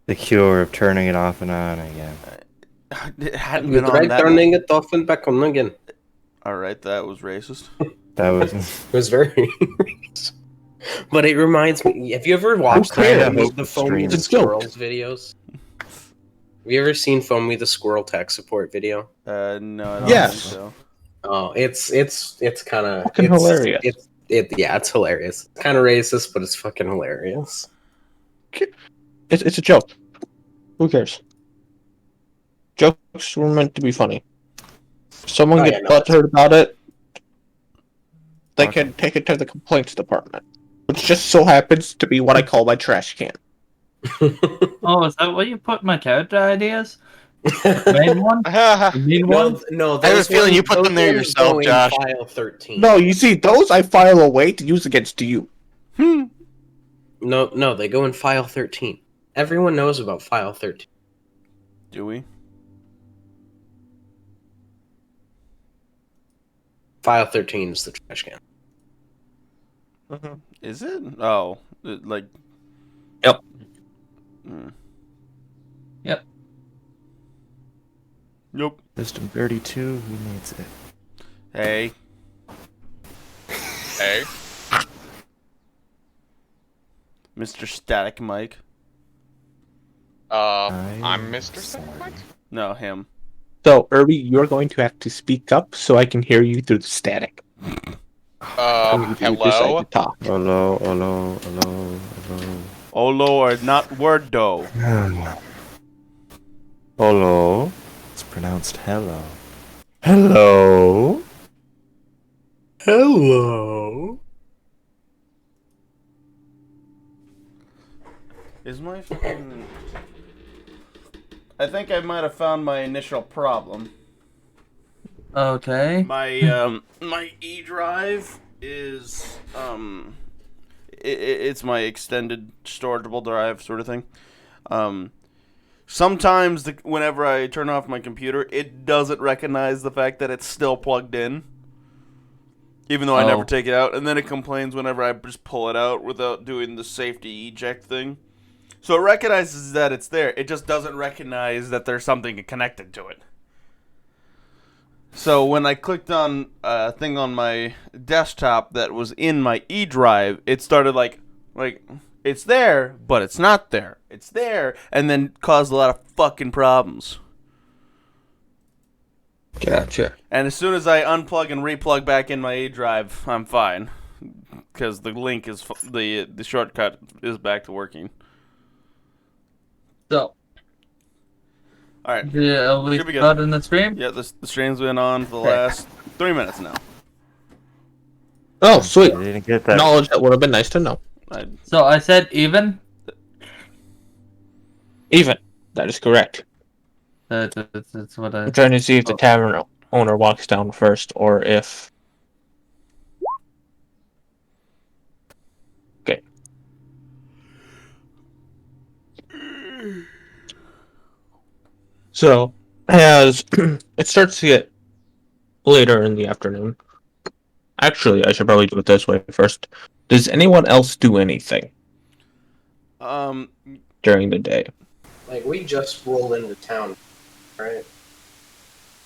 The cure of turning it off and on again. It hadn't You been on tried that turning long. it off and back on again. Alright, that was racist. That was. It was very... But it reminds me... Have you ever watched kinda the hope the Foamy stream the is Squirrels videos? Have you ever seen Foamy the Squirrel tech support video? No, I don't Yes. think so. Oh, it's kind of... Fucking hilarious. It's hilarious. It's kind of racist, but it's fucking hilarious. It's a joke. Who cares? Jokes were meant to be funny. If someone Oh, gets yeah, no, butthurt about it, they can take it to the complaints department, which just so happens to be what I call my trash can. Oh, is that what you put in my character ideas? Main one? The main one? No, I have a those feeling you ones- put them those there ones yourself, go in Josh. File 13. No, you see, those I file away to use against you. No, they go in File 13. Everyone knows about File 13. Do we? File 13 is the trash can. Is it? Oh, like. Yep. Hmm. Yep. Nope. Wisdom 32, who needs it? Hey. Hey. Mr. Static Mike. I'm Mr. Static. No, him. So, Irby, you're going to have to speak up so I can hear you through the static. When you decide Hello? to talk. Hello, hello, hello, hello. Oh Lord, not word though. Hello? It's pronounced hello. Hello? Hello. Is my fucking... I think I might have found my initial problem. Okay. My my E drive is it's my extended storageable drive sort of thing. Sometimes whenever I turn off my computer, it doesn't recognize the fact that it's still plugged in, even though I never take it out, and then it complains whenever I just pull it out without doing the safety eject thing. So it recognizes that it's there. It just doesn't recognize that there's something connected to it. So when I clicked on a thing on my desktop that was in my E drive, it started like it's there, but it's not there. It's there, and then caused a lot of fucking problems. Gotcha. And as soon as I unplug and replug back in my E drive, I'm fine, because the link is the shortcut is back to working. So, All right. are we Should be good. starting the stream? Yeah, the stream's been on for the last 3 minutes now. Oh, sweet. I didn't get that. Knowledge that would have been nice to know. So I said even? Even. That is correct. That's what I... I'm trying to see if the tavern owner walks down first, or if... Okay. So, as it starts to get later in the afternoon... Actually, I should probably do it this way first. Does anyone else do anything during the day? Like, we just rolled into town, right?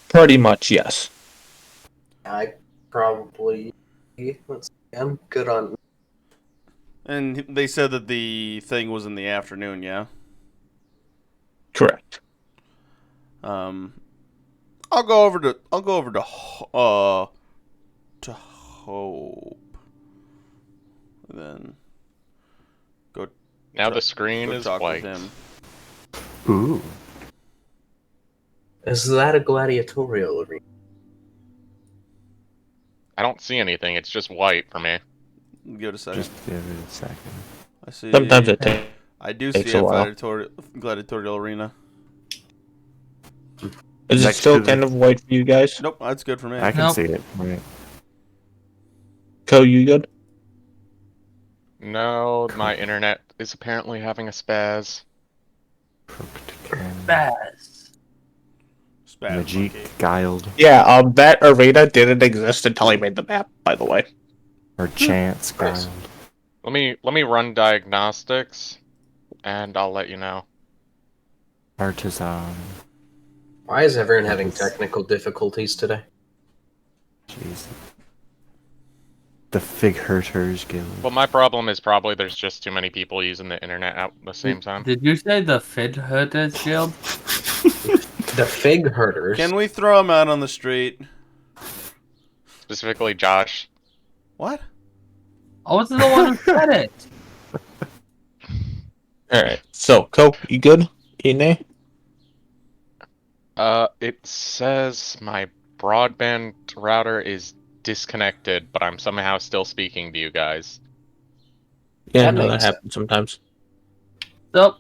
Pretty much, yes. I probably... Let's see, I'm good on... And they said that the thing was in the afternoon, yeah? Correct. I'll go over to Hope. Then go Now the screen go is talk white. with him. Ooh. Is that a gladiatorial arena? I don't see anything. It's just white for me. Give it a second. Just give it a second. I see. Sometimes it takes... I do see takes a a while. gladiatorial arena. Is it Next still to the- kind of white for you guys? Nope, that's good for me. I can Nope. see it. Right. Co, you good? No, my internet is apparently having a spaz. Baz. Spaz Magic, monkey. guiled, Yeah, that arena didn't exist until I made the map, by the way. or chance, guiled. Let me run diagnostics. and I'll let you know. Artisan. Why is everyone having technical difficulties today? Jesus. The Fig Hurters Guild. Well, my problem is probably there's just too many people using the internet at the same time. Did you say the Fid Hunters Guild? The Fig Herders. Can we throw him out on the street? Specifically, Josh. What? I wasn't the one who said it. Alright, so, Co, you good? Ine? It says my broadband router is disconnected, but I'm somehow still speaking to you guys. Yeah, That no, that makes happens sometimes. So,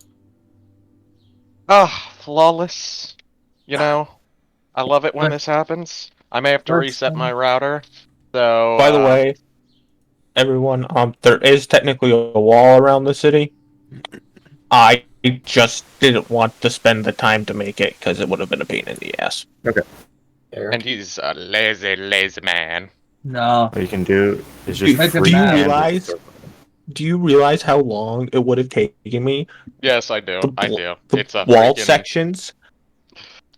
Ah, flawless. You know, I love it when But- this happens. I may have to Let's, reset my router. So, By the way, everyone, there is technically a wall around the city. I just didn't want to spend the time to make it because it would have been a pain in the ass. There. and he's a lazy, lazy man. no. What you can do is just Make a free map. hand it. Do you realize how long it would have taken me? Yes, I do. I do. The It's a wall freaking, sections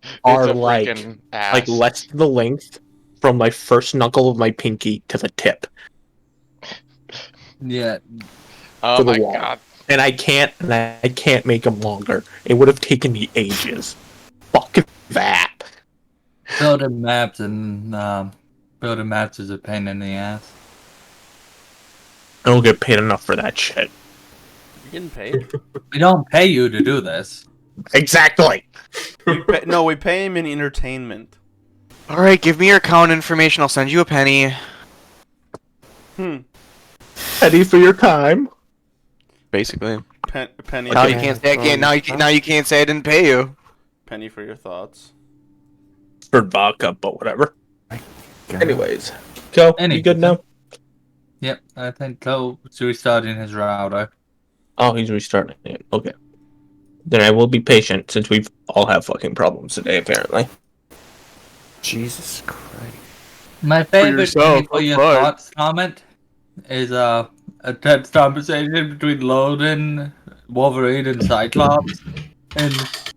it's are a like freaking ass. less than the length from my first knuckle of my pinky to the tip. Yeah. Oh for the my wall. god. And I can't make them longer. It would have taken me ages. Fuck that. Building maps and building maps is a pain in the ass. I don't get paid enough for that shit. You getting paid? We don't pay you to do this. Exactly. No, we pay him in entertainment. Alright, give me your account information, I'll send you a penny. Ready for your time? Basically. Penny. Now you Okay. can't say again. Now you can't say I didn't pay you. Penny for your thoughts. For vodka, but whatever. God. Anyways. Go. You good now? Yep, I think Cole's restarting his router. Oh, he's restarting it. Okay. Then I will be patient since we've all have fucking problems today, apparently. Jesus Christ. My favorite yourself, penny for your I'm fine. thoughts comment is a tense conversation between Loden, Wolverine, and Cyclops. And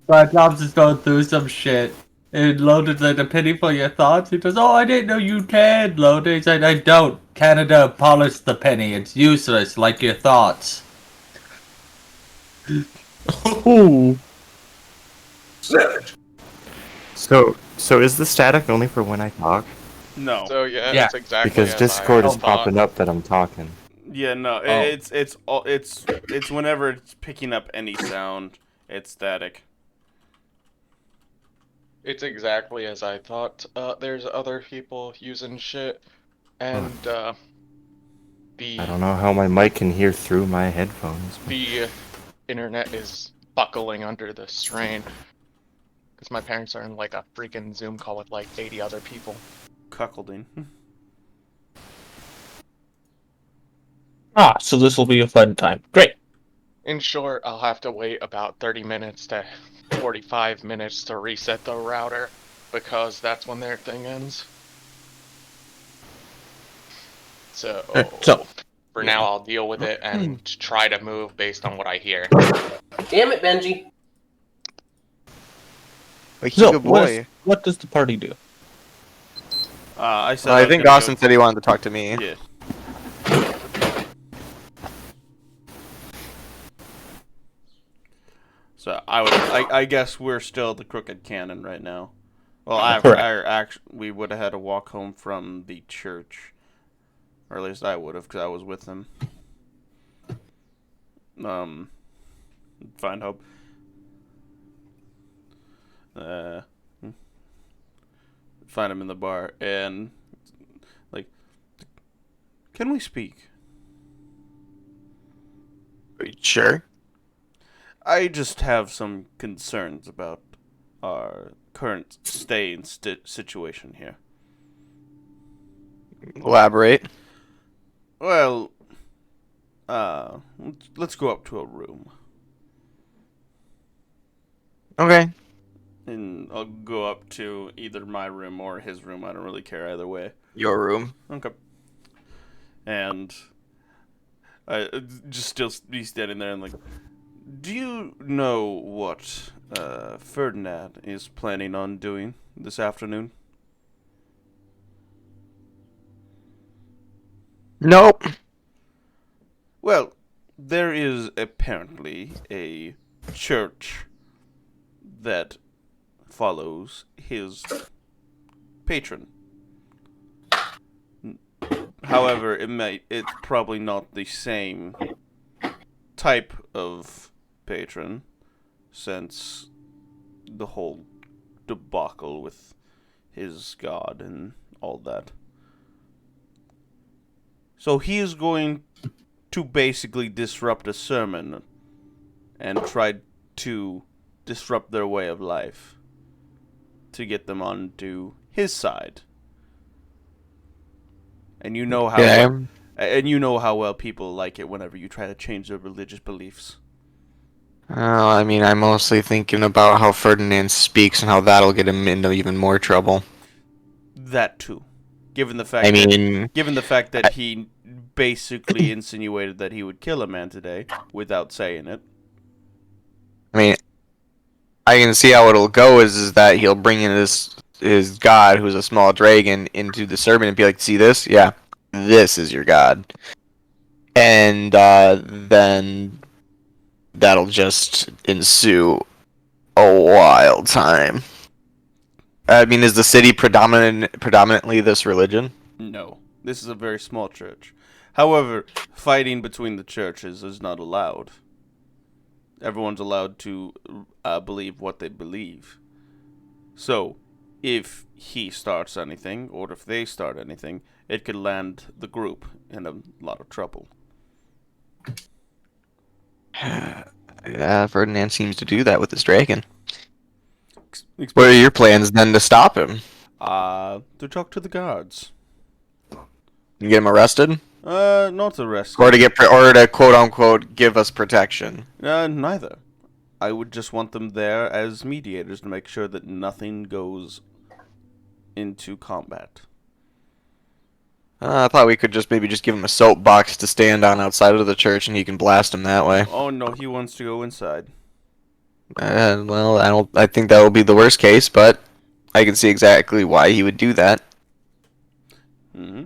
Cyclops is going through some shit. And Loden's like, a penny for your thoughts? He goes, oh, I didn't know you cared, Loden. He's like, I don't. Canada polished the penny. It's useless, like your thoughts. Ooh. So is the static only for when I talk? No. So yeah, Yeah. it's exactly Because as Discord I is thought. popping up that I'm talking. Yeah, no. Oh. It's whenever it's picking up any sound, it's static. It's exactly as I thought. There's other people using shit, and I don't know how my mic can hear through my headphones. the internet is buckling under the strain. Because my parents are in like a freaking Zoom call with like 80 other people. Cuckolding. Ah, so this will be a fun time. Great. In short, I'll have to wait about 30 minutes to 45 minutes to reset the router, because that's when their thing ends. So, So, for now I'll deal with it and try to move based on what I hear. Damn it, Benji. Like, he's so a good boy. what does the party do? I said. I was think gonna Austin go- said he wanted to talk to me. Yeah. So I guess we're still the Crooked Cannon right now. Well, we would have had to walk home from the church, or at least I would have, because I was with them. Find hope. Find him in the bar and like, can we speak? Are you sure? I just have some concerns about our current stay and situation here. Elaborate. Well, let's go up to a room. Okay. And I'll go up to either my room or his room. I don't really care either way. Your room. Okay. And I just still be standing there and like, Do you know what Ferdinand is planning on doing this afternoon? Nope. Well, there is apparently a church that follows his patron. However, it's probably not the same type of patron, since the whole debacle with his god and all that. So he is going to basically disrupt a sermon and try to disrupt their way of life to get them onto his side. And you know how and you know how well people like it whenever you try to change their religious beliefs. I mean, I'm mostly thinking about how Ferdinand speaks and how that'll get him into even more trouble. That too. Given the fact I mean, that he basically insinuated that he would kill a man today without saying it. I mean, I can see how it'll go is that he'll bring in his god, who's a small dragon, into the sermon and be like, "See this? Yeah, this is your god," and then that'll just ensue a wild time. I mean, is the city predominantly this religion? No. This is a very small church. However, fighting between the churches is not allowed. Everyone's allowed to believe what they believe. So, if he starts anything, or if they start anything, it could land the group in a lot of trouble. Yeah, Ferdinand seems to do that with his dragon. Ex- What are your plans then to stop him? To talk to the guards. You get him arrested, Not arrested. or to quote unquote give us protection? Neither. I would just want them there as mediators to make sure that nothing goes into combat. I thought we could just maybe just give him a soapbox to stand on outside of the church, and he can blast him that way. Oh no, he wants to go inside. Well, I don't. I think that will be the worst case, but I can see exactly why he would do that. Hmm.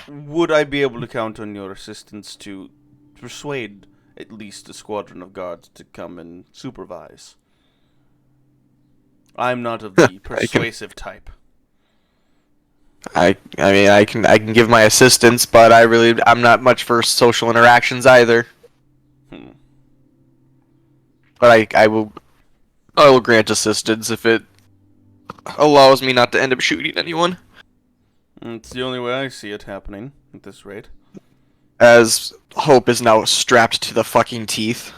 Would I be able to count on your assistance to persuade at least a squadron of guards to come and supervise? I'm not of the persuasive type. I mean, I can give my assistance, but I'm not much for social interactions either. Hmm. But I will grant assistance if it allows me not to end up shooting anyone. It's the only way I see it happening at this rate. As Hope is now strapped to the fucking teeth.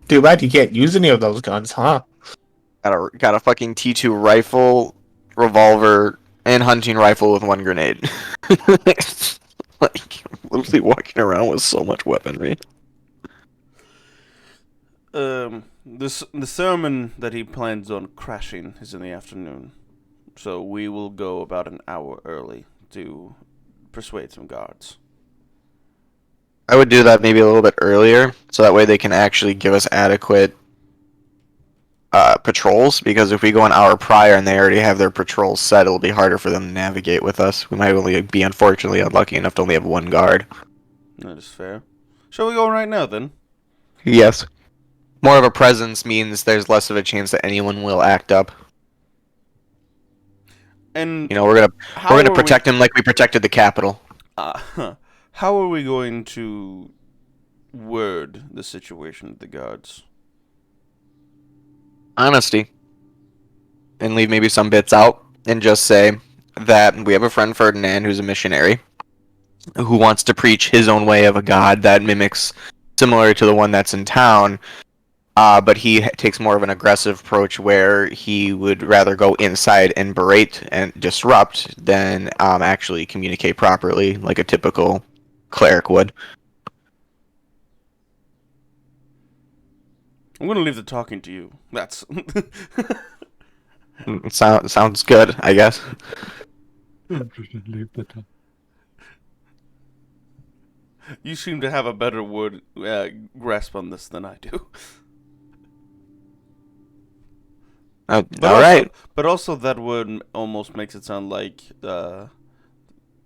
Too bad you can't use any of those guns, huh? Got a fucking T2 rifle, revolver, and hunting rifle with one grenade. Like, literally walking around with so much weaponry. The sermon that he plans on crashing is in the afternoon, so we will go about an hour early to persuade some guards. I would do that maybe a little bit earlier, so that way they can actually give us adequate patrols, because if we go an hour prior and they already have their patrols set, it'll be harder for them to navigate with us. We might only be unfortunately unlucky enough to only have one guard. That is fair. Shall we go right now, then? Yes. More of a presence means there's less of a chance that anyone will act up. And You know, we're gonna protect him like we protected the Capitol. How are we going to word the situation with the guards? Honesty. And leave maybe some bits out, and just say that we have a friend Ferdinand who's a missionary who wants to preach his own way of a god that mimics similar to the one that's in town, but he takes more of an aggressive approach where he would rather go inside and berate and disrupt than actually communicate properly like a typical cleric would. I'm going to leave the talking to you. That's... Sounds good, I guess. You seem to have a better grasp on this than I do. All Also, right. but also that word almost makes it sound like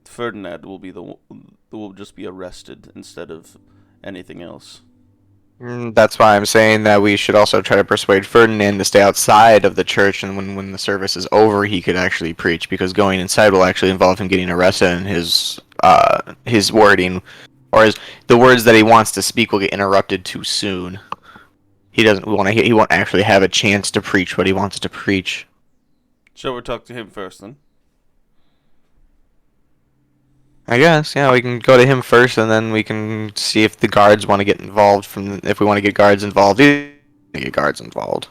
Ferdinand will just be arrested instead of anything else. That's why I'm saying that we should also try to persuade Ferdinand to stay outside of the church, and when the service is over, he could actually preach. Because going inside will actually involve him getting arrested, and his wording, or the words that he wants to speak, will get interrupted too soon. He doesn't want to. He won't actually have a chance to preach what he wants to preach. Shall we talk to him first then? I guess, yeah, we can go to him first, and then we can see if the guards want to get involved. If we want to get guards involved, get guards involved.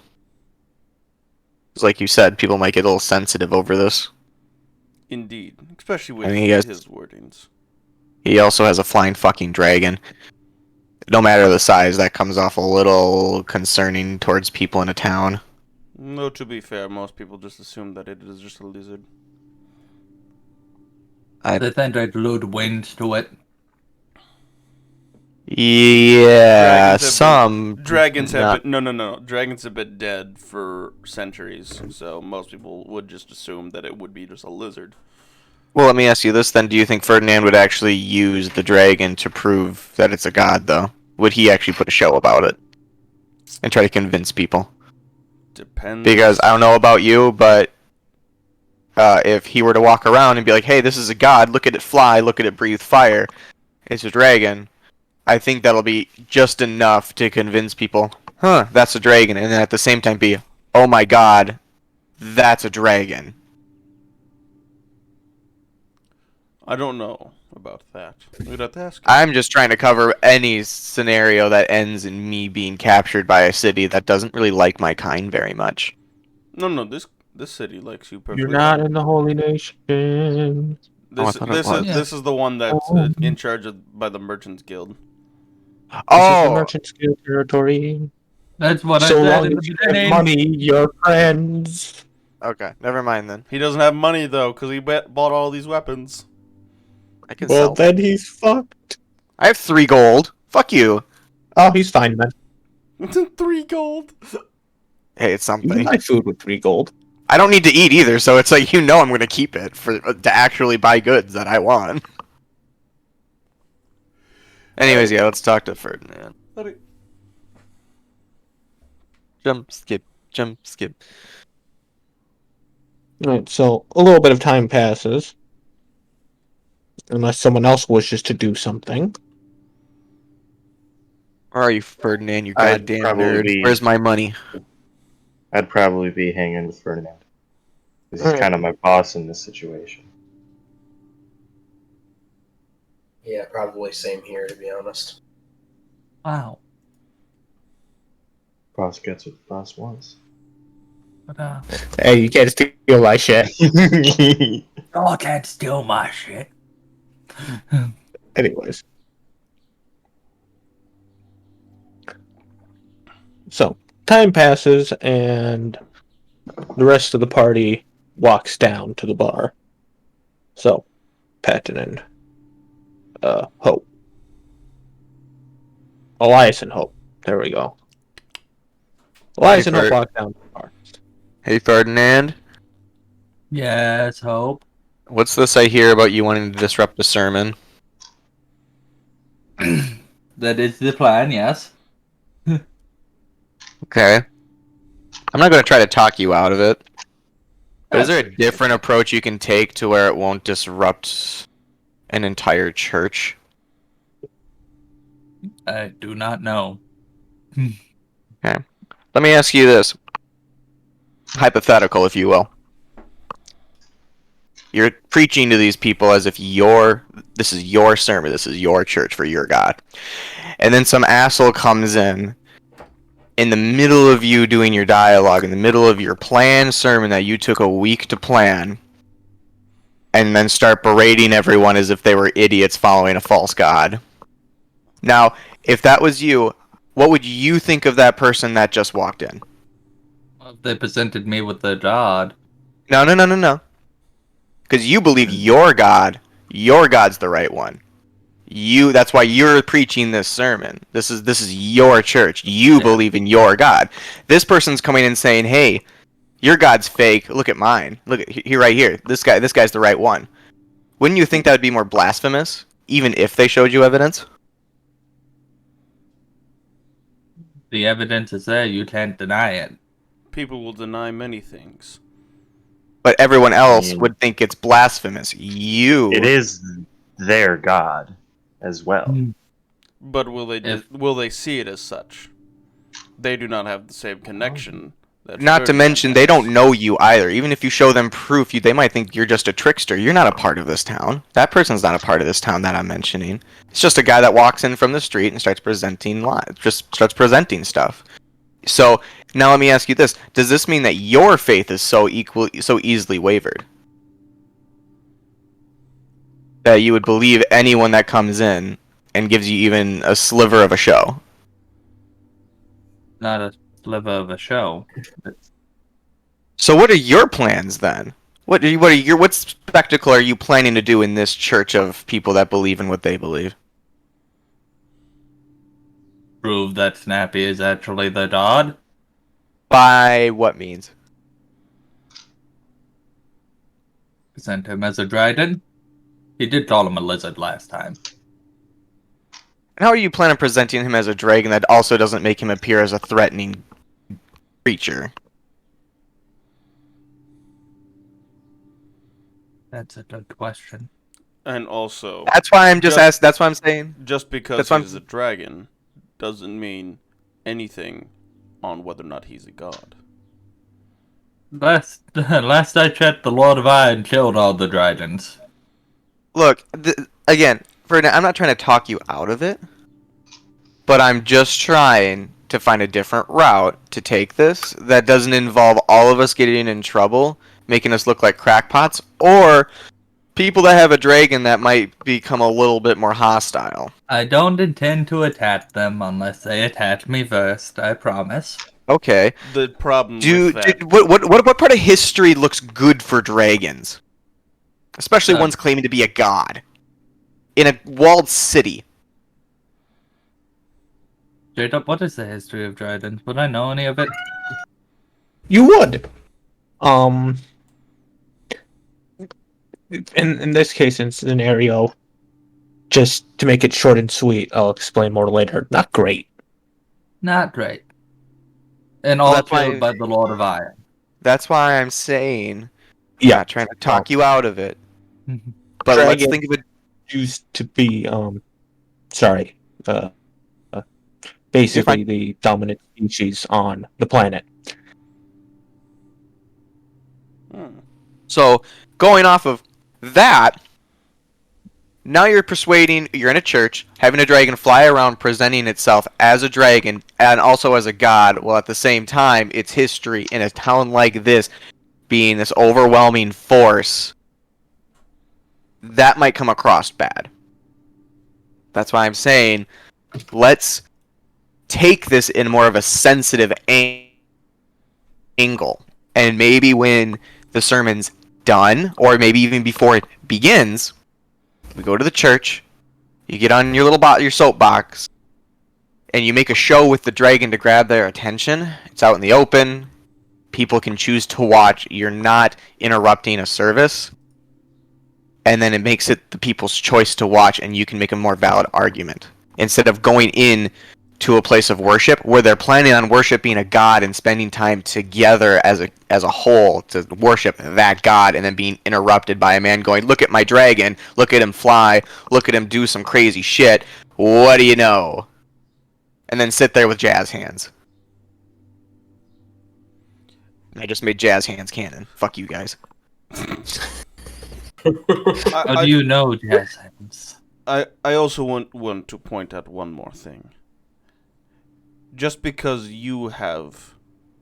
'Cause like you said, people might get a little sensitive over this. Indeed, especially with I mean, his wordings. he also has a flying fucking dragon. No matter the size, that comes off a little concerning towards people in a town. No, to be fair, most people just assume that it is just a lizard. They think they'd load wind to it. Yeah, Dragons have not- been, no. Dragons have been dead for centuries, so most people would just assume that it would be just a lizard. Well, let me ask you this then. Do you think Ferdinand would actually use the dragon to prove that it's a god, though? Would he actually put a show about it? And try to convince people? Depends. Because I don't know about you, but if he were to walk around and be like, hey, this is a god, look at it fly, look at it breathe fire, it's a dragon, I think that'll be just enough to convince people, huh, that's a dragon, and then at the same time be, oh my god, that's a dragon. I don't know about that. We'd have to ask him. I'm just trying to cover any scenario that ends in me being captured by a city that doesn't really like my kind very much. No, this city likes you perfectly. You're not in the holy nation. Oh, I thought it was. This is the one that's in charge of by the Merchants Guild. This is the Oh, merchant skill territory. That's what So I said long in as the you have beginning. money, you're friends. okay, never mind then. He doesn't have money though, because he bought all these weapons. I can Well, sell. then he's fucked. I have 3 gold. Fuck you. Oh, he's fine then. 3 gold. Hey, it's You can something. buy food with 3 gold. I don't need to eat either, so it's like I'm gonna keep it to actually buy goods that I want. Anyways, yeah, let's talk to Ferdinand. Jump, skip, jump, skip. Alright, so a little bit of time passes. Unless someone else wishes to do something. Where are you, Ferdinand? You I'd goddamn probably nerd. be- Where's my money? I'd probably be hanging with Ferdinand. 'Cause he's Alright. kind of my boss in this situation. Yeah, probably same here, to be honest. Wow. Boss gets what the boss wants. But, Hey, you can't steal my shit. oh, I can't steal my shit. Anyways. So, time passes and the rest of the party walks down to the bar. So, Patton and Hope. Elias and Hope. There we go. Elias and Hope walk down to the bar. Hey, Ferdinand. Yes, Hope. What's this I hear about you wanting to disrupt the sermon? That is the plan, yes. Okay. I'm not gonna try to talk you out of it. But is there a different approach you can take to where it won't disrupt an entire church? I do not know. Let me ask you this. Hypothetical, if you will. You're preaching to these people as if this is your sermon, this is your church for your God. And then some asshole comes in the middle of you doing your dialogue, in the middle of your planned sermon that you took a week to plan, and then start berating everyone as if they were idiots following a false god. Now, if that was you, what would you think of that person that just walked in? Well, they presented me with the god. No. Because you believe your God's the right one. That's why you're preaching this sermon. This is your church. You Yeah. believe in your God. This person's coming in saying, "Hey, your God's fake. Look at mine. Look at here right here. This guy's the right one." Wouldn't you think that would be more blasphemous, even if they showed you evidence? The evidence is there. You can't deny it. People will deny many things. But everyone else mean- would think it's blasphemous. You. It is their god as well. But will they see it as such? They do not have the same connection. That Not to Ferdinand mention, they has. don't know you either. Even if you show them proof, they might think you're just a trickster. You're not a part of this town. That person's not a part of this town that I'm mentioning. It's just a guy that walks in from the street and starts presenting presenting stuff. So now let me ask you this: does this mean that your faith is so easily wavered that you would believe anyone that comes in and gives you even a sliver of a show? Not a sliver of a show. So what are your plans then? What spectacle are you planning to do in this church of people that believe in what they believe? Prove that Snappy is actually the god. By what means? Present him as a dragon. He did call him a lizard last time. And how are you planning on presenting him as a dragon that also doesn't make him appear as a threatening creature? That's a good question. And also, That's why I'm that's why I'm saying. just because That's why he's a dragon doesn't mean anything on whether or not he's a god. Last I checked, the Lord of Iron killed all the dragons. Look, again, Ferdinand, I'm not trying to talk you out of it, but I'm just trying to find a different route to take this that doesn't involve all of us getting in trouble, making us look like crackpots, or people that have a dragon that might become a little bit more hostile. I don't intend to attack them unless they attack me first, I promise. Okay. The problem with that, What part of history looks good for dragons? Especially ones claiming to be a god. In a walled city. Straight up, what is the history of dragons? Would I know any of it? You would. In this case, in scenario, just to make it short and sweet, I'll explain more later. Not great. Not great. And Well, all that's why- killed by the Lord of Iron. That's why I'm saying, Yeah, not trying to talk you out of it. But Dragon- let's think of it. used to be sorry, basically the dominant species on the planet. So, going off of that, now you're in a church, having a dragon fly around presenting itself as a dragon and also as a god, while at the same time, its history in a town like this being this overwhelming force, that might come across bad. That's why I'm saying, let's take this in more of a sensitive angle. And maybe when the sermon's done, or maybe even before it begins, we go to the church, you get on your soapbox, and you make a show with the dragon to grab their attention. It's out in the open. People can choose to watch. You're not interrupting a service. And then it makes it the people's choice to watch, and you can make a more valid argument. Instead of going in to a place of worship where they're planning on worshiping a god and spending time together as a whole to worship that god, and then being interrupted by a man going, "Look at my dragon, look at him fly, look at him do some crazy shit, what do you know?" And then sit there with jazz hands. I just made jazz hands canon. Fuck you guys. How do you know, jazz hands? I also want to point out one more thing. Just because you have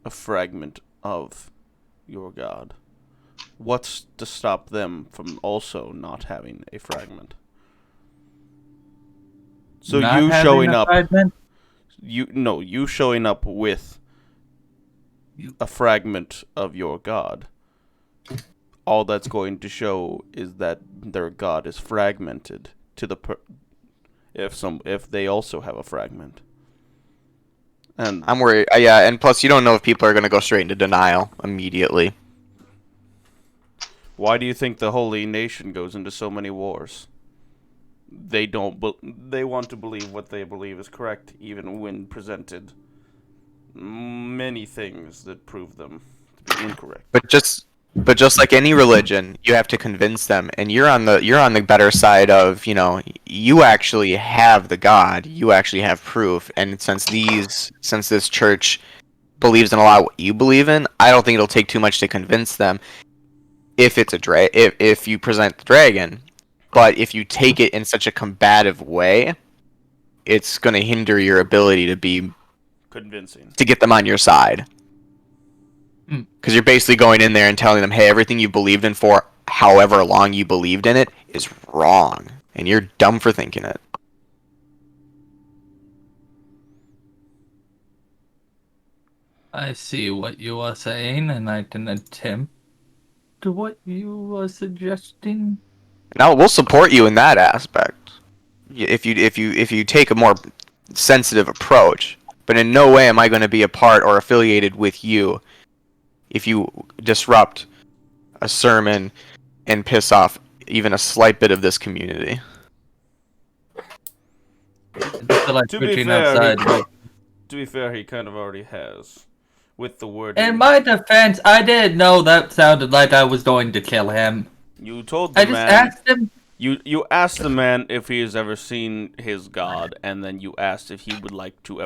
a fragment of your god, what's to stop them from also not having a fragment? So Not you having showing a up, fragment? you showing up with a fragment of your god. All that's going to show is that their god is fragmented to the if they also have a fragment. And I'm worried. Yeah, and plus you don't know if people are going to go straight into denial immediately. why do you think the Holy Nation goes into so many wars? They don't. They want to believe what they believe is correct, even when presented many things that prove them to be incorrect. But just like any religion, you have to convince them, and you're on the better side of, you actually have the God, you actually have proof, and since this church believes in a lot of what you believe in, I don't think it'll take too much to convince them if it's if you present the dragon. But if you take it in such a combative way, it's going to hinder your ability Convincing. to get them on your side. Because you're basically going in there and telling them, hey, everything you believed in for however long you believed in it is wrong. And you're dumb for thinking it. I see what you are saying, and I can attempt to what you are suggesting. Now, we'll support you in that aspect. If you take a more sensitive approach. But in no way am I going to be a part or affiliated with you if you disrupt a sermon and piss off even a slight bit of this community. I just feel like To be preaching fair, outside. To be fair, he kind of already has, with the wording. In my defense, I didn't know that sounded like I was going to kill him. You told the I just man. asked him. You asked the man if he has ever seen his God, and then you asked if he would like to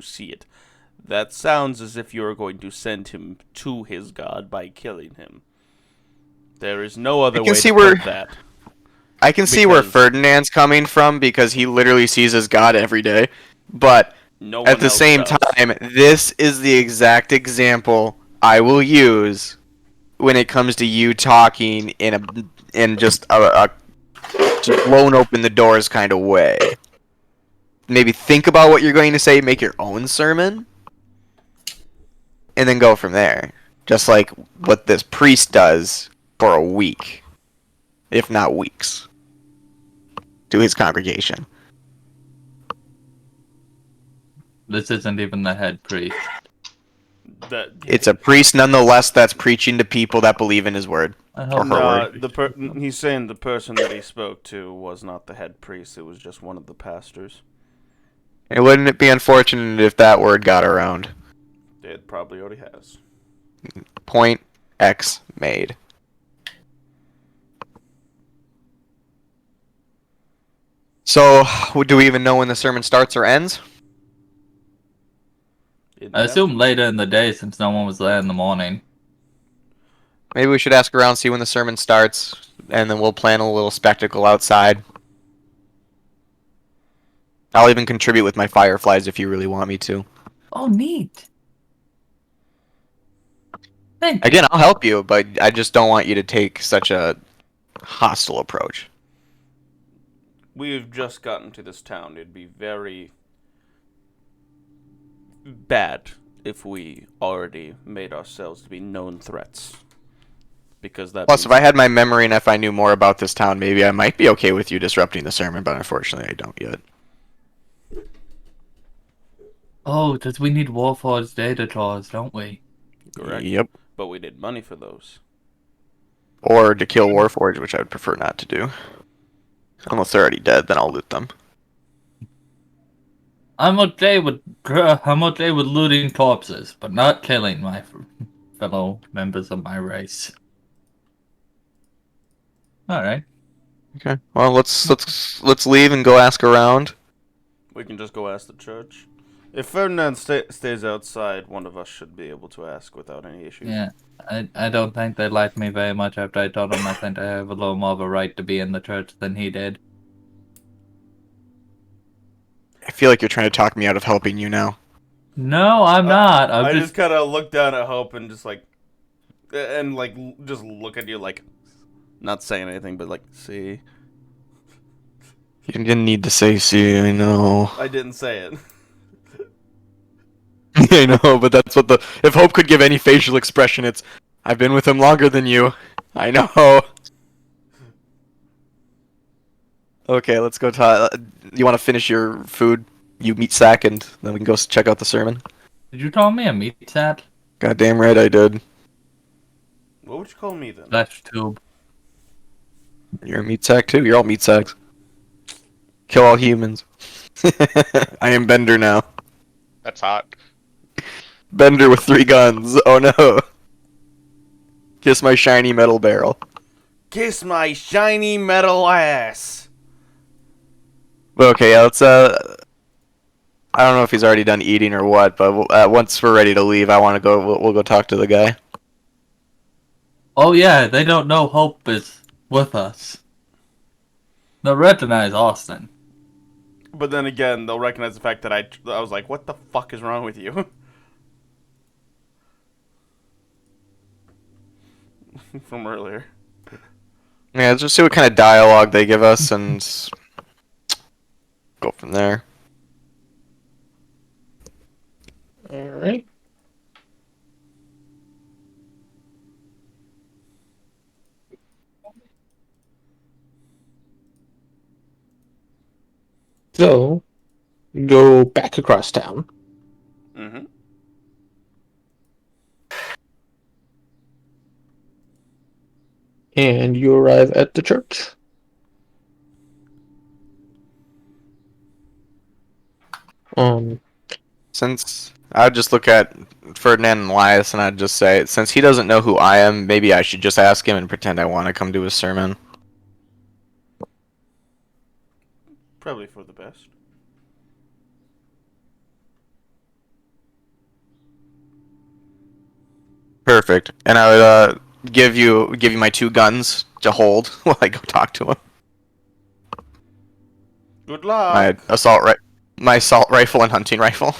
see it. That sounds as if you are going to send him to his God by killing him. There is no other way to put that. I can see where Because- Ferdinand's coming from because he literally sees his God every day. But No one at the else same does. time, this is the exact example I will use when it comes to you talking in just blown open the doors kind of way. Maybe think about what you're going to say, make your own sermon, and then go from there. Just like what this priest does for a week, if not weeks, to his congregation. This isn't even the head priest. It's a priest nonetheless that's preaching to people that believe in his word. I Or hope her No, word. he's saying the person that he spoke to was not the head priest. It was just one of the pastors. And wouldn't it be unfortunate if that word got around? It probably already has. Point X made. So, do we even know when the sermon starts or ends? I assume later in the day since no one was there in the morning. Maybe we should ask around, see when the sermon starts, and then we'll plan a little spectacle outside. I'll even contribute with my fireflies if you really want me to. Oh, neat. Thank you. Again, I'll help you, but I just don't want you to take such a hostile approach. We've just gotten to this town. It'd be very bad if we already made ourselves to be known threats. Because that Plus, if means- I had my memory and if I knew more about this town, maybe I might be okay with you disrupting the sermon, but unfortunately I don't yet. Oh, because we need Warforged data draws, don't we? Correct. Yep. But we did money for those. Or to kill Warforged, which I would prefer not to do. Unless they're already dead, then I'll loot them. I'm okay with looting corpses, but not killing my fellow members of my race. All right. Okay. Well, let's leave and go ask around. We can just go ask the church. If Ferdinand stays outside, one of us should be able to ask without any issues. Yeah, I don't think they liked me very much after I told them I think I have a little more of a right to be in the church than he did. I feel like you're trying to talk me out of helping you now. No, I'm not. I'm I just just kind of look down at Hope and just just look at you like, not saying anything, but like, see. You didn't need to say "see." I know. I didn't say it. I know, but that's what if Hope could give any facial expression, it's I've been with him longer than you. I know. Okay, let's go talk. You want to finish your food, you meat sack, and then we can go check out the sermon? Did you call me a meat sack? Goddamn right I did. What would you call me then? Flesh tube. You're a meat sack too. You're all meat sacks. Kill all humans. I am Bender now. That's hot. Bender with 3 guns. Oh no. Kiss my shiny metal barrel. Kiss my shiny metal ass. Okay, yeah, let's I don't know if he's already done eating or what, but once we're ready to leave, I want to go. We'll go talk to the guy. Oh yeah, they don't know Hope is with us. They'll recognize Austin. But then again, they'll recognize the fact that I was like, what the fuck is wrong with you? From earlier. Yeah, let's just see what kind of dialogue they give us and go from there. All right. So, go back across town. Mm-hmm. And you arrive at the church. Since I would just look at Ferdinand and Elias and I'd just say, since he doesn't know who I am, maybe I should just ask him and pretend I want to come to his sermon. Probably for the best. Perfect. And I would give you my 2 guns to hold while I go talk to him. Good luck. My assault rifle and hunting rifle.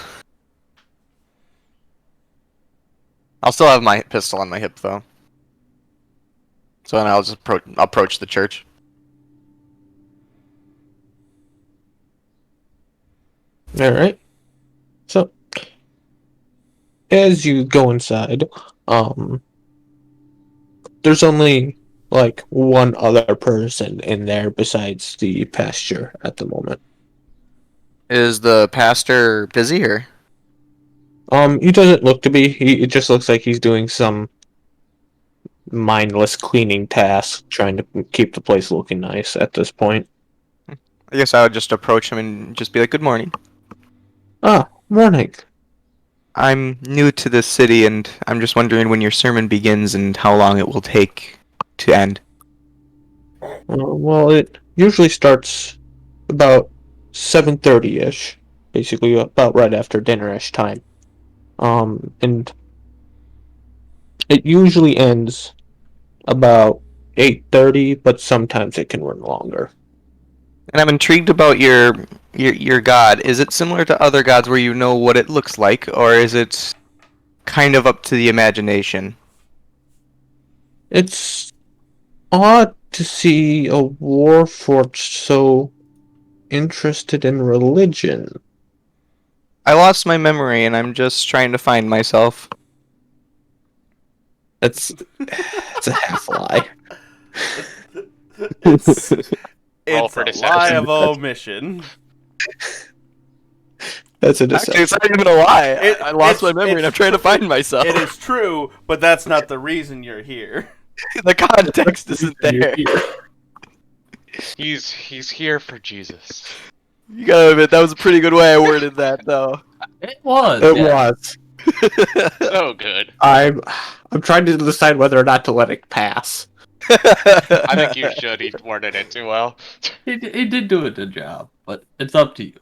I'll still have my pistol on my hip though. So then I'll just approach the church. All right. So, as you go inside, there's only like one other person in there besides the pastor at the moment. Is the pastor busy or? He doesn't look to be. It just looks like he's doing some mindless cleaning task, trying to keep the place looking nice at this point. I guess I would just approach him and just be like, "Good morning. Ah, morning. I'm new to this city and I'm just wondering when your sermon begins and how long it will take to end." Well, it usually starts about 7:30-ish, basically about right after dinner-ish time. And it usually ends about 8:30, but sometimes it can run longer. And I'm intrigued about your god. Is it similar to other gods where you know what it looks like, or is it kind of up to the imagination? It's odd to see a warforged so interested in religion. I lost my memory and I'm just trying to find myself. It's a half lie. It's Roll it's for a deception. lie of omission. That's a Actually, deception. it's not even a lie. It- I lost my it's- memory and I'm it's trying to true. find myself. It is true, but that's not the reason you're here. The context isn't there. He's here for Jesus. You gotta admit, that was a pretty good way I worded that, though. It was. It yeah. was. So good. I'm trying to decide whether or not to let it pass. I think you should. He worded it too well. He did do a good job, but it's up to you.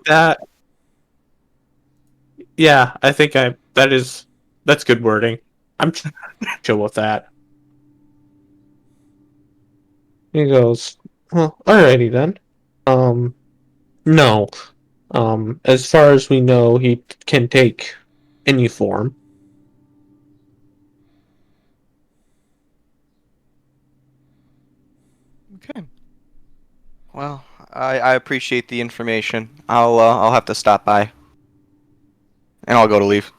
Yeah, I think that's good wording. I'm chill with that. He goes, well, alrighty then. No. As far as we know, he can take any form. Okay. Well, I appreciate the information. I'll have to stop by, and I'll go to leave.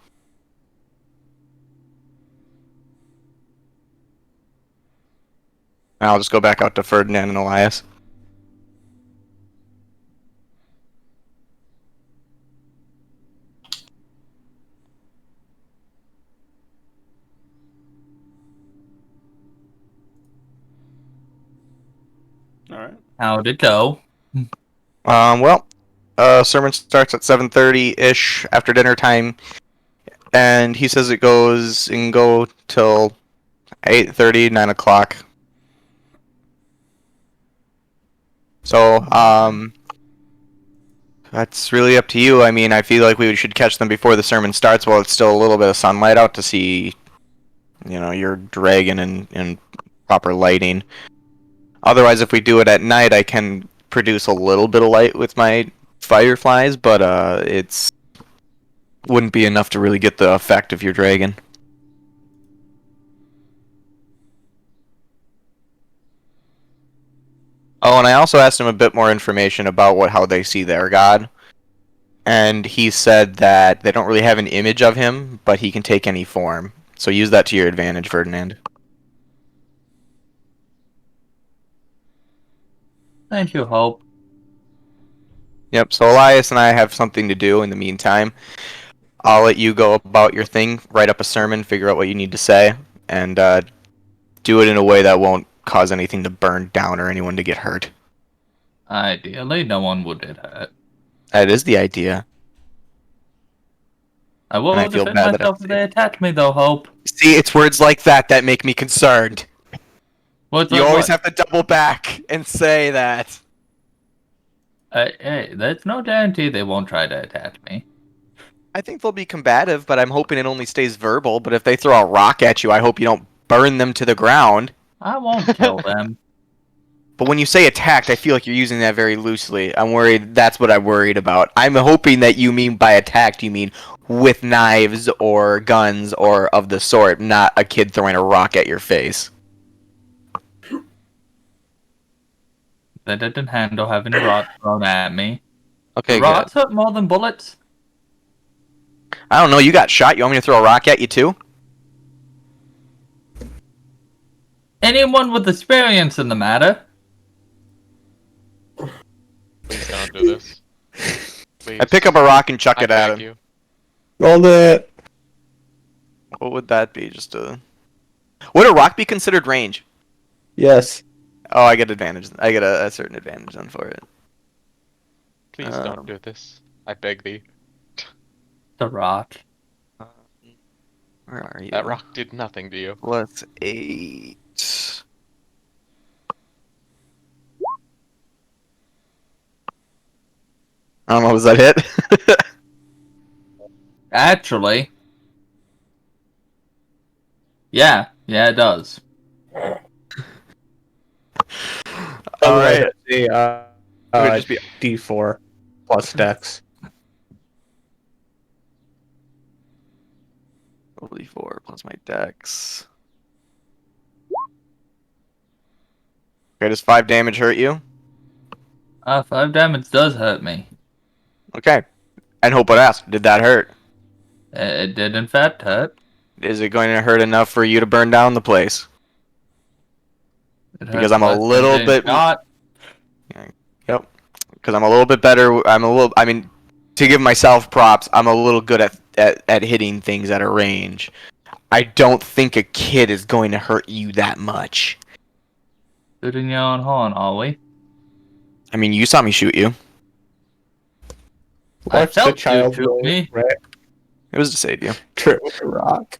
And I'll just go back out to Ferdinand and Elias. All right. How'd it go? Well, sermon starts at 7:30 ish after dinner time, and he says it goes and go till 8:30, 9 o'clock. So, that's really up to you. I mean, I feel like we should catch them before the sermon starts while it's still a little bit of sunlight out to see, your dragon in proper lighting. Otherwise, if we do it at night, I can produce a little bit of light with my fireflies, but it's wouldn't be enough to really get the effect of your dragon. Oh, and I also asked him a bit more information about how they see their god. And he said that they don't really have an image of him, but he can take any form. So use that to your advantage, Ferdinand. Thank you, Hope. Yep, so Elias and I have something to do in the meantime. I'll let you go about your thing, write up a sermon, figure out what you need to say, and do it in a way that won't cause anything to burn down or anyone to get hurt. Ideally, no one would get hurt. That is the idea. I will And I feel defend bad that I myself if they attack me, though, Hope. See, it's words like that make me concerned. What's You up, always what? have to double back and say that. Hey, there's no guarantee they won't try to attack me. I think they'll be combative, but I'm hoping it only stays verbal. But if they throw a rock at you, I hope you don't burn them to the ground. I won't kill them. But when you say attacked, I feel like you're using that very loosely. I'm worried. That's what I'm worried about. I'm hoping that you mean by attacked, you mean with knives or guns or of the sort, not a kid throwing a rock at your face. They didn't handle having rocks thrown at me. Okay, Do good. rocks hurt more than bullets? I don't know. You got shot. You want me to throw a rock at you too? Anyone with experience in the matter? Please don't do this. Please. I pick up a rock and chuck I it at beg him. you. Roll it. What would that be? Just a. Would a rock be considered range? Yes. Oh, I get advantage. I get a certain advantage then for it. Please don't do this. I beg thee. The rock. Where are you? That rock did nothing to you. Plus 8. I don't know. Was that hit? Actually. Yeah, it does. All right. The It would just be D4 plus Dex. 4 plus my dex. Okay, does 5 damage hurt you? 5 damage does hurt me. Okay. And Hope would ask, did that hurt? It did in fact hurt. Is it going to hurt enough for you to burn down the place? It Because hurts I'm a less than little being bit- shot. Yep. Because I'm a little bit better. I mean, to give myself props, I'm a little good at hitting things at a range. I don't think a kid is going to hurt you that much. Shooting your own horn, are we? I mean, you saw me shoot you. I Watch the felt child you shoot roll me. right It was to save you. trip with a rock.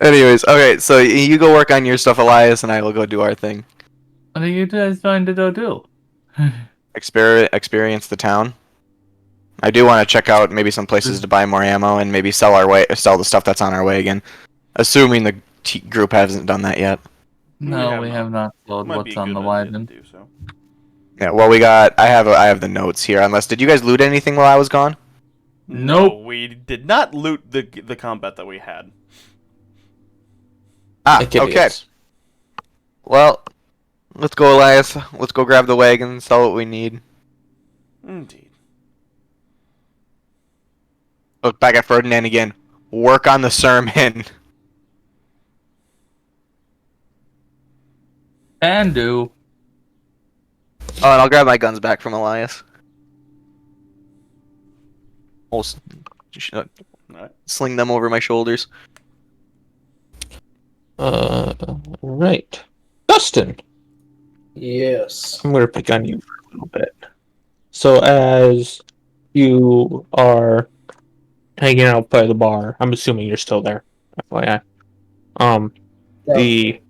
Anyways, okay, so you go work on your stuff, Elias, and I will go do our thing. What are you guys trying to go do? Experience the town. I do want to check out maybe some places to buy more ammo and maybe sell the stuff that's on our way again. Assuming the group hasn't done that yet. No, we have not told Might be what's a on good the idea to wagon. do so. Yeah, well, I have the notes here. Unless, did you guys loot anything while I was gone? No, Nope. we did not loot the combat that we had. Ah, Like okay. idiots. Well, let's go, Elias. Let's go grab the wagon, sell what we need. Indeed. Look back at Ferdinand again. Work on the sermon. Can do. Oh, and I'll grab my guns back from Elias. Alright. Sling them over my shoulders. Right. Justin, Yes. I'm going to pick on you for a little bit. So, as you are hanging out by the bar, I'm assuming you're still there. FYI. The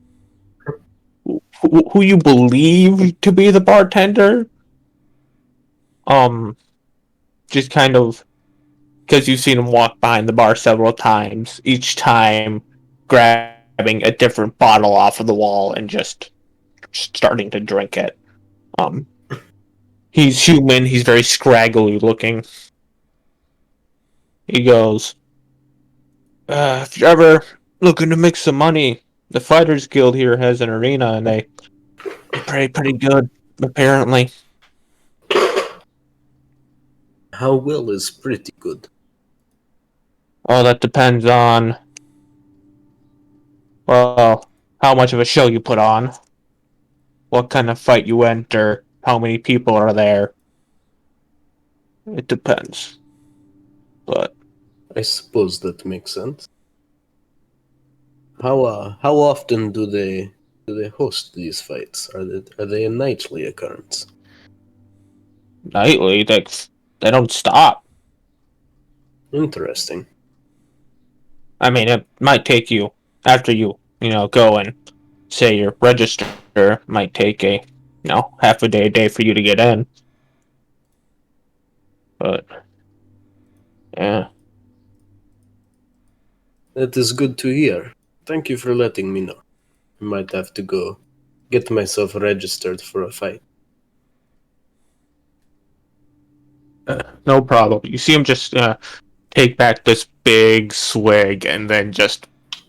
who you believe to be the bartender, just kind of because you've seen him walk behind the bar several times, each time grabbing a different bottle off of the wall and just starting to drink it. Um, he's human. He's very scraggly looking. He goes, if you're ever looking to make some money, the Fighters Guild here has an arena, and they pay pretty good, apparently. How well is pretty good? Oh, that depends on, well, how much of a show you put on, what kind of fight you enter, how many people are there. It depends. But I suppose that makes sense. How often do they host these fights? Are they a nightly occurrence? nightly, they don't stop. Interesting. I mean, it might take you, after you go and say your register, might take half a day for you to get in. But, yeah. That is good to hear. Thank you for letting me know. I might have to go get myself registered for a fight. No problem. You see him just take back this big swig, and then just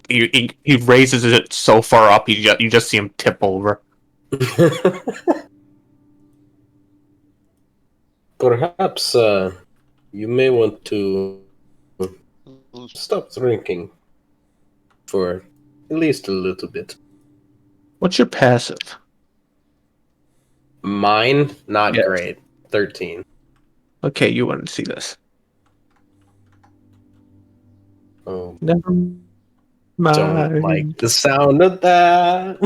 he raises it so far up, you just see him tip over. Perhaps you may want to stop drinking for at least a little bit. What's your passive? Mine, not Yes. great. 13. Okay, you want to see this. Oh, Never don't like mind. the sound of that.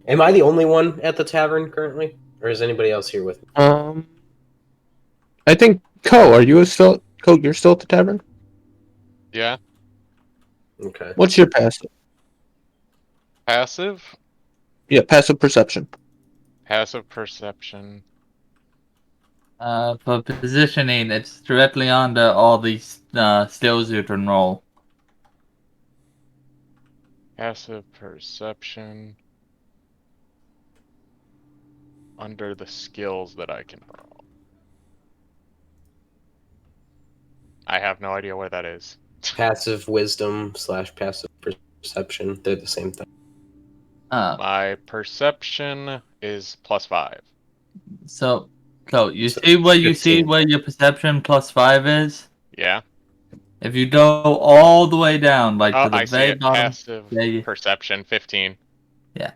Am I the only one at the tavern currently, or is anybody else here with me? I think Co? You're still at the tavern. Yeah. Okay. What's your passive? Passive? Yeah, passive perception. Passive perception. For positioning, it's directly under all these skills you can roll. Passive perception. Under the skills that I can roll. I have no idea where that is. Passive wisdom / passive perception. They're the same thing. My perception is +5. So you So, see where you see 15. where your perception +5 is? Yeah. If you go all the way down, like Oh, to the I see very it. bottom, Passive yeah, perception 15. yeah.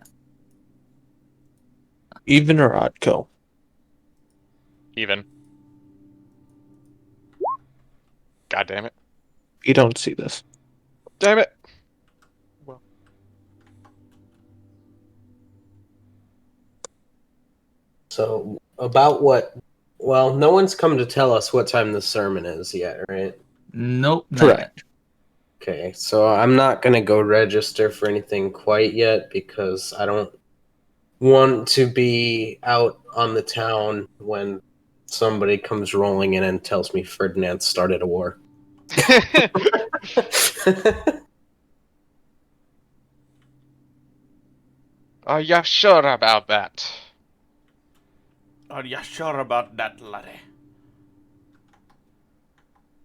Even or odd, Co? Even. God damn it. You don't see this. Damn it. Well, So, about what? Well, no one's come to tell us what time the sermon is yet, right? Nope, not Correct. yet. Okay, so I'm not going to go register for anything quite yet because I don't want to be out on the town when somebody comes rolling in and tells me Ferdinand started a war. Are you sure about that? Are you sure about that, laddie?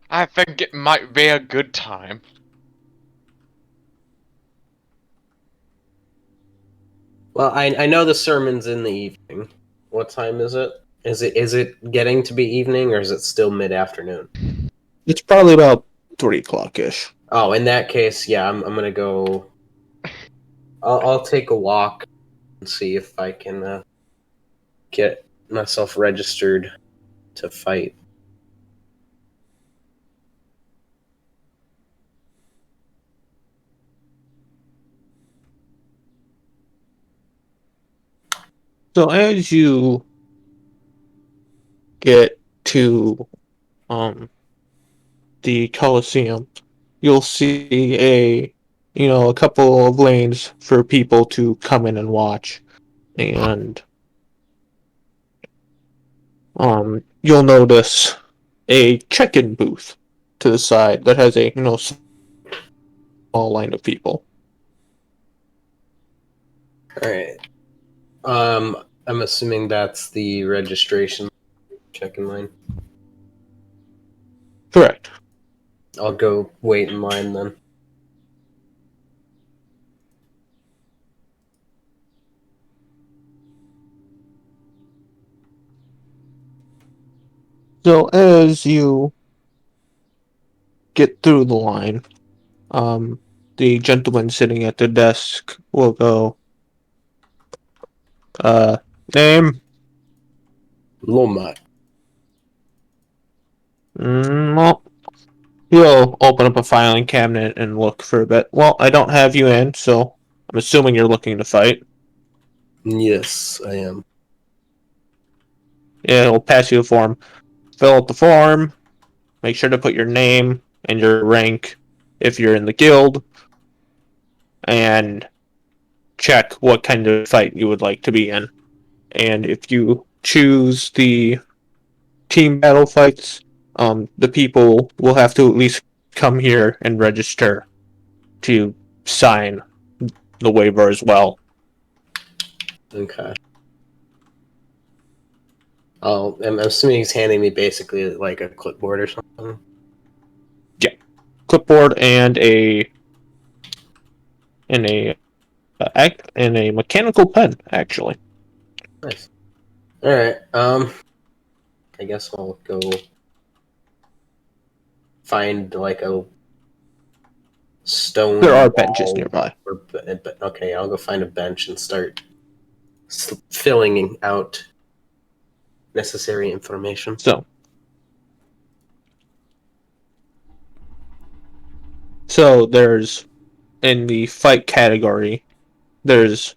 I think it might be a good time. Well, I know the sermon's in the evening. What time is it? Is it getting to be evening or is it still mid-afternoon? It's probably about 3 o'clock ish. Oh, in that case, yeah, I'm gonna go. I'll take a walk and see if I can get myself registered to fight. So as you get to the Coliseum, you'll see a couple of lanes for people to come in and watch, and you'll notice a check-in booth to the side that has a small line of people. All right. I'm assuming that's the registration check-in line. Correct. I'll go wait in line then. So as you get through the line, the gentleman sitting at the desk will go, name? Loma. No. He'll open up a filing cabinet and look for a bit. Well, I don't have you in, so I'm assuming you're looking to fight. Yes, I am. Yeah, he'll pass you a form. Fill out the form. Make sure to put your name and your rank if you're in the guild, and check what kind of fight you would like to be in. And if you choose the team battle fights, the people will have to at least come here and register to sign the waiver as well. Okay. I'm assuming he's handing me basically like a clipboard or something. Clipboard and a mechanical pen, actually. Nice. All right. I guess I'll go find like a stone. There are wall benches nearby. Okay, I'll go find a bench and start filling out necessary information. So there's, in the fight category, there's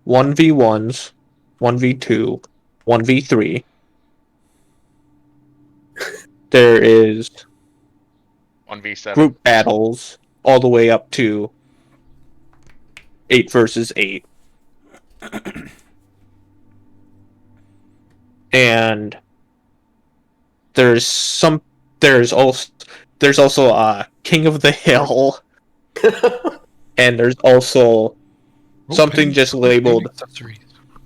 1v1s, 1v2, 1v3. There is 1v7. group battles all the way up to 8 versus 8. And there's also King of the Hill, and there's also something just labeled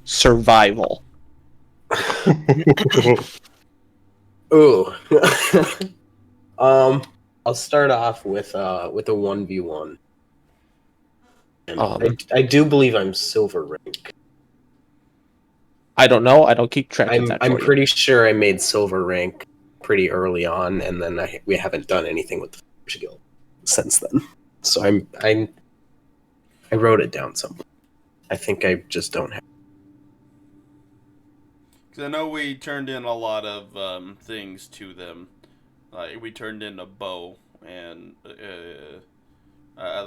survival. Ooh. I'll start off with a 1v1. And I do believe I'm silver rank. I don't know. I don't keep track of that. I'm pretty sure I made silver rank pretty early on, and then we haven't done anything with the Fighters Guild since then. So I wrote it down somewhere. I think I just don't have. Because I know we turned in a lot of things to them. Like we turned in a bow and like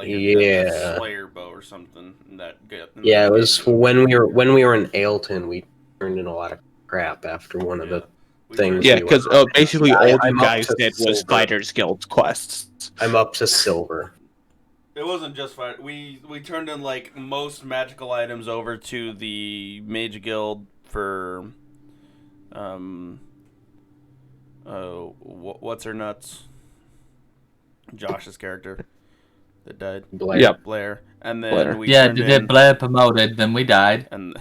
a Slayer bow or something. Yeah, it was when we were in Ailton. We turned in a lot of crap after one of the things. Yeah, because basically all you guys did was Fighters Guild quests. I'm up to silver. It wasn't just fight. We turned in like most magical items over to the Mage Guild for what's her nuts? Josh's character that died. Blair. Yep. Blair. And then we Yeah, turned did in, Blair promoted, then we died, and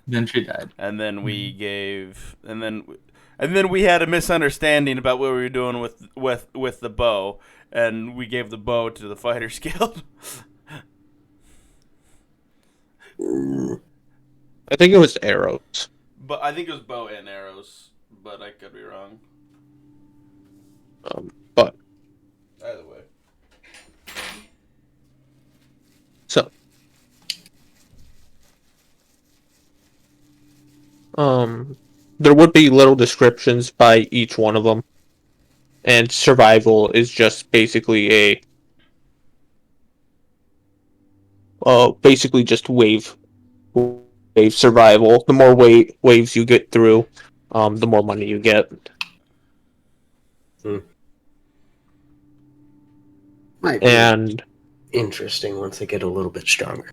then she died. and then we gave and then we had a misunderstanding about what we were doing with the bow, and we gave the bow to the Fighters Guild. I think it was arrows. But I think it was bow and arrows, but I could be wrong. But Either way. so, there would be little descriptions by each one of them, and survival is just basically basically just wave survival. The more waves you get through, the more money you get. Might be And interesting once I get a little bit stronger.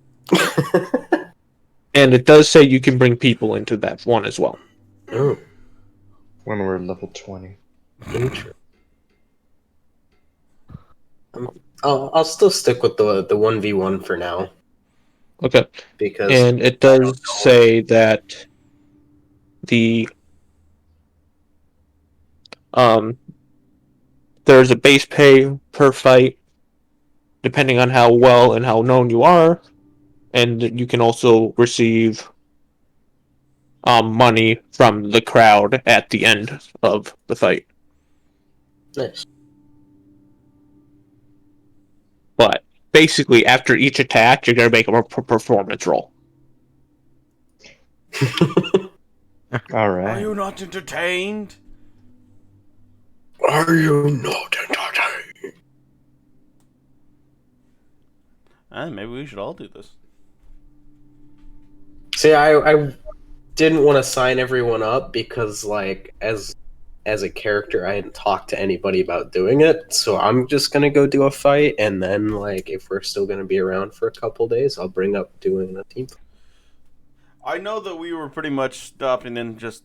and it does say you can bring people into that one as well. Oh, When we're level 20. interesting. I'll still stick with the 1v1 for now Okay. because And it does say that the there's a base pay per fight depending on how well and how known you are, and you can also receive money from the crowd at the end of the fight. nice. But basically, after each attack, you're gonna make a performance roll. All Are right. you not entertained? Are you not entertained? Maybe we should all do this. See, I didn't want to sign everyone up because, like, as a character, I hadn't talked to anybody about doing it. So I'm just gonna go do a fight, and then, like, if we're still gonna be around for a couple days, I'll bring up doing a team. I know that we were pretty much stopping in just.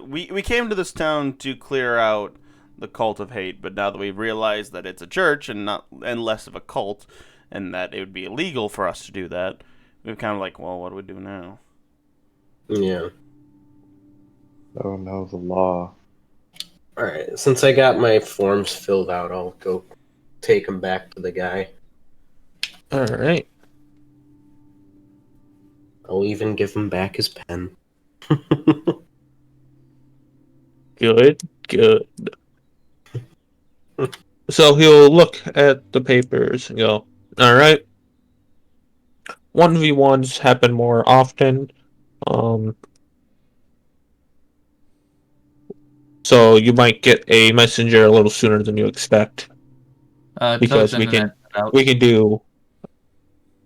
We came to this town to clear out the cult of hate, but now that we've realized that it's a church and less of a cult, and that it would be illegal for us to do that, we're kind of like, well, what do we do now? Yeah. Oh no, the law. All right. Since I got my forms filled out, I'll go take them back to the guy. All right. I'll even give him back his pen. Good. Good. So he'll look at the papers and go, all right. 1v1s happen more often. So you might get a messenger a little sooner than you expect. Because Toes internet out. we can do.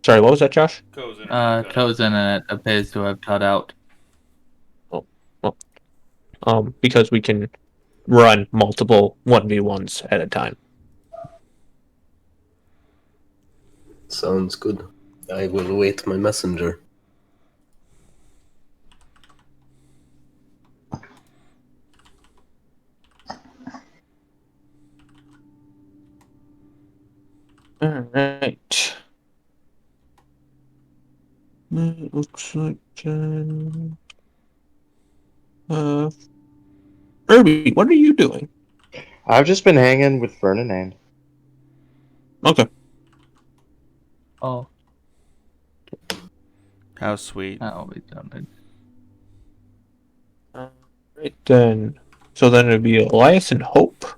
Sorry, what was that, Josh? Toes internet appears to have cut out. Because we can run multiple 1v1s at a time. Sounds good. I will wait my messenger. Alright. It looks like Irby, what are you doing? I've just been hanging with Vernon and. Okay. Oh, How sweet. that'll be done. Right then. So then it'd be Elias and Hope. All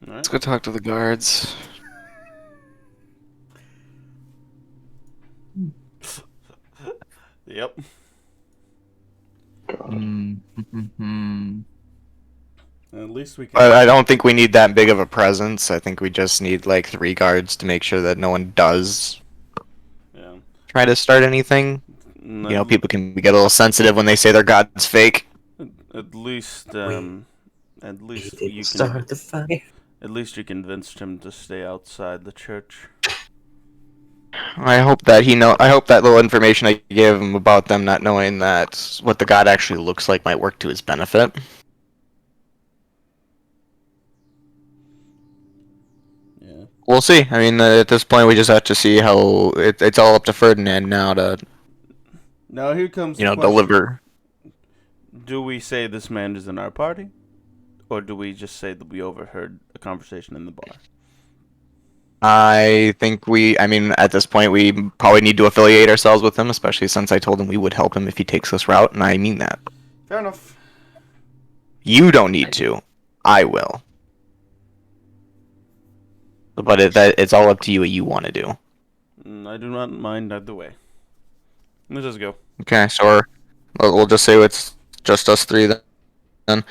right. Let's go talk to the guards. Yep. Mm-hmm. At least we can. But I don't think we need that big of a presence. I think we just need like 3 guards to make sure that no one does Yeah. try to start anything. Mm, You know, people can get a little sensitive when they say their god's fake. At least, at least He you didn't start the fire. At least you convinced him to stay outside the church. I hope that I hope that little information I gave him about them not knowing that what the god actually looks like might work to his benefit. Yeah. We'll see. I mean, at this point, we just have to see how it's all up to Ferdinand now to, Now here comes you know, the question. deliver. Do we say this man is in our party? Or do we just say that we overheard a conversation in the bar? I think I mean, at this point, we probably need to affiliate ourselves with him, especially since I told him we would help him if he takes this route, and I mean that. Fair enough. You don't need to. I will. But it's all up to you what you want to do. I do not mind either way. Let's just go. Okay, so we'll just say it's just us 3 then.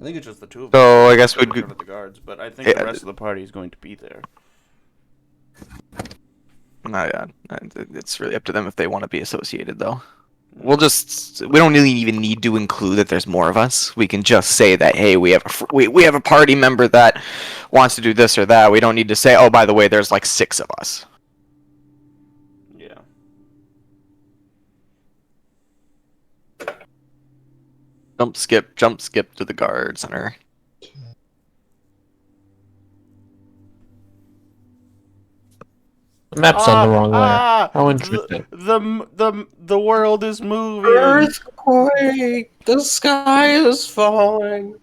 I think it's just the two of us. So I guess We're we'd looking at the guards, but I think the rest of the party is going to be there. It's really up to them if they want to be associated, though. We don't really even need to include that there's more of us. We can just say that, hey, we have a party member that wants to do this or that. We don't need to say, oh, by the way, there's like 6 of us. Yeah. Jump, skip to the guard center. The map's on the wrong way. How interesting. The world is moving. Earthquake! The sky is falling.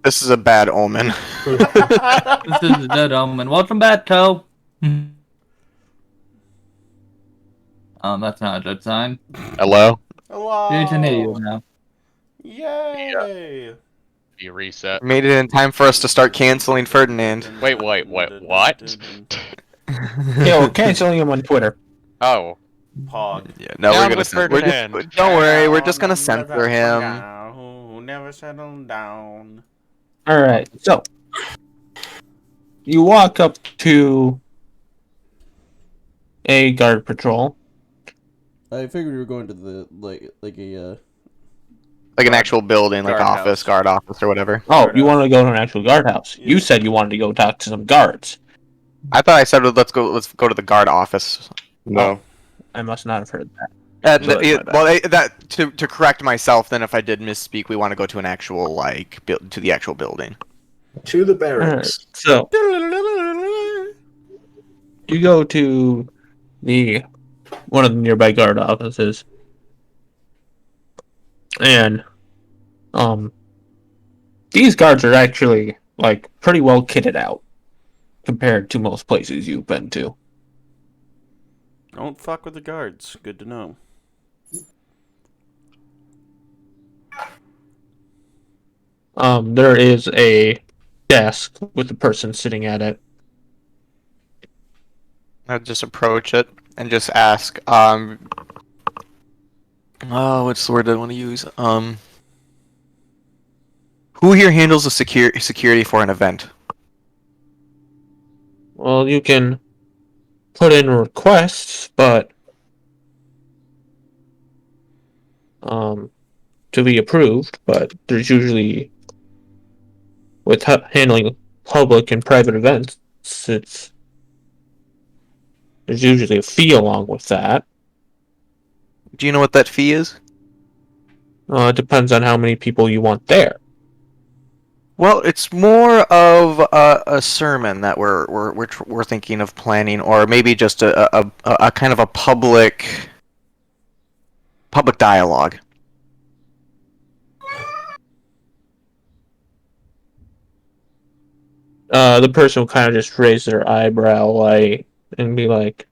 This is a bad omen. This is a dead omen. Welcome back, Toe. That's not a good sign. Hello? Hello. You can hear you now. Yay! You reset. Made it in time for us to start canceling Ferdinand. Wait, what? Yeah, we're canceling him on Twitter. Oh, Pog. Yeah, no, Down we're gonna with Ferdinand. don't worry, we're just gonna censor him. Who never settled down. Alright, so. You walk up to a guard patrol. I figured we were going to the like a Like an actual building, like guard office or whatever. Oh, you want to go to an actual guardhouse. You said you wanted to go talk to some guards. I thought I said let's go to the guard office. No. I must not have heard that. To correct myself, then if I did misspeak, we want to go to an actual to the actual building. To the barracks. So you go to one of the nearby guard offices, and these guards are actually pretty well kitted out compared to most places you've been to. Don't fuck with the guards. Good to know. There is a desk with a person sitting at it. I'd just approach it and just ask, what's the word I want to use? Who here handles the security for an event? Well, you can put in requests, but to be approved, but there's usually with handling public and private events, there's usually a fee along with that. Do you know what that fee is? It depends on how many people you want there. Well, it's more of a sermon that we're thinking of planning, or maybe just a kind of a public dialogue. The person will kind of just raise their eyebrow and be like,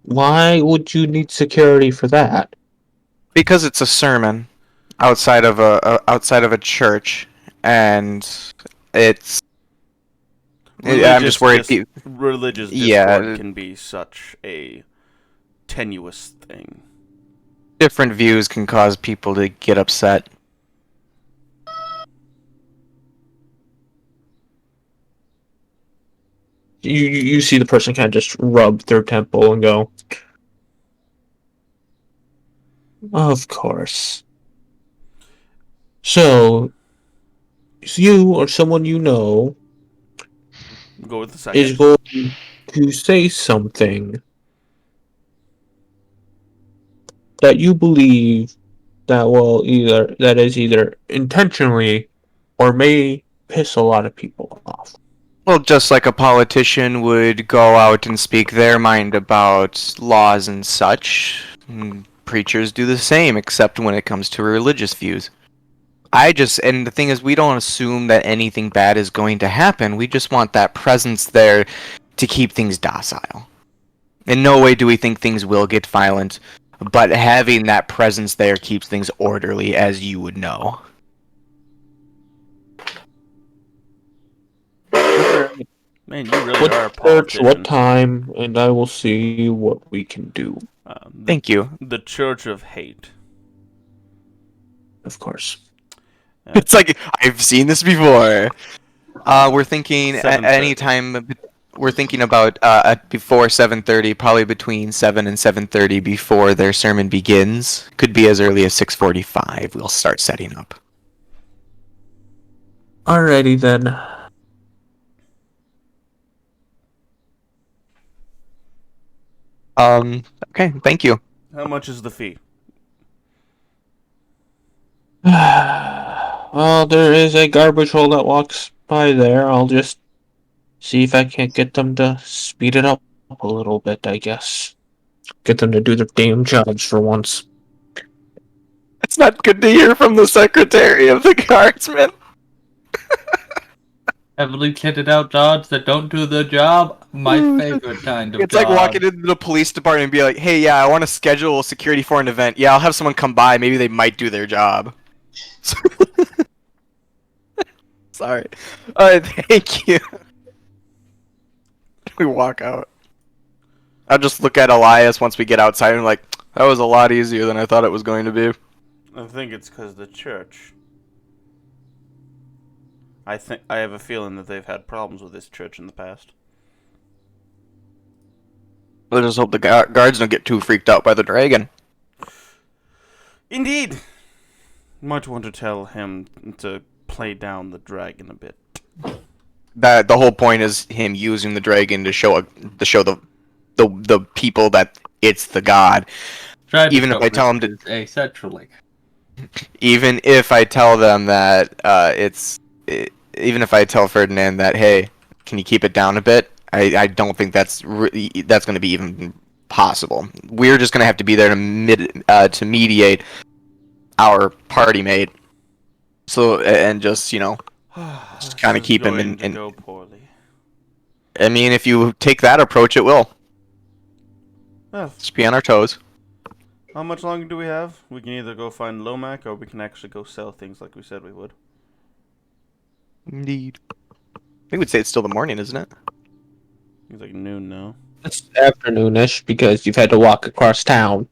"Why would you need security for that?" Because it's a sermon outside of a church, and it's. I'm just worried. Religious discord can be such a tenuous thing. Different views can cause people to get upset. You see the person kind of just rub their temple and go, "Of course." So, you or someone you know Go with the second. is going to say something that you believe that is either intentionally or may piss a lot of people off. Well, just like a politician would go out and speak their mind about laws and such, preachers do the same, except when it comes to religious views. And the thing is, we don't assume that anything bad is going to happen. We just want that presence there to keep things docile. In no way do we think things will get violent, but having that presence there keeps things orderly, as you would know. Man, you really What are a church, politician. what time, and I will see what we can do. Thank you. The Church of Hate. Of course. It's like, I've seen this before. We're thinking at any 7:30. time we're thinking about before 7:30, probably between 7 and 7:30 before their sermon begins. Could be as early as 6:45. We'll start setting up. Alrighty then. Okay, thank you. How much is the fee? Well, there is a garbage hole that walks by there. I'll just see if I can't get them to speed it up a little bit, I guess. Get them to do their damn jobs for once. It's not good to hear from the secretary of the guardsmen. Heavily kitted out dogs that don't do their job. My favorite kind of It's like dog. walking into the police department and be like, "Hey, yeah, I want to schedule security for an event. Yeah, I'll have someone come by. Maybe they might do their job." Sorry. Thank you. We walk out. I'll just look at Elias once we get outside and like, that was a lot easier than I thought it was going to be. I think it's because the church. I have a feeling that they've had problems with this church in the past. Let's just hope the guards don't get too freaked out by the dragon. Indeed. Might want to tell him to play down the dragon a bit. That the whole point is him using the dragon to show the people that it's the god. Tried to Even if show I tell him to, this is asexually. even if I tell them that even if I tell Ferdinand that, hey, can you keep it down a bit? I don't think that's going to be even possible. We're just going to have to be there to mediate our party mate. So and just just kind of keep him in. Go poorly. I mean, if you take that approach, it will. Well, Just be on our toes. how much longer do we have? We can either go find Lomac or we can actually go sell things like we said we would. Indeed. I think we'd say it's still the morning, isn't it? It's like noon now. It's afternoonish because you've had to walk across town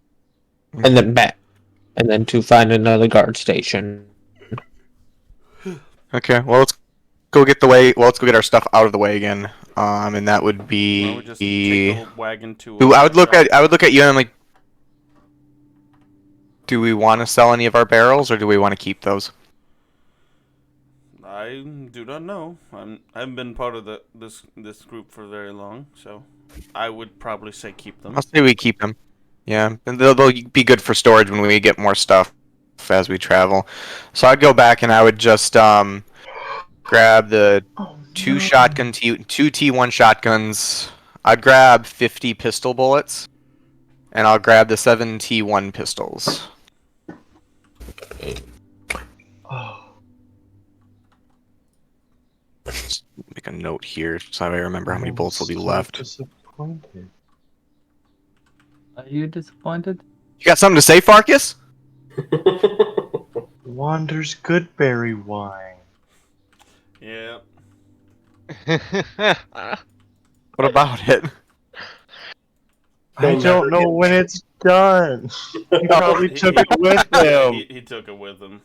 and then back, and then to find another guard station. Okay, well let's go get let's go get our stuff out of the way again. And that would Why don't be. we just take the wagon to? I would look at you and I'm like, do we want to sell any of our barrels or do we want to keep those? I do not know. I haven't been part of this group for very long, so I would probably say keep them. I'll say we keep them. Yeah, and they'll be good for storage when we get more stuff as we travel. So I'd go back and I would just grab the two T1 shotguns. I'd grab 50 pistol bullets, and I'll grab the 7 T1 pistols. Just make a note here so I remember how many bullets will be left. Disappointed. Are you disappointed? You got something to say, Farkas? Wander's good berry wine. Yeah. What about it? I don't know when it's done. He probably took it with him. He took it with him.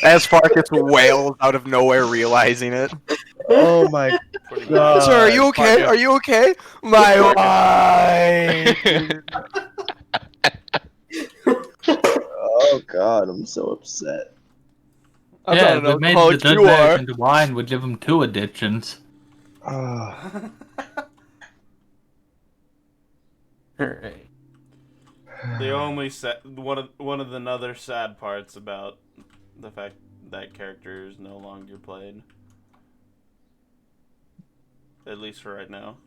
As Farkas wails out of nowhere, realizing it. Oh my Pretty god. Sir, are you okay? Farkas. Are you okay? My wife. Oh god, I'm so upset. Yeah, if we made the good berries into wine, we'd give them 2 addictions. Ah. Alright. The only one of the other sad parts about the fact that character is no longer played, at least for right now.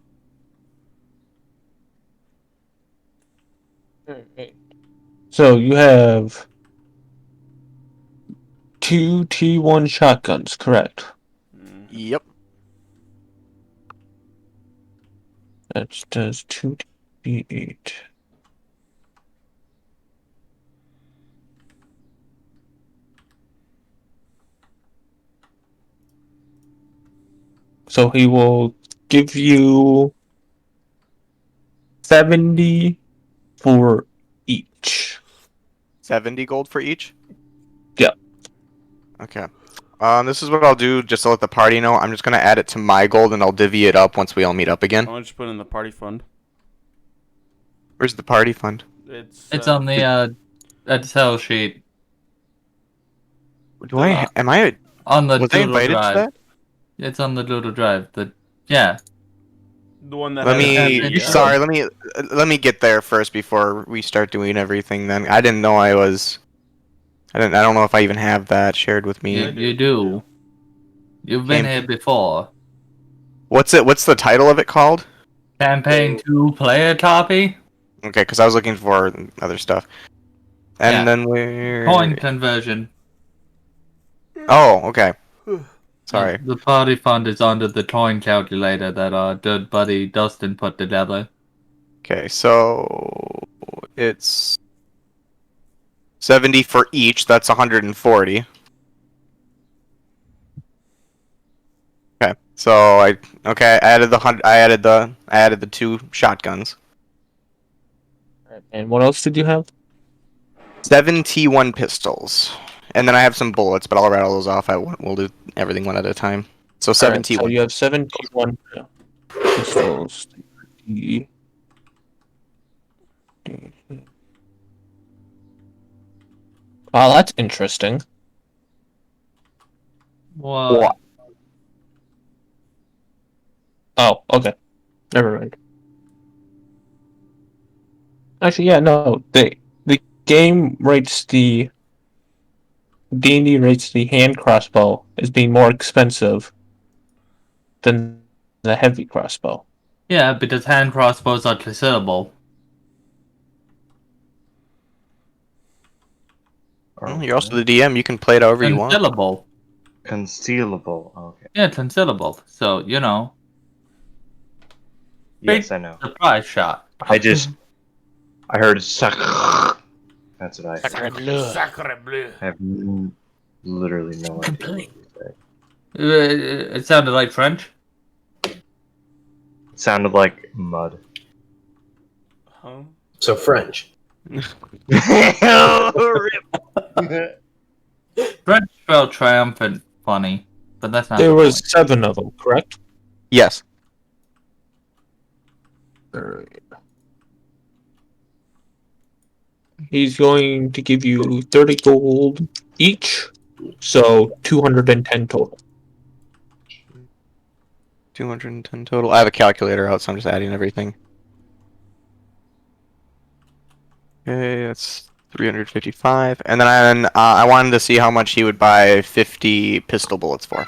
Alright. So you have 2 T1 shotguns, correct? Yep. That does 2d8. So he will give you 70 for each. 70 gold for each? Yep. Okay. This is what I'll do just to let the party know. I'm just gonna add it to my gold and I'll divvy it up once we all meet up again. Why don't you just put it in the party fund? Where's the party fund? It's on the Excel sheet Do I? Am I? on the Was I Doodle invited to Drive. that? It's on the Doodle Drive. Yeah. the one that Let has me. the, Sorry. Let me get there first before we start doing everything. Then I didn't know I was. I don't know if I even have that shared with me. You do. You've been here before. What's it? What's the title of it called? Campaign 2 player copy? Okay, because I was looking for other stuff. And Yeah. then we're. Coin conversion. Oh, okay. Sorry. The party fund is under the coin calculator that our good buddy Dustin put together. Okay, so it's 70 for each. That's 140. Okay, so I added I added the 2 shotguns. And what else did you have? 71 pistols, and then I have some bullets, but I'll rattle those off. We'll do everything one at a time. So All right, 71. so you have 71 pistols. Oh, that's interesting. What? Oh, okay. Never mind. Actually, yeah, no. The game rates the D&D rates the hand crossbow as being more expensive than the heavy crossbow. Yeah, because hand crossbows are considerable. Well, you're also the DM. You can play it however you want. Concealable. Concealable. Okay. Yeah, concealable. So, you know. Yes, I know. Surprise shot. I heard sacre. That's what I heard. Sacre bleu. Sacre bleu. I have literally no idea what you say. It sounded like French. It sounded like mud. Huh? So French. French spelled triumphant funny, but that's not There the was point. 7 of them, correct? Yes. Alright. He's going to give you 30 gold each, so 210 total. 210 total. I have a calculator out, so I'm just adding everything. Okay, that's 355. And then I wanted to see how much he would buy 50 pistol bullets for.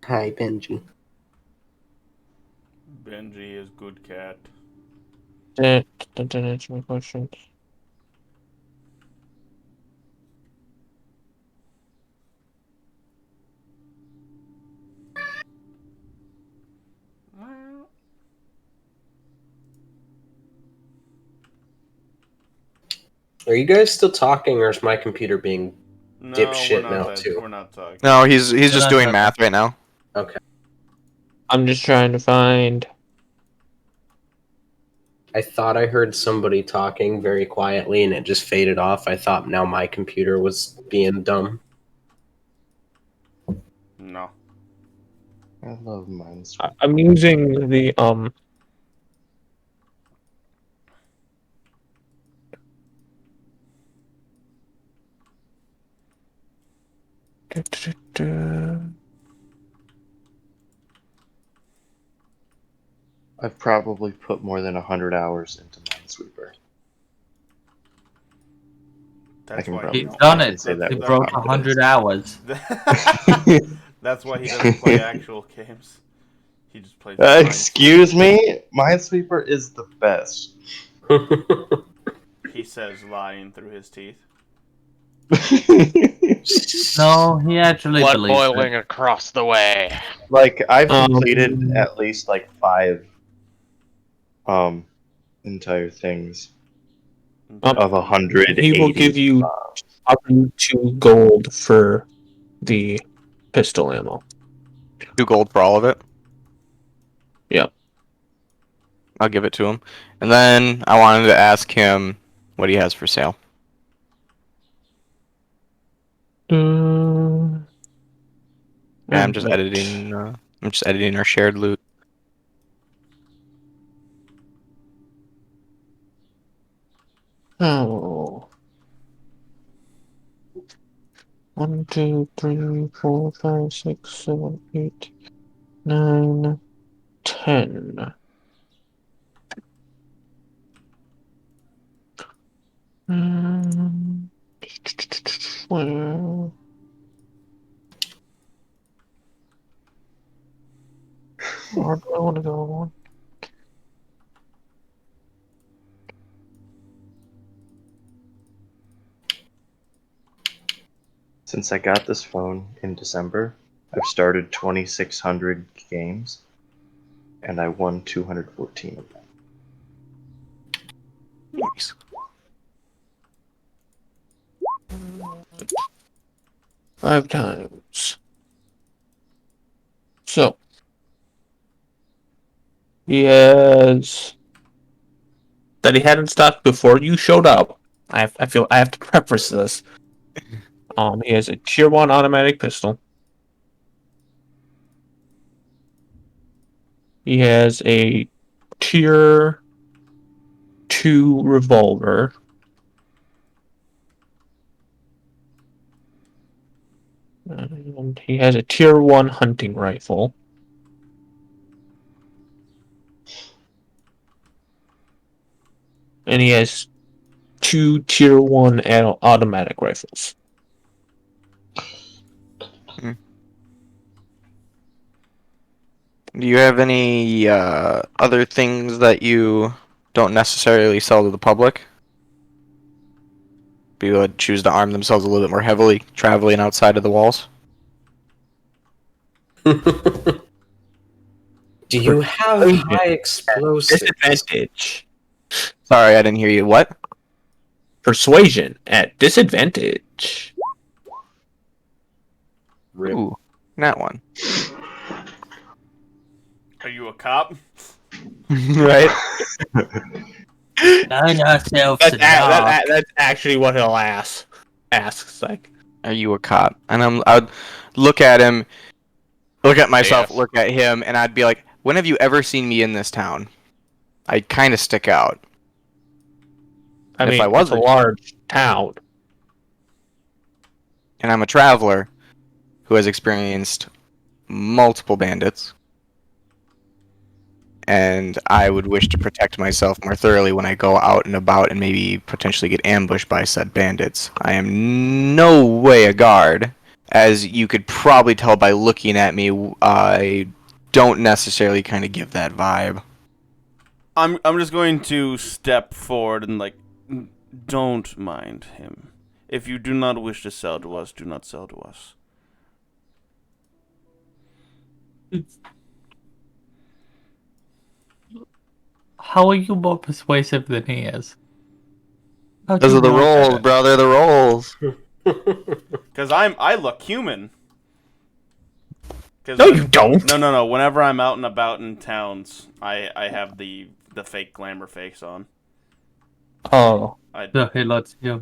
Hi, Benji. Benji is good cat. That didn't answer my question. Are you guys still talking, or is my computer being No, dipshit we're now not too? We're not talking. No, he's just not doing talking. math right now. Okay. I'm just trying to find. I thought I heard somebody talking very quietly, and it just faded off. I thought now my computer was being dumb. No. I love mines. I'm using the I've probably put more than 100 hours into Minesweeper. That's can why probably- He's don't- done I can it. say that He with broke confidence. 100 hours. That's why he doesn't play actual games. He just plays. Minesweeper. Excuse me? Minesweeper is the best. He says, lying through his teeth. No, he actually Blood believes boiling it. across the way. Like, I've Um, completed at least like 5 entire things of 180. he will give you 2 gold for the pistol ammo. 2 gold for all of it. Yep. I'll give it to him. And then I wanted to ask him what he has for sale. Yeah, I'm just editing. I'm just editing our shared loot. Oh. 1, 2, 3, 4, 5, 6, 7, 8, 9, 10. Where? Where do I want to go? Since I got this phone in December, I've started 2,600 games, and I won 214 of them. Nice. 5 times. So he has that he had in stock before you showed up. I feel I have to preface this. He has a tier 1 automatic pistol. He has a tier 2 revolver. And he has a tier 1 hunting rifle. And he has 2 tier 1 automatic rifles. Do you have any other things that you don't necessarily sell to the public? People would choose to arm themselves a little bit more heavily, traveling outside of the walls. Do you have high explosives? Disadvantage. Sorry, I didn't hear you. What? Persuasion at disadvantage. Rip. Ooh, that one. Are you a cop? Right? Nine ourselves That's, a dog. that's actually what he'll ask. Asks like, Are you a cop? And I'd look at him, look at myself, Yes. look at him, and I'd be like, when have you ever seen me in this town? I'd kind of stick out. I If mean, I was it's a a- large town. And I'm a traveler who has experienced multiple bandits. And I would wish to protect myself more thoroughly when I go out and about and maybe potentially get ambushed by said bandits. I am no way a guard. As you could probably tell by looking at me, I don't necessarily kind of give that vibe. I'm just going to step forward and don't mind him. If you do not wish to sell to us, do not sell to us. How are you more persuasive than he is? How do Those you are the know rolls, that? brother, the rolls. Because I look human. 'Cause No, you don't. No. Whenever I'm out and about in towns, I have the fake glamour face on. Oh, So he lets you.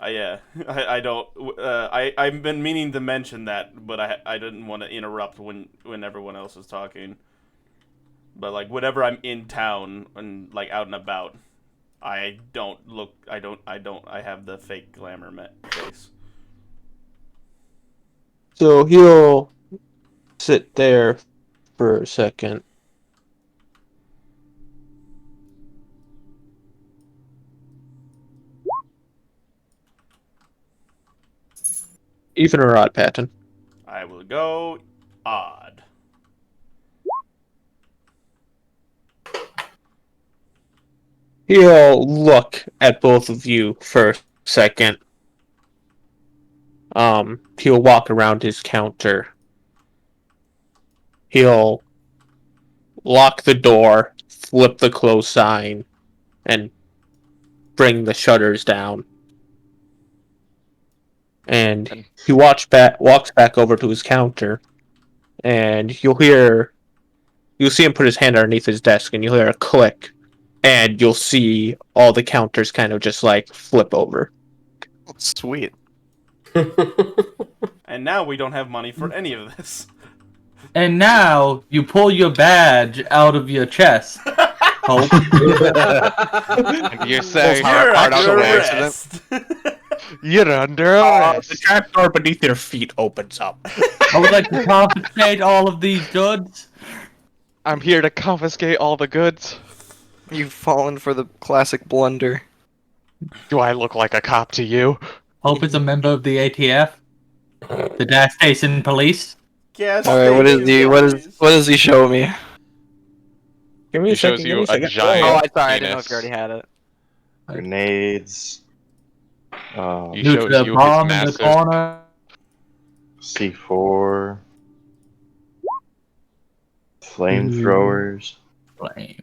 Yeah. I don't. I've been meaning to mention that, but I didn't want to interrupt when everyone else is talking. But like whenever I'm in town and like out and about, I don't look. I don't. I have the fake glamour face. so he'll sit there for a second. Even or odd, Patton? I will go odd. He'll look at both of you for a second. He'll walk around his counter. He'll lock the door, flip the close sign, and bring the shutters down. And he walks back over to his counter, and you'll hear you'll see him put his hand underneath his desk, and you'll hear a click, and you'll see all the counters kind of just like flip over. Sweet. And now we don't have money for any of this. And now you pull your badge out of your chest. Hope. And you say, You're hard out under the way. arrest. you're under The arrest. trapdoor beneath your feet opens up. I would like to confiscate all of these goods. I'm here to confiscate all the goods. You've fallen for the classic blunder. Do I look like a cop to you? Hope is a member of the ATF, the gas station police. Gas All right, what is he? stations, What does he show me? Give me He a second. shows Give me you a a second. giant- Oh, I thought I didn't know penis. if you already had it. Grenades. He shows Nuclear you his bomb in the massive. corner. C4. Flamethrowers. Flame.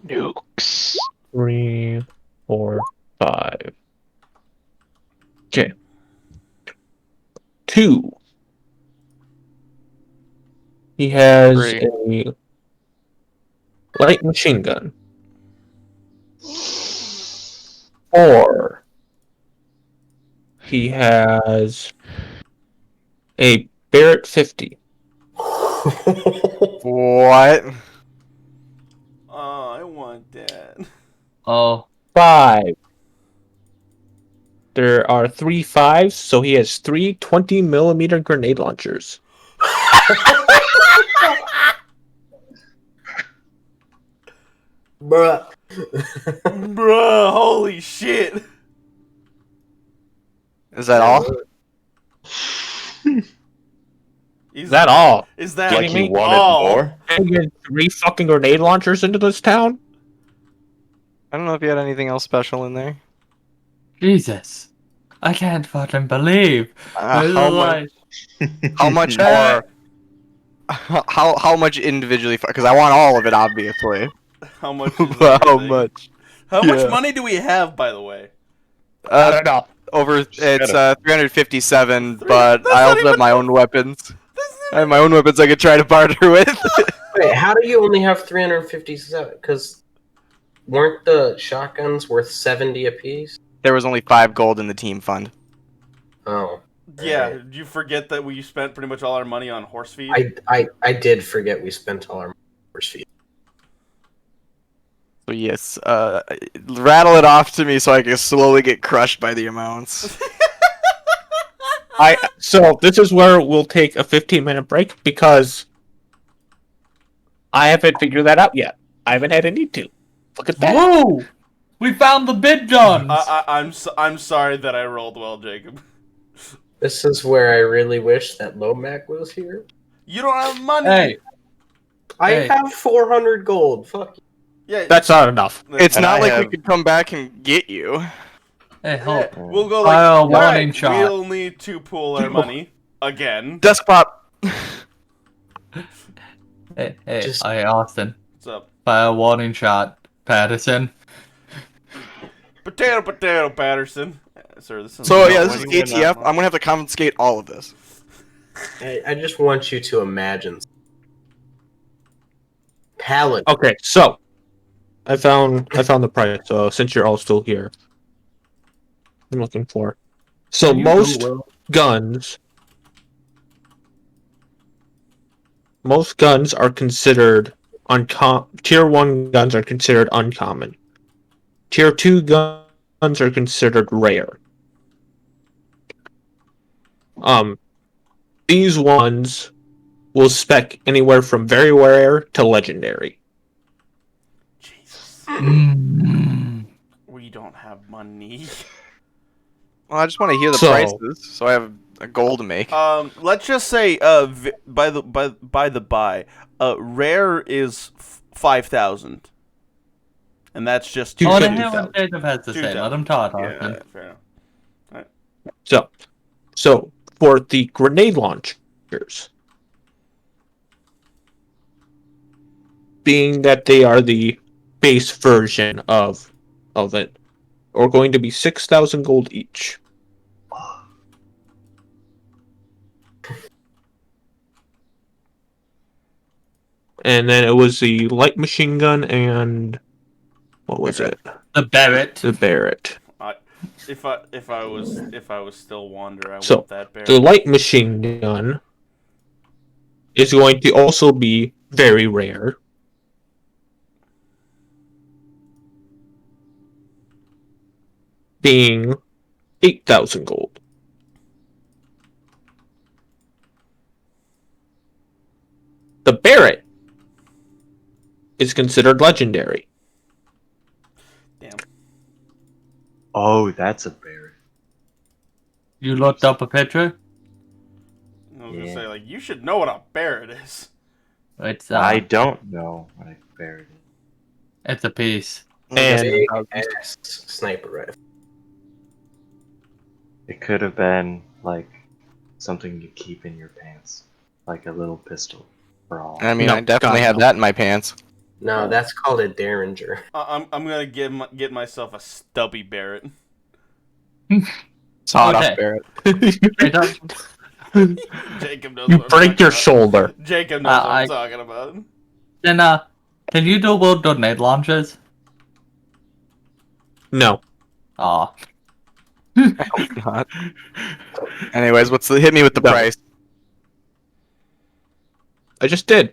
Nukes. 3, 4, 5. Okay. 2. He has 3. a light machine gun. 4. He has a Barrett 50. What? Oh, I want that. Oh, 5. There are 3 5s, so he has 3 20mm grenade launchers. Bruh. Bruh, holy shit. Is that all? Is that all? Is that Like you wanted all? more? And you had 3 fucking grenade launchers into this town? I don't know if you had anything else special in there. Jesus. I can't fucking believe. This How is much? like- How much more? How much individually? Because I want all of it, obviously. How much is How everything? much? How much Yeah. money do we have, by the way? I don't know. Over it's 357, but that's I not also have even- my own weapons. That's I have my own weapons I could try to barter with. Wait, how do you only have 357? Because weren't the shotguns worth 70 apiece? There was only 5 gold in the team fund. Oh. Yeah, Alright. did you forget that we spent pretty much all our money on horse feed? I did forget we spent all our horse feet. So yes, rattle it off to me so I can slowly get crushed by the amounts. So this is where we'll take a 15-minute break because I haven't figured that out yet. I haven't had a need to. Look at that. Whoa! We found the bid guns! I'm sorry that I rolled well, Jacob. This is where I really wish that Lomac was here. You don't have money. Hey, I Hey. have 400 gold. Fuck you. Yeah, That's not enough. It's And not I like we have- could come back and get you. hey, Yeah, Hope. we'll go like, File all warning right, shot. we'll need to pool our money again. Desktop. Hey, Just- Austin. What's up? Fire warning shot. Patterson. Potato, Patterson. Sir, this is So yeah, this is Why do you win that ATF. I'm gonna have to confiscate all of this. I just want you to imagine. Paladin. Okay, so I found the price. So since you're all still here, I'm looking for. So You most do well. guns are considered tier 1 guns are considered uncommon. Tier 2 guns are considered rare. These ones will spec anywhere from very rare to legendary. Jesus. We don't have money. Well, I just want to hear the So- prices, so I have a goal to make. Let's just say, by the by, rare is 5,000, and that's just Dude, Oh, the 2,000. hell and Jacob has to say. 2,000. Let him talk, Yeah, Austin. fair enough. So for the grenade launchers, being that they are the base version of it, are going to be 6,000 gold each. and then it was the light machine gun and what was it? The Barrett. The Barrett. If I was still Wander, I So want that bear. the light machine gun is going to also be very rare. Being 8,000 gold. The Barrett is considered legendary. Damn. Oh, that's a bear. You looked up a picture? I was gonna Yeah. say, like, you should know what a Barrett is. It's I don't know what a bear is. it's a piece. And Big ass sniper rifle. It could have been like something you keep in your pants, like a little pistol for all. I mean, No, I definitely God, have no. that in my pants. No, that's called a Derringer. I'm gonna get myself a stubby Barrett. Sawed Okay. off Barrett. Hey, Jacob knows. You what I'm break talking your about. shoulder. Jacob knows what I'm I- talking about. then can you double donate launchers? No. Aw. I hope not. Anyways, hit me with the No. price? I just did.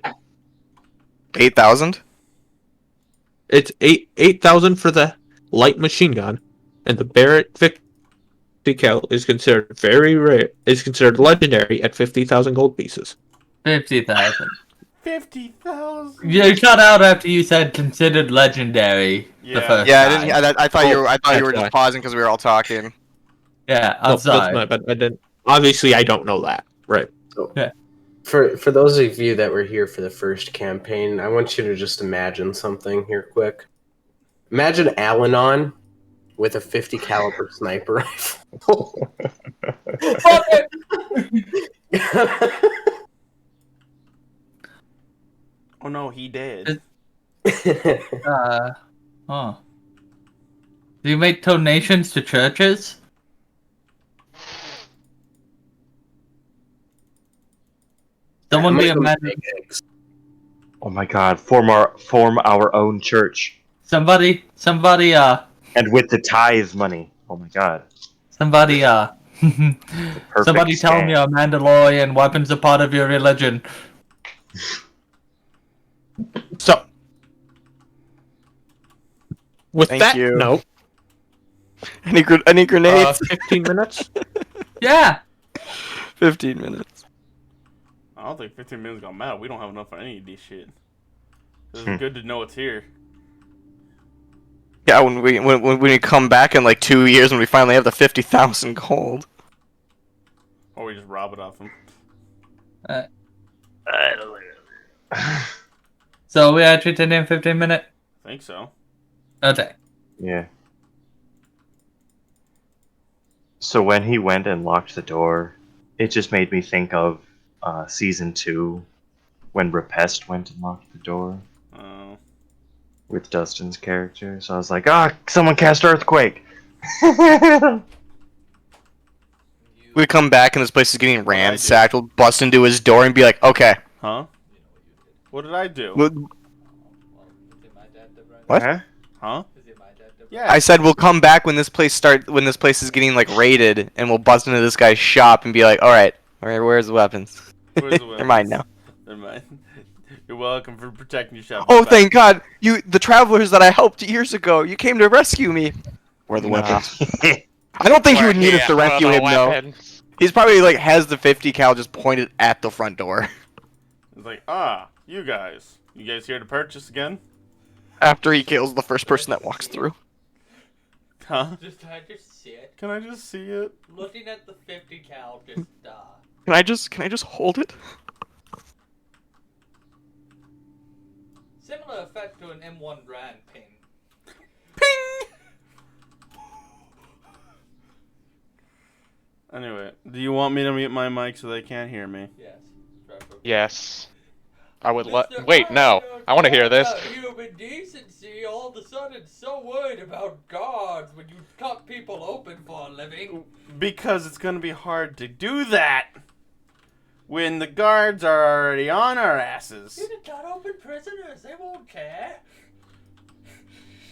8,000. It's 8,000 for the light machine gun, and the Barrett 50 cal is considered very rare. Is considered legendary at 50,000 gold pieces. 50,000. 50,000. You cut out after you said considered legendary the Yeah. first Yeah, I time. didn't. I thought you were. I thought you were that's just pausing because we were all talking. Yeah, I'm No, sorry. that's my bad. I didn't. Obviously, I don't know that. Right. For those of you that were here for the first campaign, I want you to just imagine something here quick. Imagine Al-Anon with a 50 caliber sniper rifle. Oh no, he did. Oh. Do you make donations to churches? Someone be imagining. Oh my God! Form our own church, Somebody, and with the tithe money. Oh my God! somebody, Perfect somebody tell scam. me a Mandalorian weapons are part of your religion. So, with Thank that you. note, Any grenades? 15 minutes. Yeah. 15 minutes. I don't think 15 minutes gonna matter. We don't have enough for any of this shit. It's good to know it's here. Yeah, when we come back in like 2 years when we finally have the 50,000 gold. Or we just rob it off them. So we actually did in 15 minutes. I think so. Okay. Yeah. So when he went and locked the door, it just made me think of season 2 when Rapest went and locked the door Oh. with Dustin's character. So I was like, someone cast Earthquake. We come back and this place is getting ransacked. We'll bust into his door and be like, okay. Huh? What did I do? What? Huh? Yeah. I said we'll come back when this place is getting like raided, and we'll bust into this guy's shop and be like, all right, where's the weapons? Where's the They're weapons? mine now. Never mind. You're welcome for protecting your shop. Oh, thank God! The travelers that I helped years ago, you came to rescue me. Where are the weapons? I don't think he would need us to rescue him though. He's probably like has the 50 cal just pointed at the front door. It's like, you guys here to purchase again? After he kills the first person that walks through. Huh? Can I just see it? Can I just see it? Looking at the 50 cal, just Can I just hold it? similar effect to an M1 brand ping. Ping! Anyway, do you want me to mute my mic so they can't hear me? Yes. Yes. I would wait, no. I want to hear this. Human decency, all of a sudden so worried about guards when you cut people open for a living. Because it's gonna be hard to do that when the guards are already on our asses. You did not open prisoners. They won't care.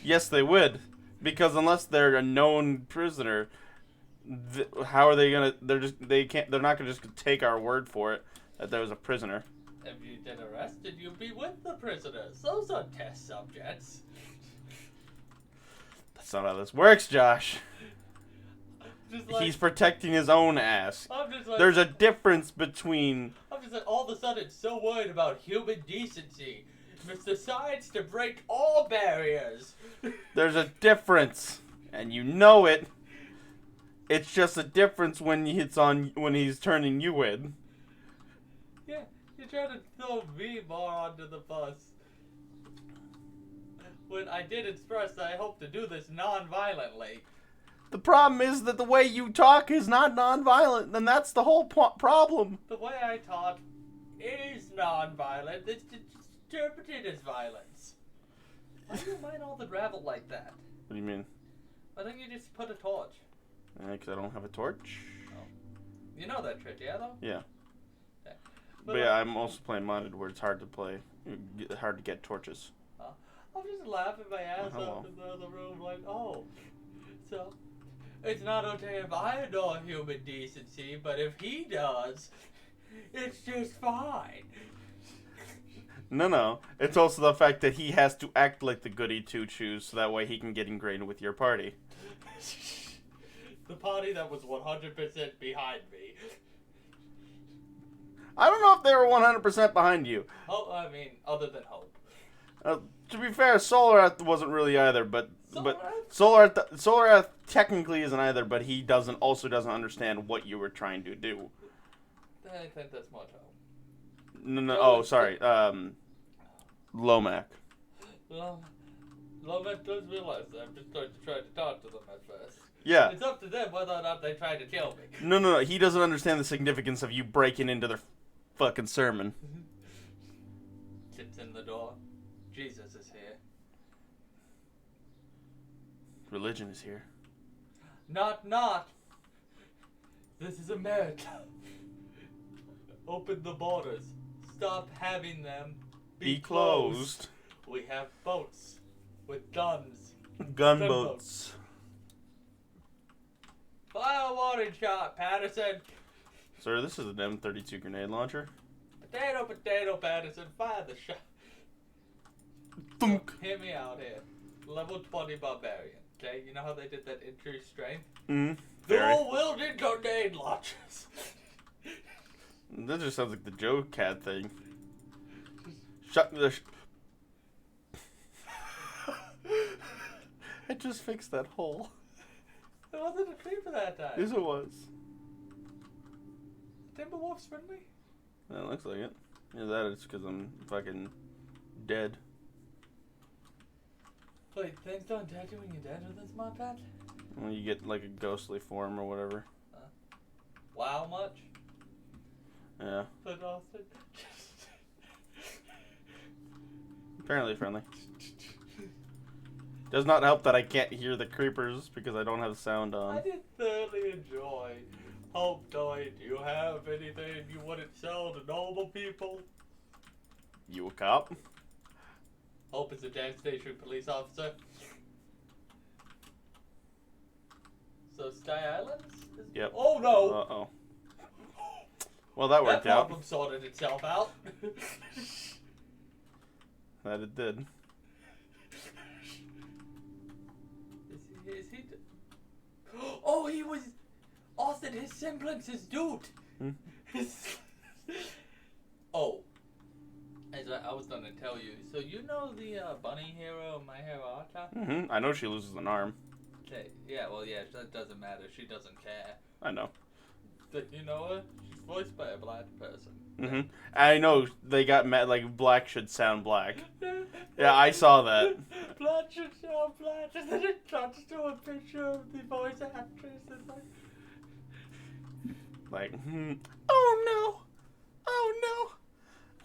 Yes, they would, because unless they're a known prisoner, how are they gonna? They can't. They're not gonna just take our word for it that there was a prisoner. If you get arrested, you'll be with the prisoners. Those are test subjects. That's not how this works, Josh. Just like, He's protecting his own ass. I'm just like, There's a difference between. I'm just like, all of a sudden so worried about human decency. It decides to break all barriers. There's a difference, and you know it. It's just a difference when he's turning you in. Yeah, you're trying to throw me more under the bus. When I did express that I hope to do this non-violently. The problem is that the way you talk is not non-violent, and that's the whole problem. The way I talk is non-violent. It's interpreted as violence. Why do you mine all the gravel like that? What do you mean? Why don't you just put a torch? Because I don't have a torch. You know that trick, yeah, though? Yeah. Okay. But yeah, I'm also playing modded where it's hard to get torches. I'm just laughing my ass Hello. off in the other room like, oh, so it's not okay if I ignore human decency, but if he does, it's just fine. No. It's also the fact that he has to act like the goody two-shoes so that way he can get ingrained with your party. The party that was 100% behind me. I don't know if they were 100% behind you. Oh, I mean, other than Hope. To be fair, Solar Earth wasn't really either, but Solar Solar Earth technically isn't either, but he also doesn't understand what you were trying to do. I think that's more Hope. No. Oh, sorry. Lomac. Lomac does realize that. I'm just going to try to talk to them at first. Yeah. It's up to them whether or not they try to kill me. No. He doesn't understand the significance of you breaking into their fucking sermon. Sits in the door. Jesus is here. Religion is here. Not. This is America. Open the borders. Stop having them Be closed. We have boats with guns. Gunboats. Fire a warning shot, Patterson. Sir, this is an M32 grenade launcher. Potato, Patterson. Fire the shot. Thunk. Hear me out here. Level 20 barbarian. Okay, you know how they did that entry strength? Very. Dual-wielded grenade launchers. That just sounds like the Joe Cat thing. Shut the. I just fixed that hole. It wasn't a creeper that time. Yes, it was. Timberwolf's friendly? Yeah, it looks like it. Yeah, that is because I'm fucking dead. Wait, things don't attack you when you're dead with this mod pad? When you get like a ghostly form or whatever. Wow, much? Yeah. But Austin. Apparently friendly. Does not help that I can't hear the creepers because I don't have sound I on. did thoroughly enjoy Hope Toy. Do you have anything you wouldn't sell to normal people? You a cop? Hope is a gas station police officer. So Sky Islands? Yep. Oh no! Uh-oh. Well, that worked that out. problem sorted itself out. That it did. Is he? Oh, he was. Austin, his semblance is dude. Oh. As I was gonna tell you. So you know the bunny hero, My Hero Academia? I know she loses an arm. Okay. Yeah. Well, yeah. That doesn't matter. She doesn't care. I know. You know her? She's voiced by a black person. I know they got mad. Like black should sound black. Yeah, I saw that. Black should sound black, and then it cuts to a picture of the voice actress. And Like, oh no, oh no,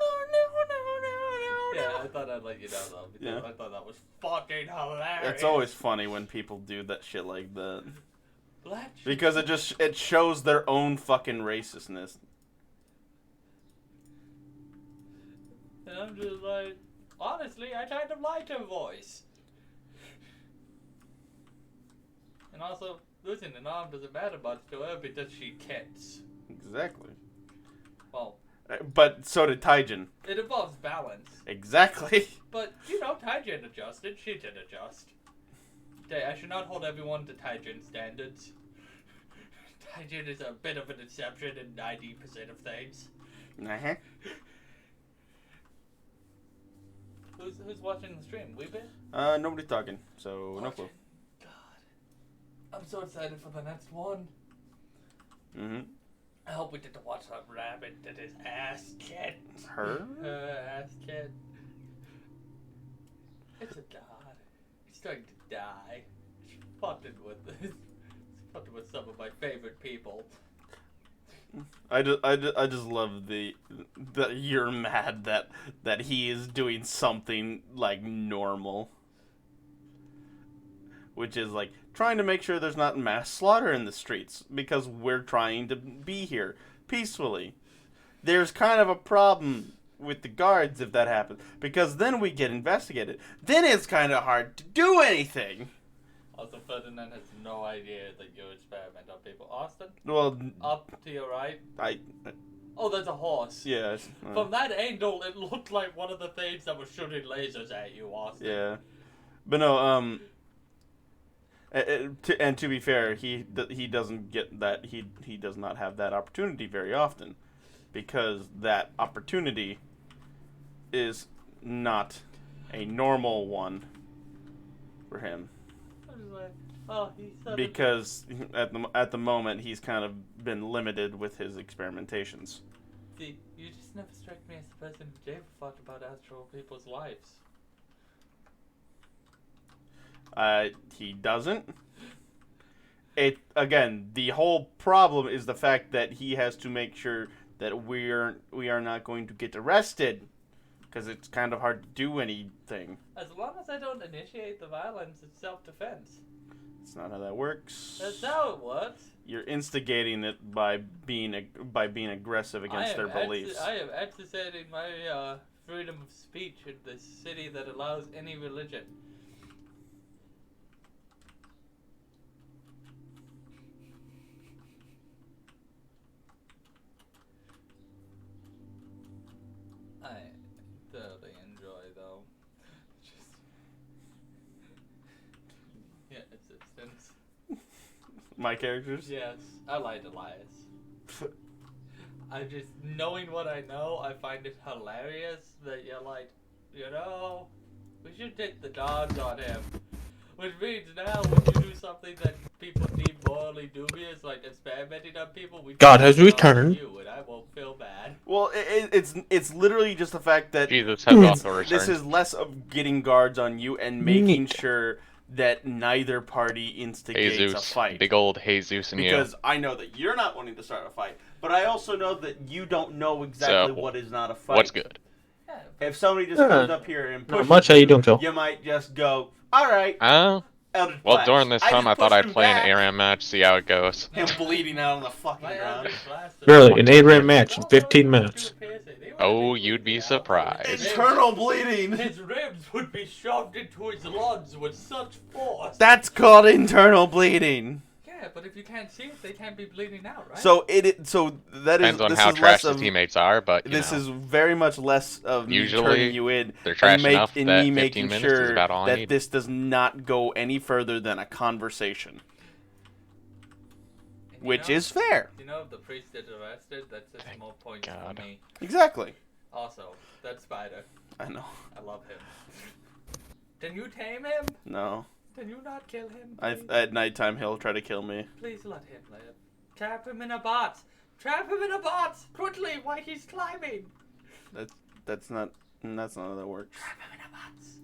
oh no, no, no, no, yeah, no. I thought I'd let you know though, because Yeah. I thought that was fucking hilarious. It's always funny when people do that shit like that. Black should Because it shows their own fucking racistness. And I'm just like, honestly, I kind of liked her voice. And also, losing an arm doesn't matter much to her because she can't. Exactly. Well, But so did Taijin. it involves balance. Exactly. But, you know, Taijin adjusted. She did adjust. I should not hold everyone to Taijin standards. Taijin is a bit of an exception in 90% of things. Uh-huh. Who's watching the stream? We been? Nobody's talking, so no clue. God. I'm so excited for the next one. Mm-hmm. I hope we get to watch that rabbit get his ass kicked. Her? Her ass kicked. It's a god. He's starting to die. She's fucking with some of my favorite people. I just love that you're mad that he is doing something like normal, which is like trying to make sure there's not mass slaughter in the streets because we're trying to be here peacefully. There's kind of a problem with the guards if that happens because then we get investigated. Then it's kind of hard to do anything. Also, Ferdinand has no idea that you experiment on people. Austin? Well, Up to your right. I Oh, there's a horse. yeah. From that angle, it looked like one of the things that was shooting lasers at you, Austin. Yeah, but no. And to be fair, he doesn't get that he does not have that opportunity very often, because that opportunity is not a normal one for him. I was like, oh, he's such Because at the moment he's kind of been limited with his experimentations. See, you just never strike me as the person who gave a fuck about actual people's lives. He doesn't. It again, the whole problem is the fact that he has to make sure that we are not going to get arrested, because it's kind of hard to do anything. As long as I don't initiate the violence, it's self-defense. It's not how that works. That's how it works. You're instigating it by being aggressive against their beliefs. I am exercising my freedom of speech in this city that allows any religion. I thoroughly enjoy, though. Just yeah, existence. My characters. Yes, I lied to Elias. I just, knowing what I know, I find it hilarious that you're like, you know, we should take the dogs on him. Which means now when you do something that people deem morally dubious, like experimenting on people, we God can has take it on returned. You, and I won't feel bad. Well, it's literally just the fact that Jesus has also returned. this is less of getting guards on you and making sure that neither party instigates a Jesus, fight. big old Jesus and Because I know that you're not wanting to start a fight, but I also know that you don't know exactly So, what is not a you. fight. What's good? Yeah, If somebody just comes up here and Not pushes much. How you doing, Phil? you might just go, all right, Oh, Eldritch well, Blast. during this time, just I thought pushed I'd him play an back. ARAM match, see how it goes. Him bleeding out on the fucking my ground. Eldritch Blast is- Really, an 8-round match in 15 minutes. Oh, you'd be surprised. Internal bleeding. His ribs would be shoved into his lungs with such force. That's called internal bleeding. Yeah, but if you can't see it, they can't be bleeding out, right? So that is Depends on this how is trash less the of, teammates are, but you this know, is very much less of me Usually, turning you in they're trash and, enough and that me 15 making minutes is sure about all I that need. this does not go any further than a conversation, And you which know- is fair. You know, if the priest is arrested, that's just Thank more points God. for me. Exactly. Also, that spider, I know. I love him. Can you tame him? No. Can you not kill him? I Please, at nighttime he'll try to kill me. please let him live. Trap him in a box. Trap him in a box quickly while he's climbing. That's not how that works. Trap him in a box.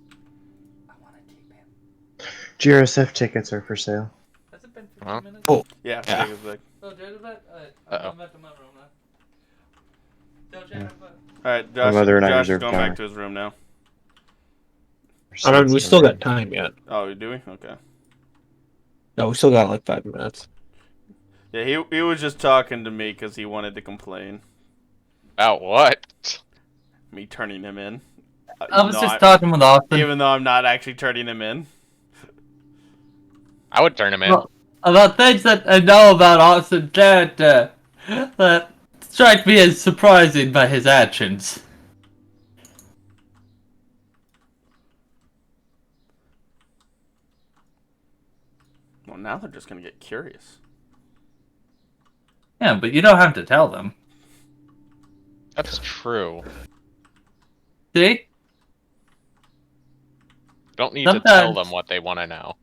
I want to keep him. GRSF tickets are for sale. Has it been 15 Huh? minutes? Oh. Yeah. Yeah. take it back. Oh, Jared, I'm Uh-oh. going back to my room now. Tell Jared, All right, Josh. mother and I Josh is reserved going time. back to his room now. I mean, we still got time yet. Oh, do we? Okay. No, we still got like 5 minutes. Yeah, he was just talking to me because he wanted to complain. about what? Me turning him in. I was just talking with Austin Even though I'm not actually turning him in. I would turn him in. about things that I know about Austin's character that strike me as surprising by his actions. Well, now they're just gonna get curious. Yeah, but you don't have to tell them. That's true. See? You don't need to tell Sometimes- them what they want to know.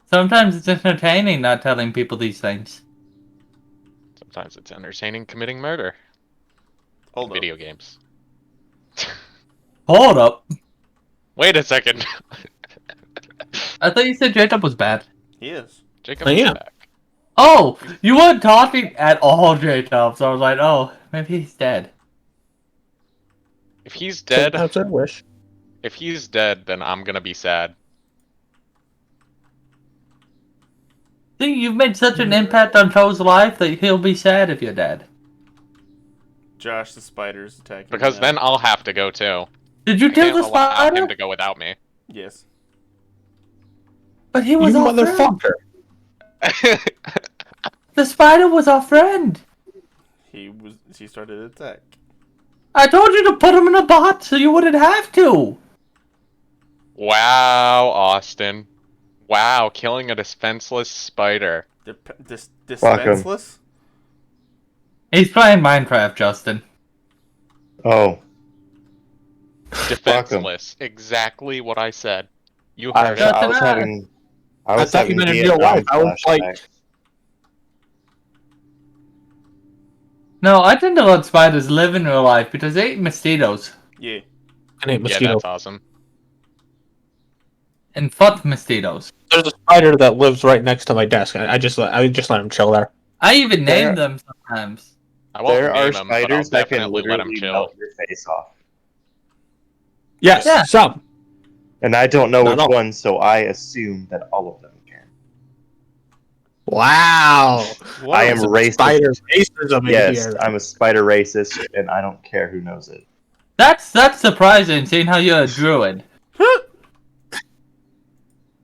Sometimes it's entertaining not telling people these things. Sometimes it's entertaining committing murder. Hold Video up. games. Hold up. Wait a second. I thought you said Jacob was bad. He is. Jacob I is am. back. Oh, you weren't talking at all, Jacob. So I was like, oh, maybe he's dead. If he's dead, Sometimes I wish. if he's dead, then I'm gonna be sad. See, you've made such an impact on Toe's life that he'll be sad if you're dead. Josh the spider's attacking. Because me then now. I'll have to go too. Did you I kill can't the allow spider? him to go without me. Yes. But he was You our friend. motherfucker. The spider was our friend. He started to attack. I told you to put him in a box so you wouldn't have to. Wow, Austin. Wow, killing a defenseless spider. Dispenseless? He's playing Minecraft, Justin. Oh, Defenseless. Exactly what I said. You I, heard That's it. I was an having. I I was thought you having meant in Vietnam real life. I was like- flashbacks. No, I didn't let spiders live in real life because they eat mosquitoes. Yeah. And a Yeah, mosquito. that's awesome. And fuck mosquitoes. There's a spider that lives right next to my desk. I just let him chill there. I even There- name them sometimes. I won't There are name him, but I'll spiders that can definitely let him literally chill. melt your face off, Yes, Yeah. some. and I don't know Not which all. one, so I assume that all of them can. Wow. I am Some racist. spider racism in Yes, here. I'm a spider racist, and I don't care who knows it. That's surprising, seeing how you're a druid.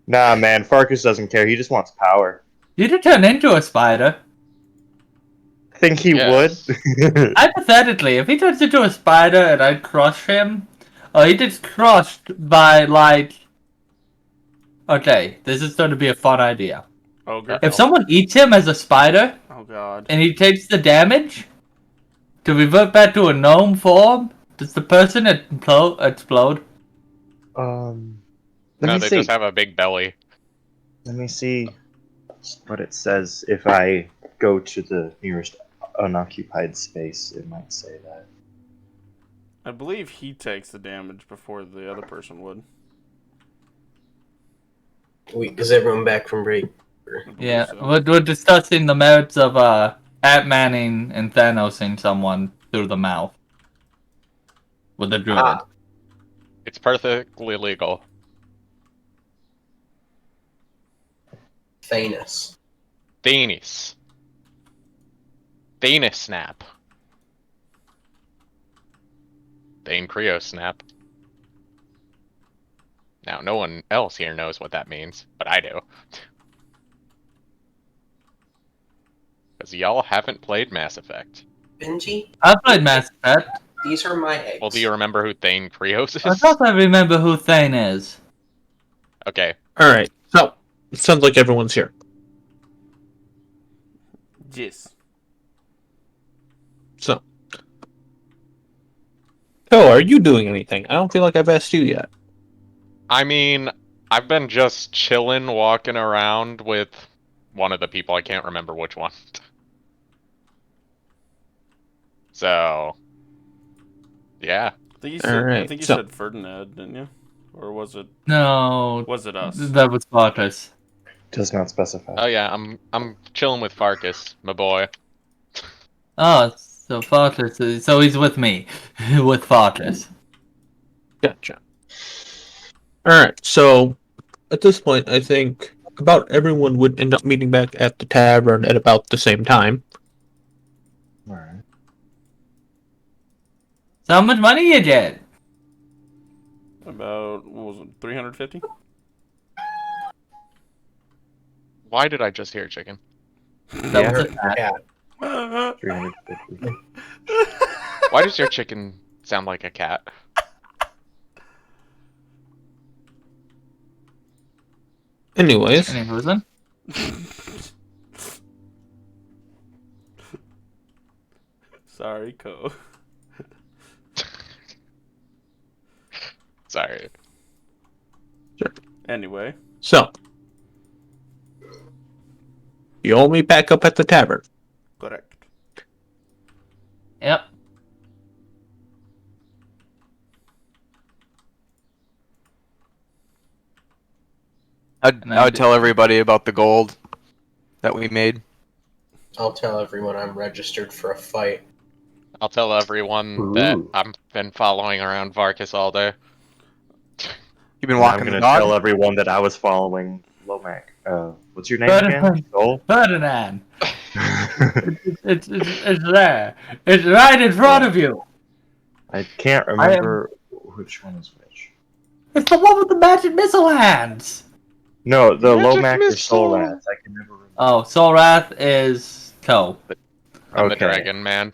Nah, man, Farkas doesn't care. He just wants power. You did turn into a spider. I think he Yes. would. Hypothetically, if he turns into a spider and I crush him, or he gets crushed by, like... Okay, this is going to be a fun idea. Ogre. If someone eats him as a spider, Oh god. and he takes the damage, to revert back to a gnome form, does the person explode? Let No, me they see. just have a big belly. Let me see what it says. If I go to the nearest unoccupied space, it might say that. I believe he takes the damage before the other person would. Wait, is everyone back from break? I believe Yeah, so. we're discussing the merits of Ant-Manning and Thanosing someone through the mouth. With a druid. Ah. It's perfectly legal. Thanos. Thanos. Thanos snap. Thane Creo snap. Now, no one else here knows what that means, but I do. Because y'all haven't played Mass Effect. Benji, I played Mass Effect. these are my eggs. Well, do you remember who Thane Creos I is? thought I remember who Thane is. Okay. Alright, so, it sounds like everyone's here. Yes. So. Oh, are you doing anything? I don't feel like I've asked you yet. I mean, I've been just chilling, walking around with one of the people. I can't remember which one. So, yeah. I think you said, Alright, you so- said Ferdinand, didn't you? Or was it No, us? that was Bartus. Does not specify. Oh yeah, I'm chilling with Farkas, my boy. Oh, so Fartus, so he's with me. With Fartus. Gotcha. Alright, so at this point, I think about everyone would end up meeting back at the tavern at about the same time. Alright. So how much money you get? About, what was it, 350? Why did I just hear chicken? That Yeah. was a cat. Yeah. 350. Why does your chicken sound like a cat? Anyways, Any reason? Sorry, Co. Sorry. Anyway. so you owe me back up at the tavern. Correct. Yep. I would tell everybody about the gold that we made. I'll tell everyone I'm registered for a fight. I'll tell everyone that Ooh. I've been following around Varkas all day. You've been And I'm walking gonna the dog. tell everyone that I was following Lomac. What's your name Ferdinand. again? Soul? Ferdinand. It's there. It's right in front of you. I can't remember which one is which. It's the one with the magic missile hands. No, the Magic Lomac or Soul missile. Rats. I can never remember. Oh, Solrath is Co. I'm the Okay. dragon man.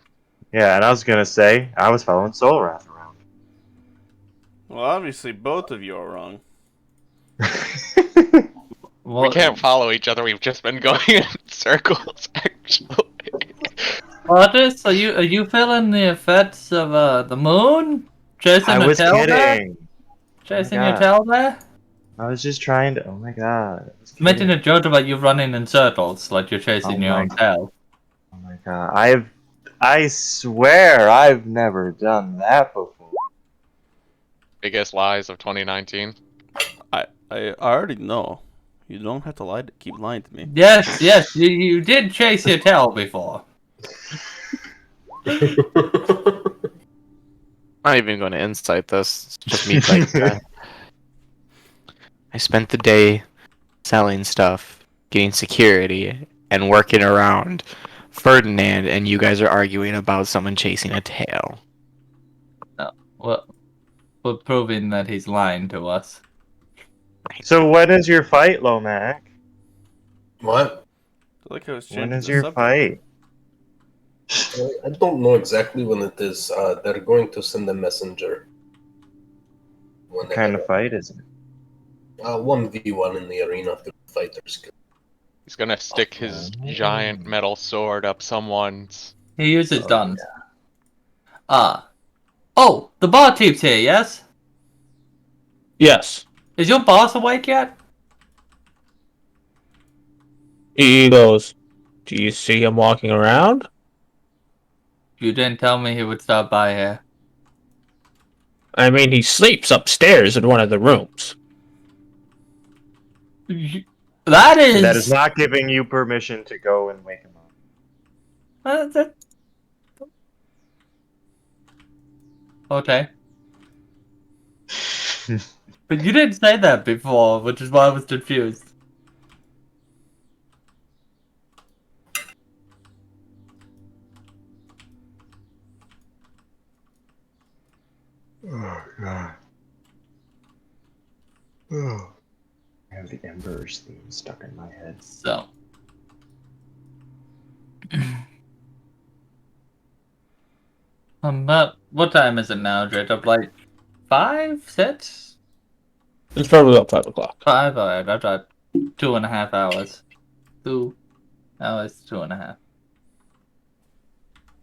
Yeah, and I was gonna say I was following Soul Rat around. Well, obviously, both of you are wrong. Well, We can't follow each other. We've just been going in circles, actually. Artist, are you feeling the effects of the moon? Chasing I your was tail there? kidding. Chasing Oh my your God. tail there? I was just trying to. Oh my god. I was Making kidding. a joke about you running in circles like you're chasing Oh your my own tail. Oh my god. I swear I've never done that before. Biggest lies of 2019. I already know. You don't have to lie. Keep lying to me. Yes, you did chase your tail before. I'm not even going to insight this. It's just me like I spent the day selling stuff, getting security, and working around Ferdinand, and you guys are arguing about someone chasing a tail. Well, we're proving that he's lying to us. So when is your fight, Lomac? What? I like how it's When changing is the your subject. fight? I don't know exactly when it is. They're going to send a messenger. When What kind of fight is it? 1v1 in the arena through the fighters guild. He's gonna stick his giant metal sword up someone's. He uses Oh, guns. Oh, the barkeep's here, yes? Yes. Is your boss awake yet? He goes, do you see him walking around? You didn't tell me he would stop by here. I mean, he sleeps upstairs in one of the rooms. That is... That is not giving you permission to go and wake him up. Okay. But you didn't say that before, which is why I was confused. Oh god. Oh. I have the Embers theme stuck in my head. So. What time is it now, Jacob? Like 5, 6? It's probably about 5 o'clock. 5? Alright, I've got 2.5 hours. 2 hours, 2.5.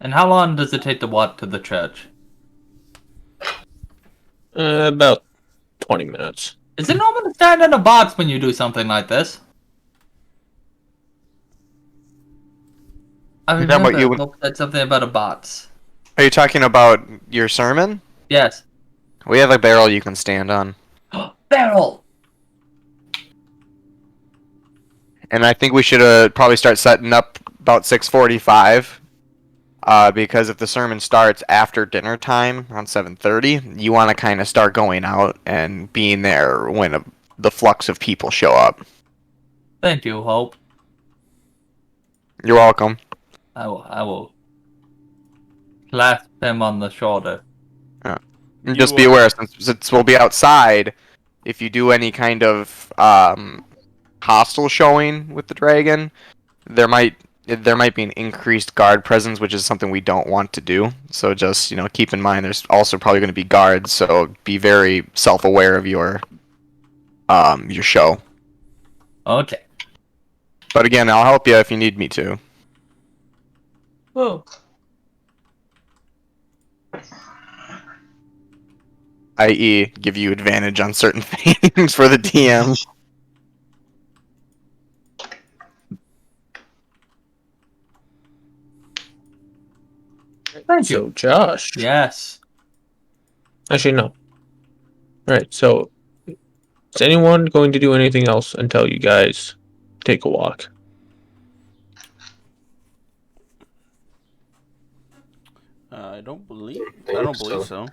And how long does it take to walk to the church? About 20 minutes. Is it normal to stand in a box when you do something like this? I You're talking about remember you- Hope said something about a box. Are you talking about your sermon? Yes. We have a barrel you can stand on. Barrel! And I think we should probably start setting up about 6:45. Because if the sermon starts after dinner time, around 7:30, you want to kind of start going out and being there when the flux of people show up. Thank you, Hope. You're welcome. I will clasp him on the shoulder. And just be aware, since we'll be outside, if you do any kind of hostile showing with the dragon, there might be an increased guard presence, which is something we don't want to do. So just keep in mind, there's also probably going to be guards. So be very self-aware of your show. Okay. But again, I'll help you if you need me to. Oh. I.e., give you advantage on certain things for the DM. Thank So, you. Josh. Yes. Actually, no. Alright, so is anyone going to do anything else until you guys take a walk? I don't believe Think so.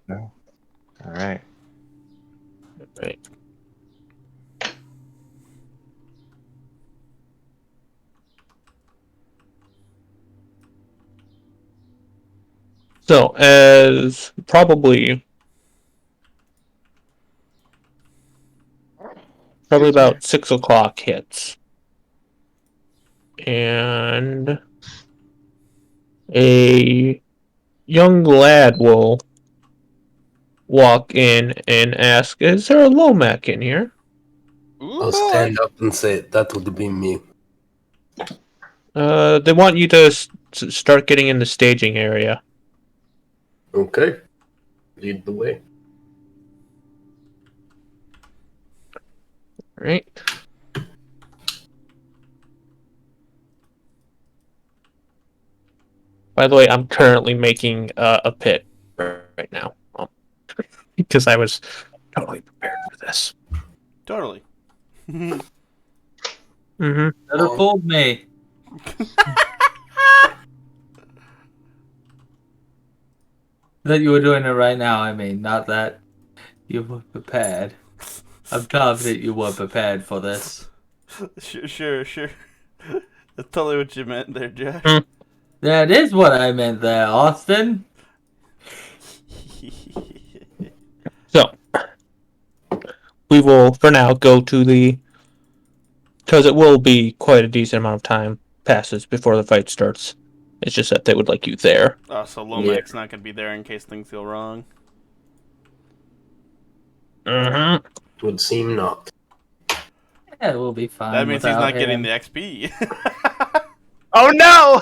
No. All right. Right. So, as probably about 6 o'clock hits, and a young lad will walk in and ask, "Is there a Lomac in here?" Ooh, I'll boy. stand up and say, that would be me. They want you to start getting in the staging area. Okay. Lead the way. Right. By the way, I'm currently making a pit right now because I was totally prepared for this. Totally. Mm-hmm. Never fooled me. That you were doing it right now, I mean, not that you were prepared. I'm confident you were prepared for this. Sure. That's totally what you meant there, Josh. That is what I meant there, Austin. So we will, for now, go to the, because it will be quite a decent amount of time passes before the fight starts. It's just that they would like you there. Oh, so Lomac's not going to be there in case things feel wrong. Mm-hmm. Would seem not. Yeah, we'll be fine. That means he's without not getting him. the XP. Oh no!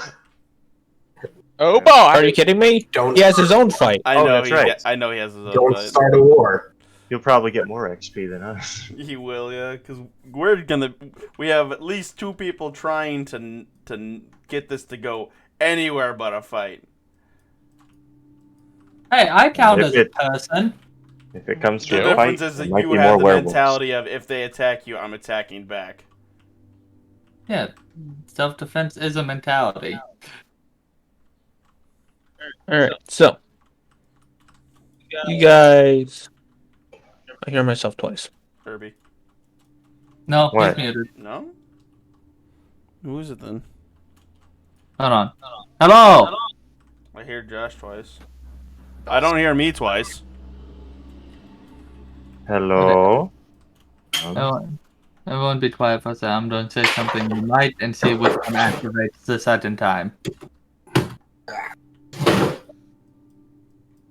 Oh boy! Are you kidding me? Don't He has his own fight. I Oh, know. that's right. I know he has his own don't fight. start a war. You'll probably get more XP than us. He will, yeah, because we have at least 2 people trying to get this to go anywhere but a fight. Hey, I count If as it- a person. If it comes The to a fight, difference is there that might you be have more the werewolves. mentality of if they attack you, I'm attacking back. Yeah, self-defense is a mentality. Alright, so you guys, I hear myself twice. Herbie. No, What? he's muted. No? Who is it then? Hold on. Hello! I hear Josh twice. I don't hear me twice. Hello. Everyone be quiet for a second. I'm going to say something you might and see which one activates the certain time.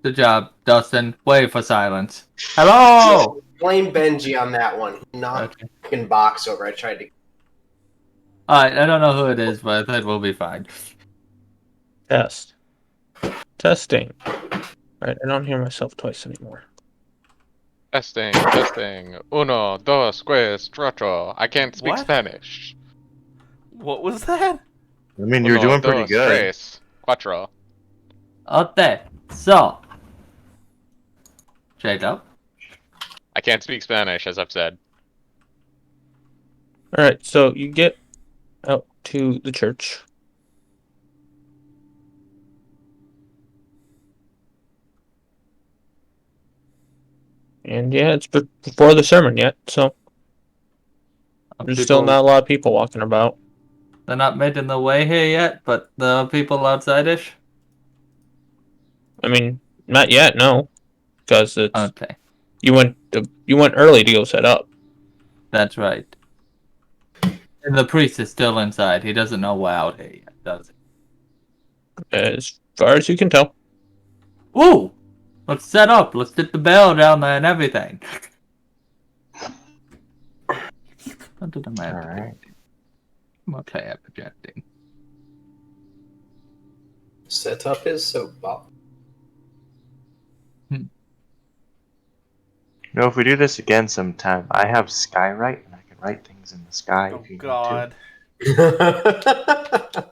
Good job, Dustin. Wait for silence. Hello! Blame Benji on that one. He knocked Okay. the fucking box over. I tried to. Alright, I don't know who it is, but I think we'll be fine. Test. Testing. Alright, I don't hear myself twice anymore. Testing. Uno, dos, tres, cuatro. I can't speak What? Spanish. What was that? I mean, you're Uno, doing pretty dos, good. tres, cuatro. Okay, so. Jacob? I can't speak Spanish, as I've said. Alright, so you get out to the church. And yeah, it's before the sermon yet, so there's still not a lot of people walking about. They're not making the way here yet, but the people outside-ish? I mean, not yet, no. because it's Okay, you went early to go set up. that's right. And the priest is still inside. He doesn't know we're out here yet, does he? As far as you can tell. Woo! Let's set up. Let's get the bell down there and everything. What did I have Alright. projecting? Set up his soapbox. You know, if we do this again sometime, I have Skywrite, and I can write things in the sky Oh if you God. need to.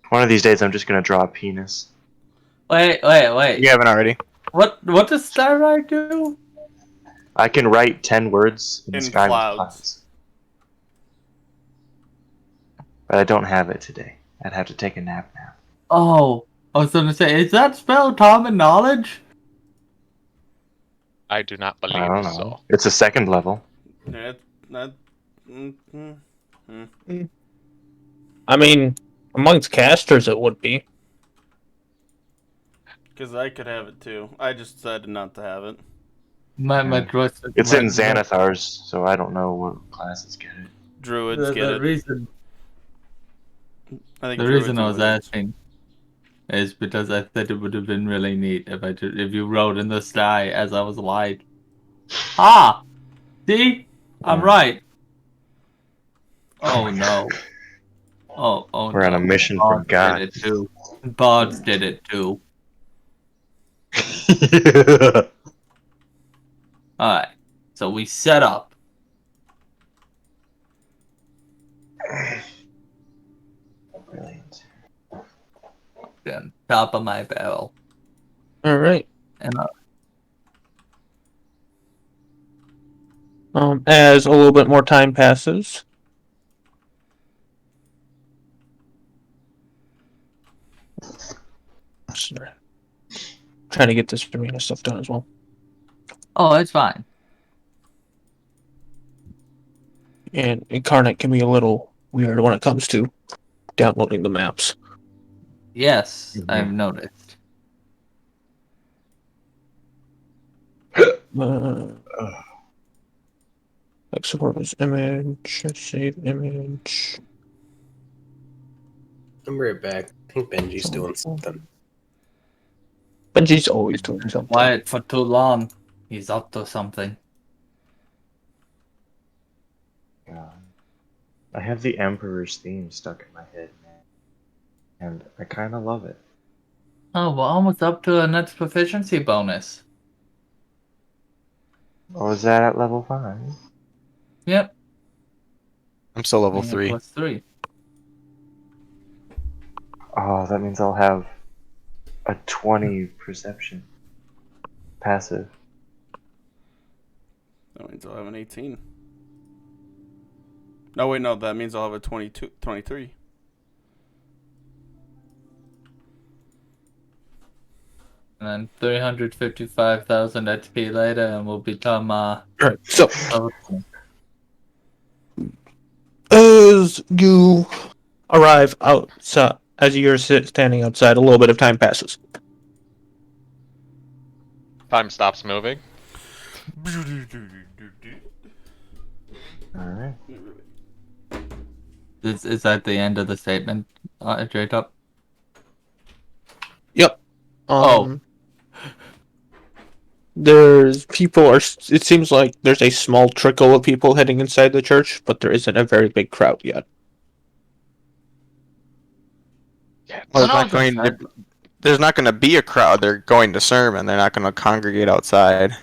One of these days, I'm just gonna draw a penis. Wait. You haven't already. What does Starlight do? I can write 10 words in the In sky with clouds. clouds. But I don't have it today. I'd have to take a nap now. Oh, I was gonna say, is that spell common knowledge? I do not I believe don't know. so. It's a second level. Yeah, not. I mean, amongst casters, it would be. Because I could have it too. I just decided not to have it. My Yeah. choice. It's in Xanathar's, so I don't know what classes get it. Druids get The it. reason I think the druids reason and I was wizards. asking is because I thought it would have been really neat if you wrote in the sky as I was like, ah, see, I'm right. Oh no. Oh We're on a no. mission from Bards God. did it too. Bards did it too. Alright. So we set up. Brilliant. Then top of my barrel. All right. And As a little bit more time passes, sorry. Trying to get this arena stuff done as well. oh, it's fine. And Incarnate can be a little weird when it comes to downloading the maps. Yes, Mhm. I've noticed. Export as image, save image. I'm right back. I think Benji's doing something. Benji's always doing something. Quiet for too long. He's up to something. God. I have the Emperor's theme stuck in my head, man. And I kind of love it. Oh, we're almost up to a next proficiency bonus. Oh, is that at level 5? Yep. I'm still level Being a 3. +3. Oh, that means I'll have a 20 perception. Passive. That means I'll have an 18. No, wait, no. That means I'll have a 23. And then 355,000 XP later, and we'll become Alright, so level- as you arrive outside, as you're standing outside, a little bit of time passes. Time stops moving. Alright. Is that the end of the statement, Jacob? Yep. Oh. There's people are. It seems like there's a small trickle of people heading inside the church, but there isn't a very big crowd yet. Yeah, Well, it's there's not going to be a crowd. They're going to sermon. They're not going to congregate outside.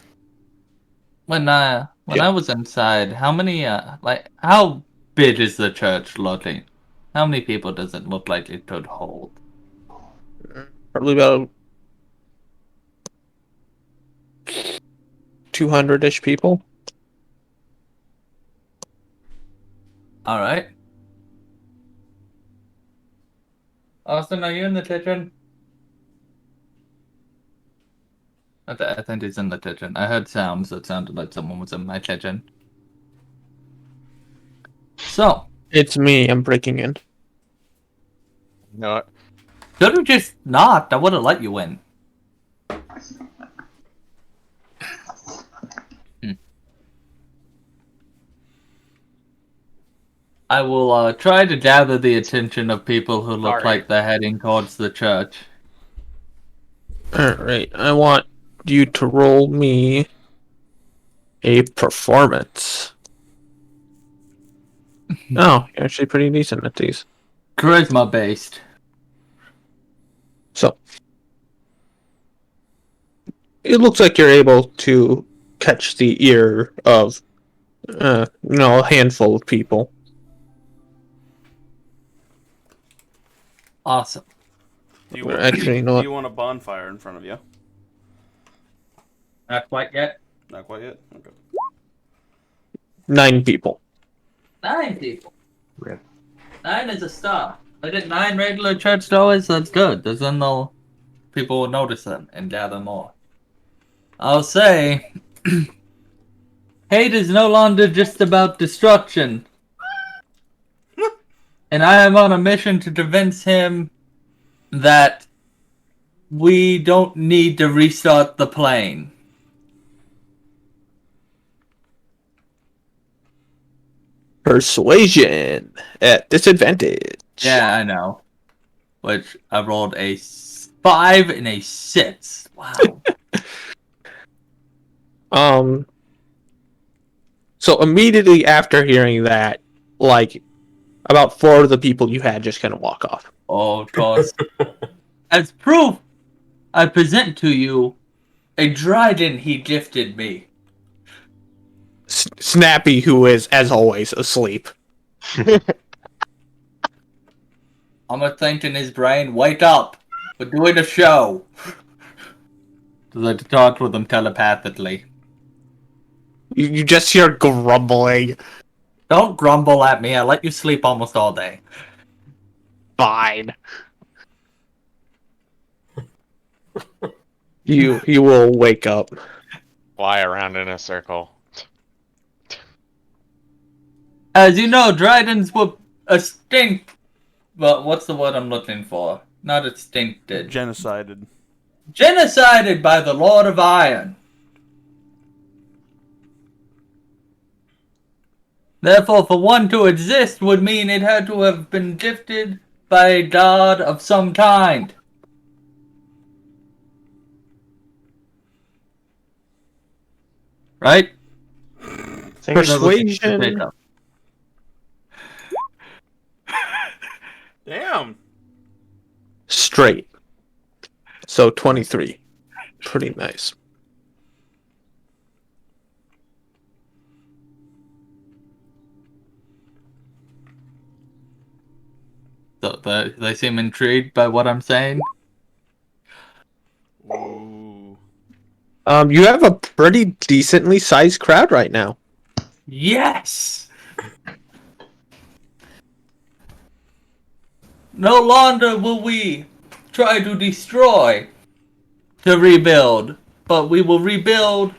When I was inside, how many how big is the church looking? How many people does it look like it could hold? Probably about 200-ish people. All right. Austin, are you in the kitchen? I think he's in the kitchen. I heard sounds that sounded like someone was in my kitchen. So, It's me. I'm breaking in. No, could have just knocked. I would have let you in. I will try to gather the attention of people who look Sorry. like they're heading towards the church. Alright, I want you to roll me a performance. Oh, you're actually pretty decent at these. Charisma based. So, it looks like you're able to catch the ear of, a handful of people. Awesome. Do you want, Actually, you know do what? you want a bonfire in front of you? Not quite yet. Not quite yet. Okay. 9 people. 9 people. Rip. 9 is a star. I get 9 regular church doors. That's good. Because then people will notice them and gather more. I'll say, hate is no longer just about destruction. And I am on a mission to convince him that we don't need to restart the plane. Persuasion at disadvantage. Yeah, I know. Which I rolled a 5 and a 6. Wow. So immediately after hearing that, like, about 4 of the people you had just kind of walk off. Oh, of course. As proof, I present to you a dragon he gifted me. Snappy, who is, as always, asleep. I'm gonna think in his brain, wake up! We're doing a show! Because I talked with him telepathically. You just hear grumbling. Don't grumble at me, I let you sleep almost all day. Fine. You will wake up. Fly around in a circle. As you know, dragons were extinct. Well, what's the word I'm looking for? Not extincted. Genocided. Genocided by the Lord of Iron. Therefore, for one to exist would mean it had to have been gifted by a god of some kind. Right? Persuasion. Damn. Straight. So 23. Pretty nice. So they seem intrigued by what I'm saying. Ooh. You have a pretty decently sized crowd right now. Yes! No longer will we try to destroy to rebuild, but we will rebuild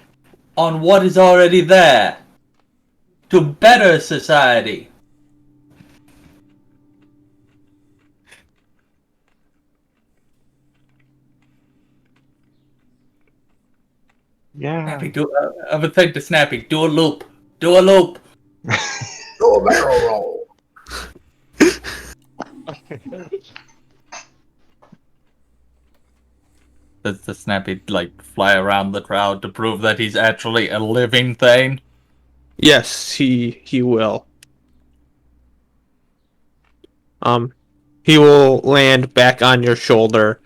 on what is already there to better society. Yeah. Snappy, I would think to Snappy, do a loop. Do a loop. Do a barrel roll. Does the Snappy, like, fly around the crowd to prove that he's actually a living thing? Yes, he will. He will land back on your shoulder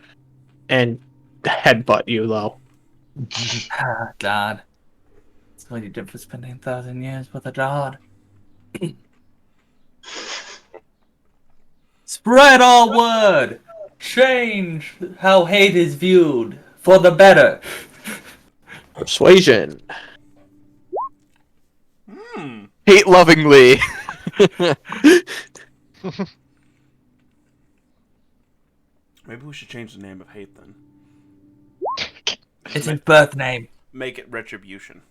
and headbutt you, though. Ah, God. That's what you did for spending 1,000 years with a god. Spread all word! Change how hate is viewed for the better. Persuasion. Hmm. Hate lovingly. Maybe we should change the name of hate then. It's his birth name. Make it retribution.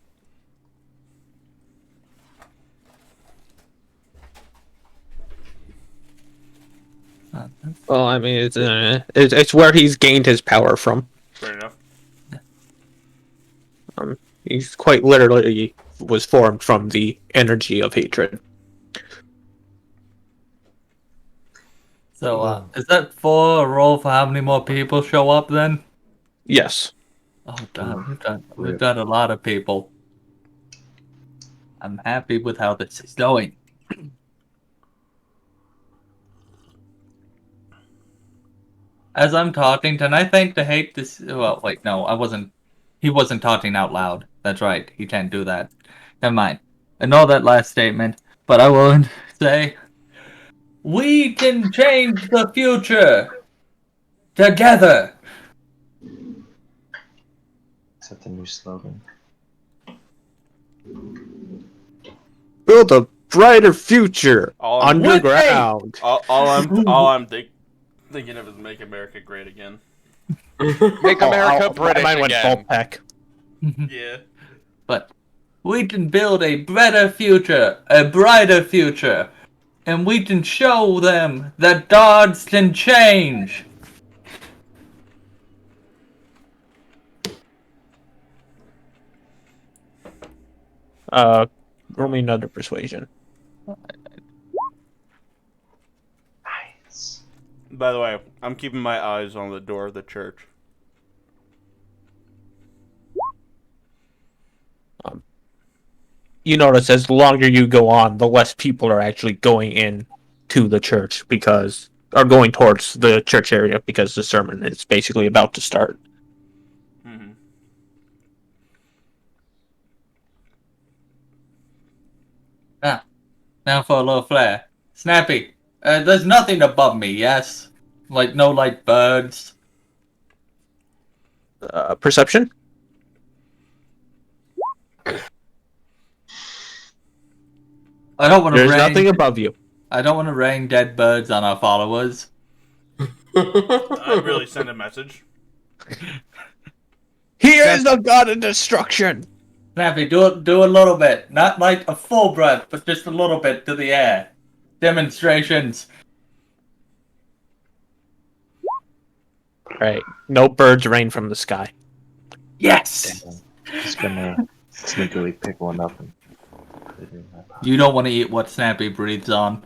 Well, I mean, it's where he's gained his power from. Fair enough. He's quite literally was formed from the energy of hatred. So, is that 4 a roll for how many more people show up then? Yes. Oh, damn, we've done a lot of people. I'm happy with how this is going. As I'm talking, can I thank the hate this? Well, wait, no, I wasn't. He wasn't talking out loud. That's right. He can't do that. Never mind. I know that last statement, but I will say, we can change the future together. Is that the new slogan? Build a brighter future All I'm, underground. all I'm thinking of is make America great again. Make America British mine went again. full peck. Yeah. But we can build a better future, a brighter future, and we can show them that gods can change. Roll me another persuasion. Nice. By the way, I'm keeping my eyes on the door of the church. You notice as the longer you go on, the less people are actually going in to the church are going towards the church area because the sermon is basically about to start. Mm-hmm. Now for a little flair. Snappy, there's nothing above me, yes? Like, no, like, birds. Perception? I don't want to There's rain. nothing above you. I don't want to rain dead birds on our followers. I'd really send a message. He is the god of destruction. Snappy, do a little bit. Not like a full breath, but just a little bit to the air. Demonstrations. Right. No birds rain from the sky. Yes! Just gonna sneakily pick one up and put it in my pocket. You don't want to eat what Snappy breathes on.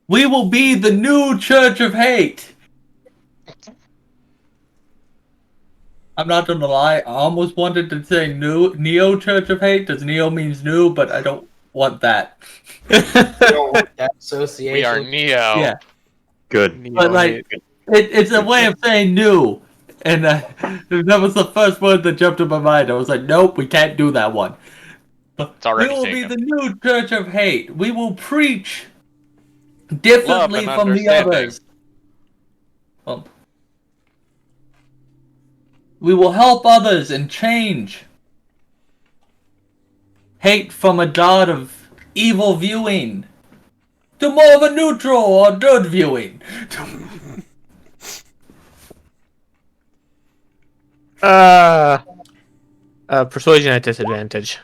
We will be the new Church of Hate! I'm not gonna lie, I almost wanted to say Neo Church of Hate, because Neo means new, but I don't want that. That association. We are Neo. Yeah. Good. But like, it's a way of saying new. And that was the first word that jumped in my mind. I was like, nope, we can't do that one. It's already We will taken. be the new Church of Hate. We will preach differently Love and from the understanding. others. Well, we will help others and change. Hate from a god of evil viewing to more of a neutral or good viewing. Persuasion at disadvantage.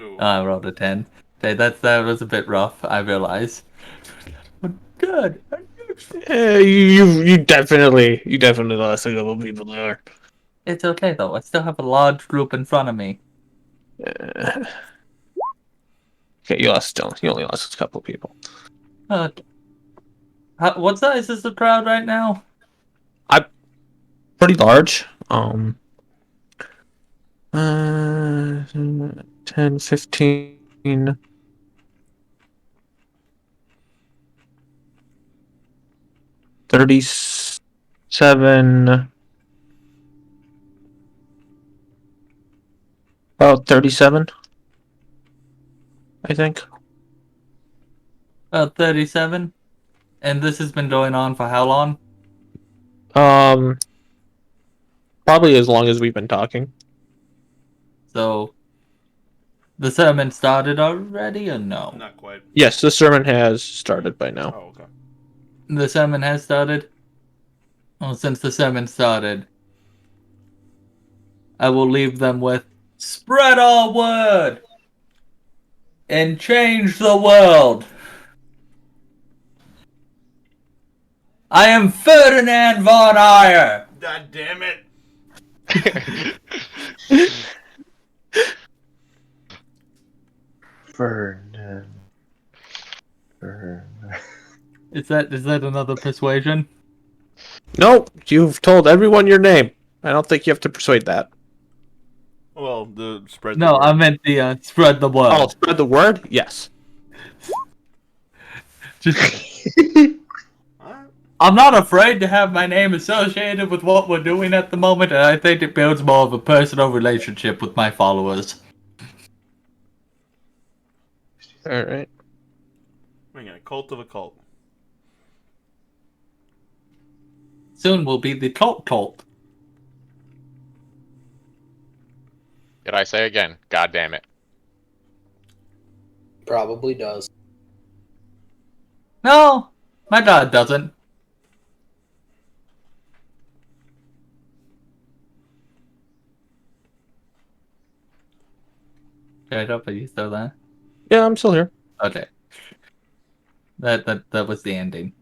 Ooh. I rolled a 10. Okay, that was a bit rough, I realize. But good. You definitely lost a couple people there. It's okay though. I still have a large group in front of me. Okay, you only lost a couple people. What size is the crowd right now? Pretty large. 10, 15. 37. About 37. I think. 37. And this has been going on for how long? Probably as long as we've been talking. So, the sermon started already or no? Not quite. Yes, the sermon has started by now. Oh, okay. The sermon has started? Well, since the sermon started, I will leave them with spread our word and change the world. I am Ferdinand von Ayer. God damn it! Ferdinand. Is that another persuasion? Nope, you've told everyone your name. I don't think you have to persuade that. Well, the spread the No, word. I meant the spread the word. Oh, spread the word? Yes. Just, I'm not afraid to have my name associated with what we're doing at the moment, and I think it builds more of a personal relationship with my followers. Alright. Making a cult of a cult. Soon we'll be the cult. Did I say again? God damn it. Probably does. No, my dad doesn't. Jacob, are you still there? Yeah, I'm still here. Okay. That was the ending.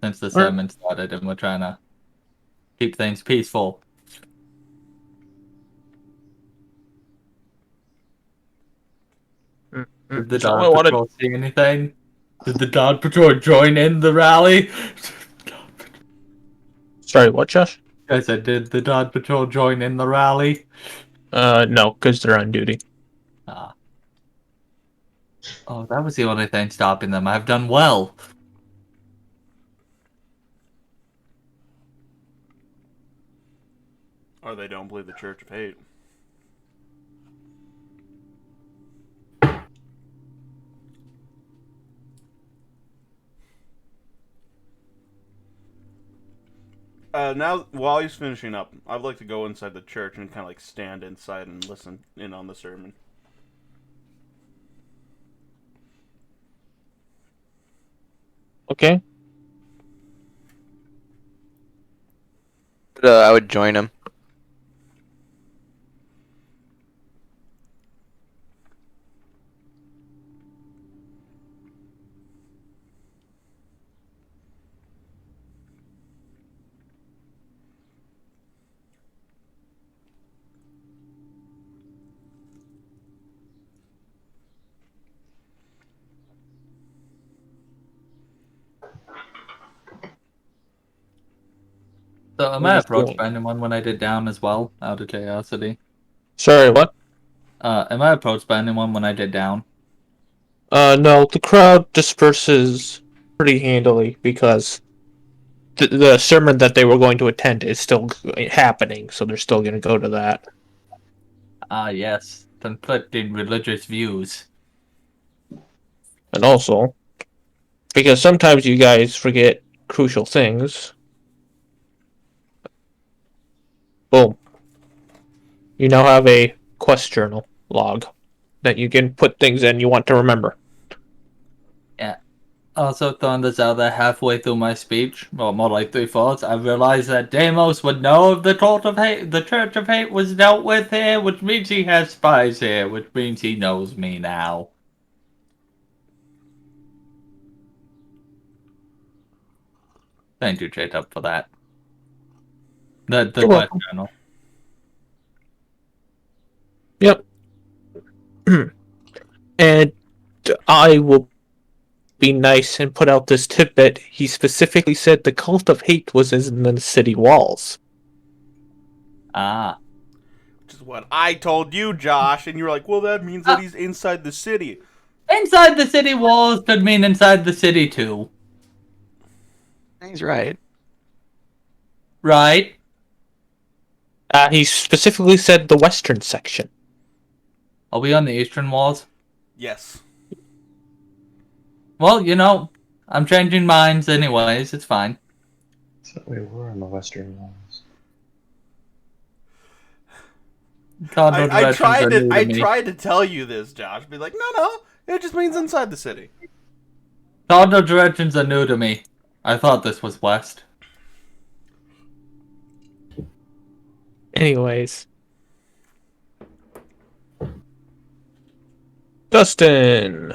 Since the Alright. sermon started and we're trying to keep things peaceful. Did the So I Dawn wanted. Patrol see anything? Did the Dawn Patrol join in the rally? Sorry, what, Josh? I said, did the Dawn Patrol join in the rally? No, because they're on duty. Ah. Oh, that was the only thing stopping them. I've done well. Or they don't believe the Church of Hate. Now, while he's finishing up, I'd like to go inside the church and kind of like stand inside and listen in on the sermon. Okay. I would join him. So am I approached by anyone when I did down as well, out of curiosity? Sorry, what? Am I approached by anyone when I did down? No, the crowd disperses pretty handily because the sermon that they were going to attend is still happening, so they're still going to go to that. Ah, yes. Conflicting religious views. And also, because sometimes you guys forget crucial things. Boom. You now have a quest journal log that you can put things in you want to remember. Yeah. Also, throwing this out there halfway through my speech, or more like 3/4, I realized that Deimos would know if the Cult of Hate, the Church of Hate was dealt with here, which means he has spies here, which means he knows me now. Thank you, J-Tub, for that. The You're quest welcome. journal. Yep. And I will be nice and put out this tidbit. He specifically said the Cult of Hate was in the city walls. Ah. Which is what I told you, Josh, and you were like, well, that means that he's inside the city. Inside the city walls could mean inside the city, too. He's right. Right? He specifically said the western section. Are we on the eastern walls? Yes. Well, you know, I'm changing minds anyways, it's fine. So we were on the western walls. I tried to tell you this, Josh. Be like, no, it just means inside the city. Cardinal directions are new to me. I thought this was west. Anyways. Dustin.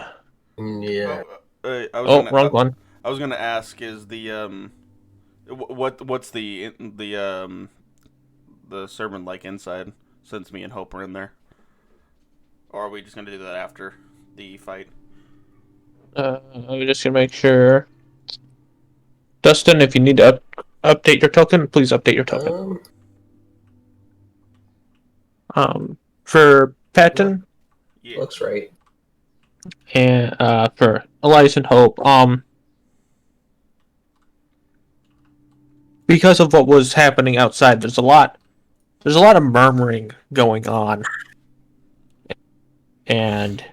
Yeah. Wrong one. I was gonna ask: is the what's the sermon like inside? Since me and Hope are in there, or are we just gonna do that after the fight? I'm just gonna make sure. Dustin, if you need to update your token, please update your token. For Patton Yeah. Looks right. and for Elias and Hope, because of what was happening outside, there's a lot of murmuring going on, and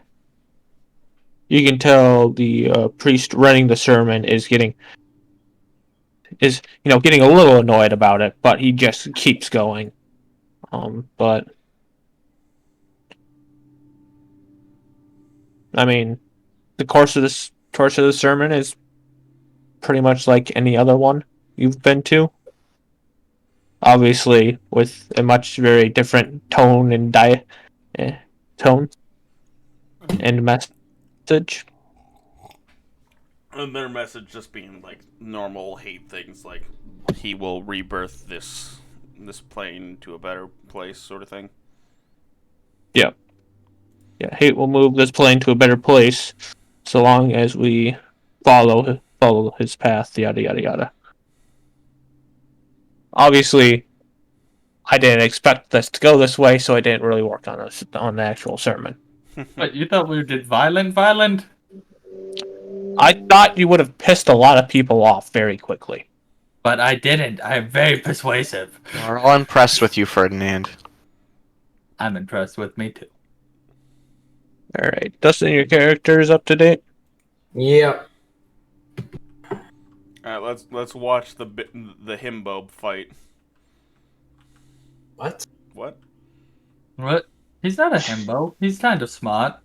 you can tell the priest running the sermon is getting a little annoyed about it, but he just keeps going. But I mean, the course of the sermon is pretty much like any other one you've been to. Obviously, with a much very different tone and tone and message. And their message just being like normal hate things, like he will rebirth this plane to a better place, sort of thing. Yeah, hate will move this plane to a better place, so long as we follow his path. Yada yada yada. Obviously, I didn't expect this to go this way, so I didn't really work on the actual sermon. But you thought we did violent? I thought you would have pissed a lot of people off very quickly. But I didn't. I'm very persuasive. We're all impressed with you, Ferdinand. I'm impressed with me too. All right, Dustin, your character is up to date. Yep. All right, let's watch the himbo fight. What? What? What? He's not a himbo. He's kind of smart.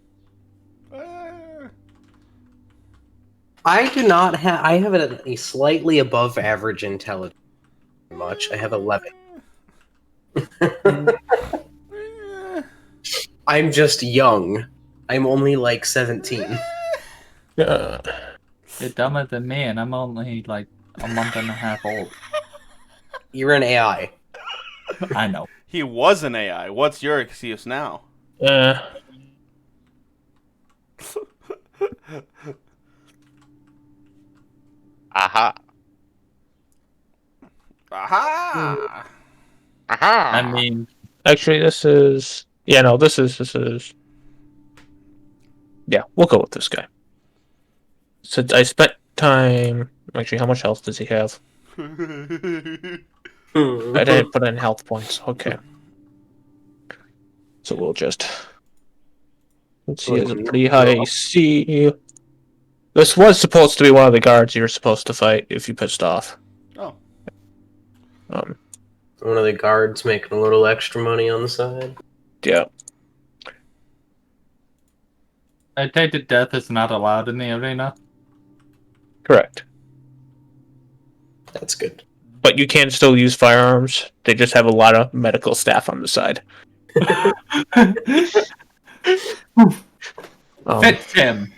I do not have. I have a slightly above average intelligence. Much. I have 11. I'm just young. I'm only like 17. You're dumber than me, and I'm only like a month and a half old. You're an AI. I know. He was an AI. What's your excuse now? Aha. Aha! Aha. I mean, Actually, this is yeah. We'll go with this guy. Since I spent time. Actually, how much health does he have? I didn't put in health points. Okay. So we'll just. Let's see, he has a pretty high C. This was supposed to be one of the guards you were supposed to fight if you pissed off. Oh. One of the guards making a little extra money on the side. Yeah. I take it death is not allowed in the arena. Correct. That's good. But you can still use firearms. They just have a lot of medical staff on the side. Fits him.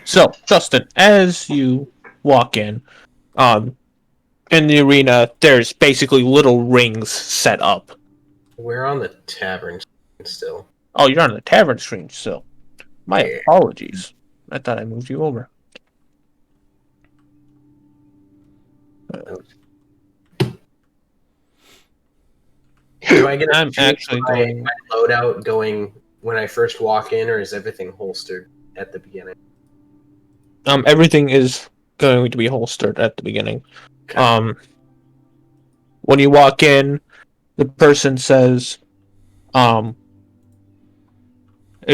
So, Justin, as you walk in the arena, there's basically little rings set up. We're on the tavern still. Oh, you're on the tavern screen still. My Yeah. apologies. I thought I moved you over. Do I get I'm actually going. my loadout going when I first walk in, or is everything holstered at the beginning? Everything is going to be holstered at the beginning. Okay. When you walk in, the person says, if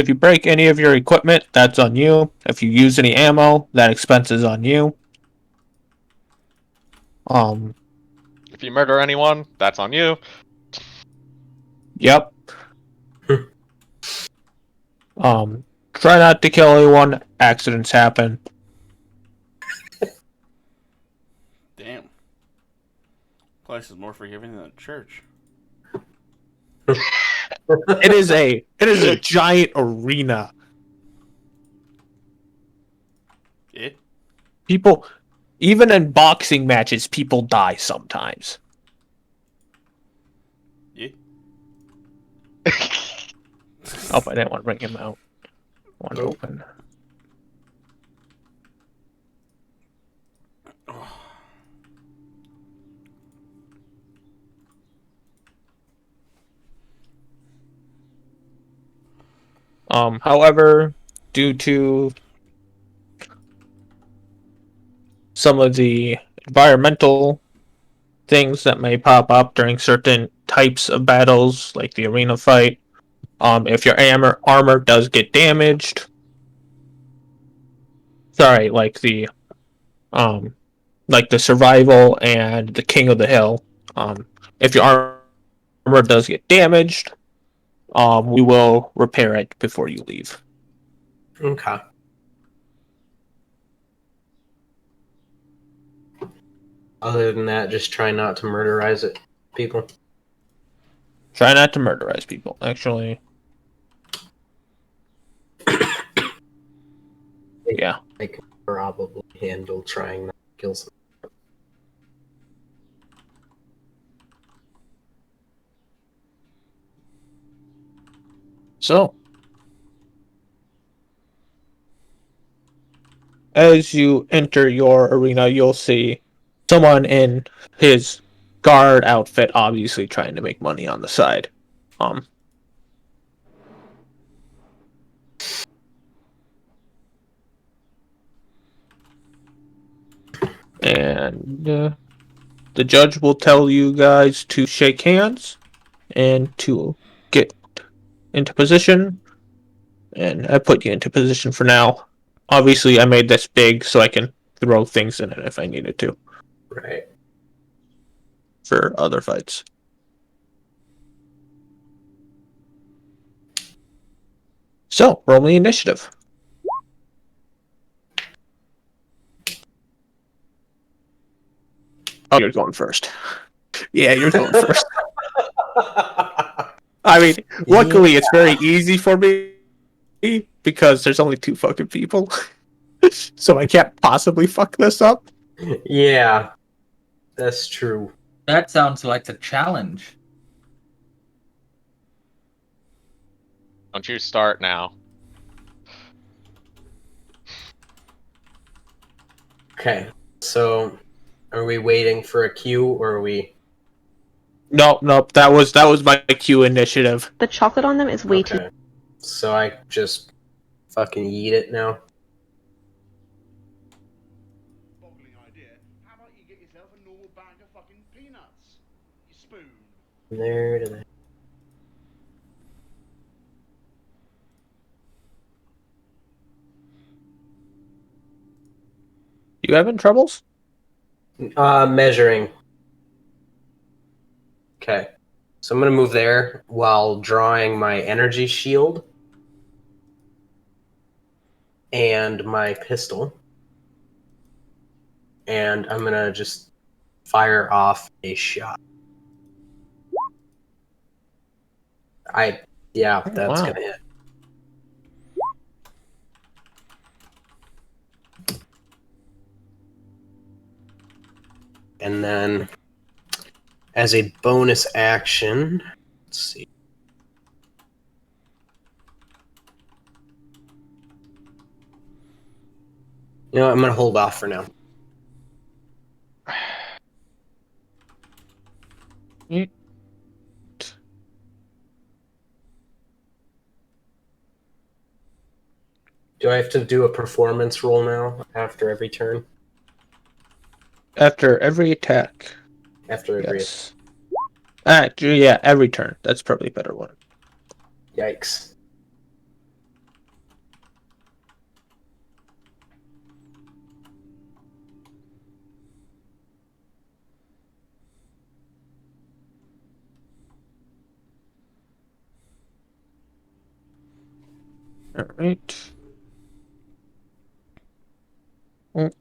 you break any of your equipment, that's on you. If you use any ammo, that expense is on you. If you murder anyone, that's on you. Yep. Try not to kill anyone. Accidents happen. Damn. Place is more forgiving than a church. It is a giant arena. It? People, even in boxing matches, people die sometimes. Yeah. Oh, I didn't want to bring him out. I wanted to open. However, due to some of the environmental things that may pop up during certain types of battles, like the arena fight, if your armor does get damaged, sorry, like the survival and the king of the hill, if your armor does get damaged, we will repair it before you leave. Okay. Other than that, just try not to murderize it, people. Try not to murderize people. Actually, yeah. I can probably handle trying not to kill someone. So, as you enter your arena, you'll see someone in his guard outfit, obviously trying to make money on the side. And the judge will tell you guys to shake hands and to get into position. And I put you into position for now. Obviously, I made this big so I can throw things in it if I needed to Right. for other fights. So, roll me initiative. Oh, you're going first. Yeah, you're going first. I mean, luckily it's very easy for me because there's only 2 fucking people. So I can't possibly fuck this up. Yeah, that's true. That sounds like a challenge. Don't you start now. Okay, so are we waiting for a cue, or are we? Nope. That was my Q initiative. The chocolate on them is way too. Okay, so I just fucking eat it now. Boggling idea. How about you get yourself a normal bag of fucking peanuts? You spoon. There to there. You having troubles? Measuring. Okay, so I'm gonna move there while drawing my energy shield and my pistol, and I'm gonna just fire off a shot. That's wow. gonna hit. And then, as a bonus action, let's see. You know what, I'm gonna hold off for now. Do I have to do a performance roll now after every turn? After every attack. After every Yes. Yeah, every turn. That's probably a better one. Yikes. All right. Mm.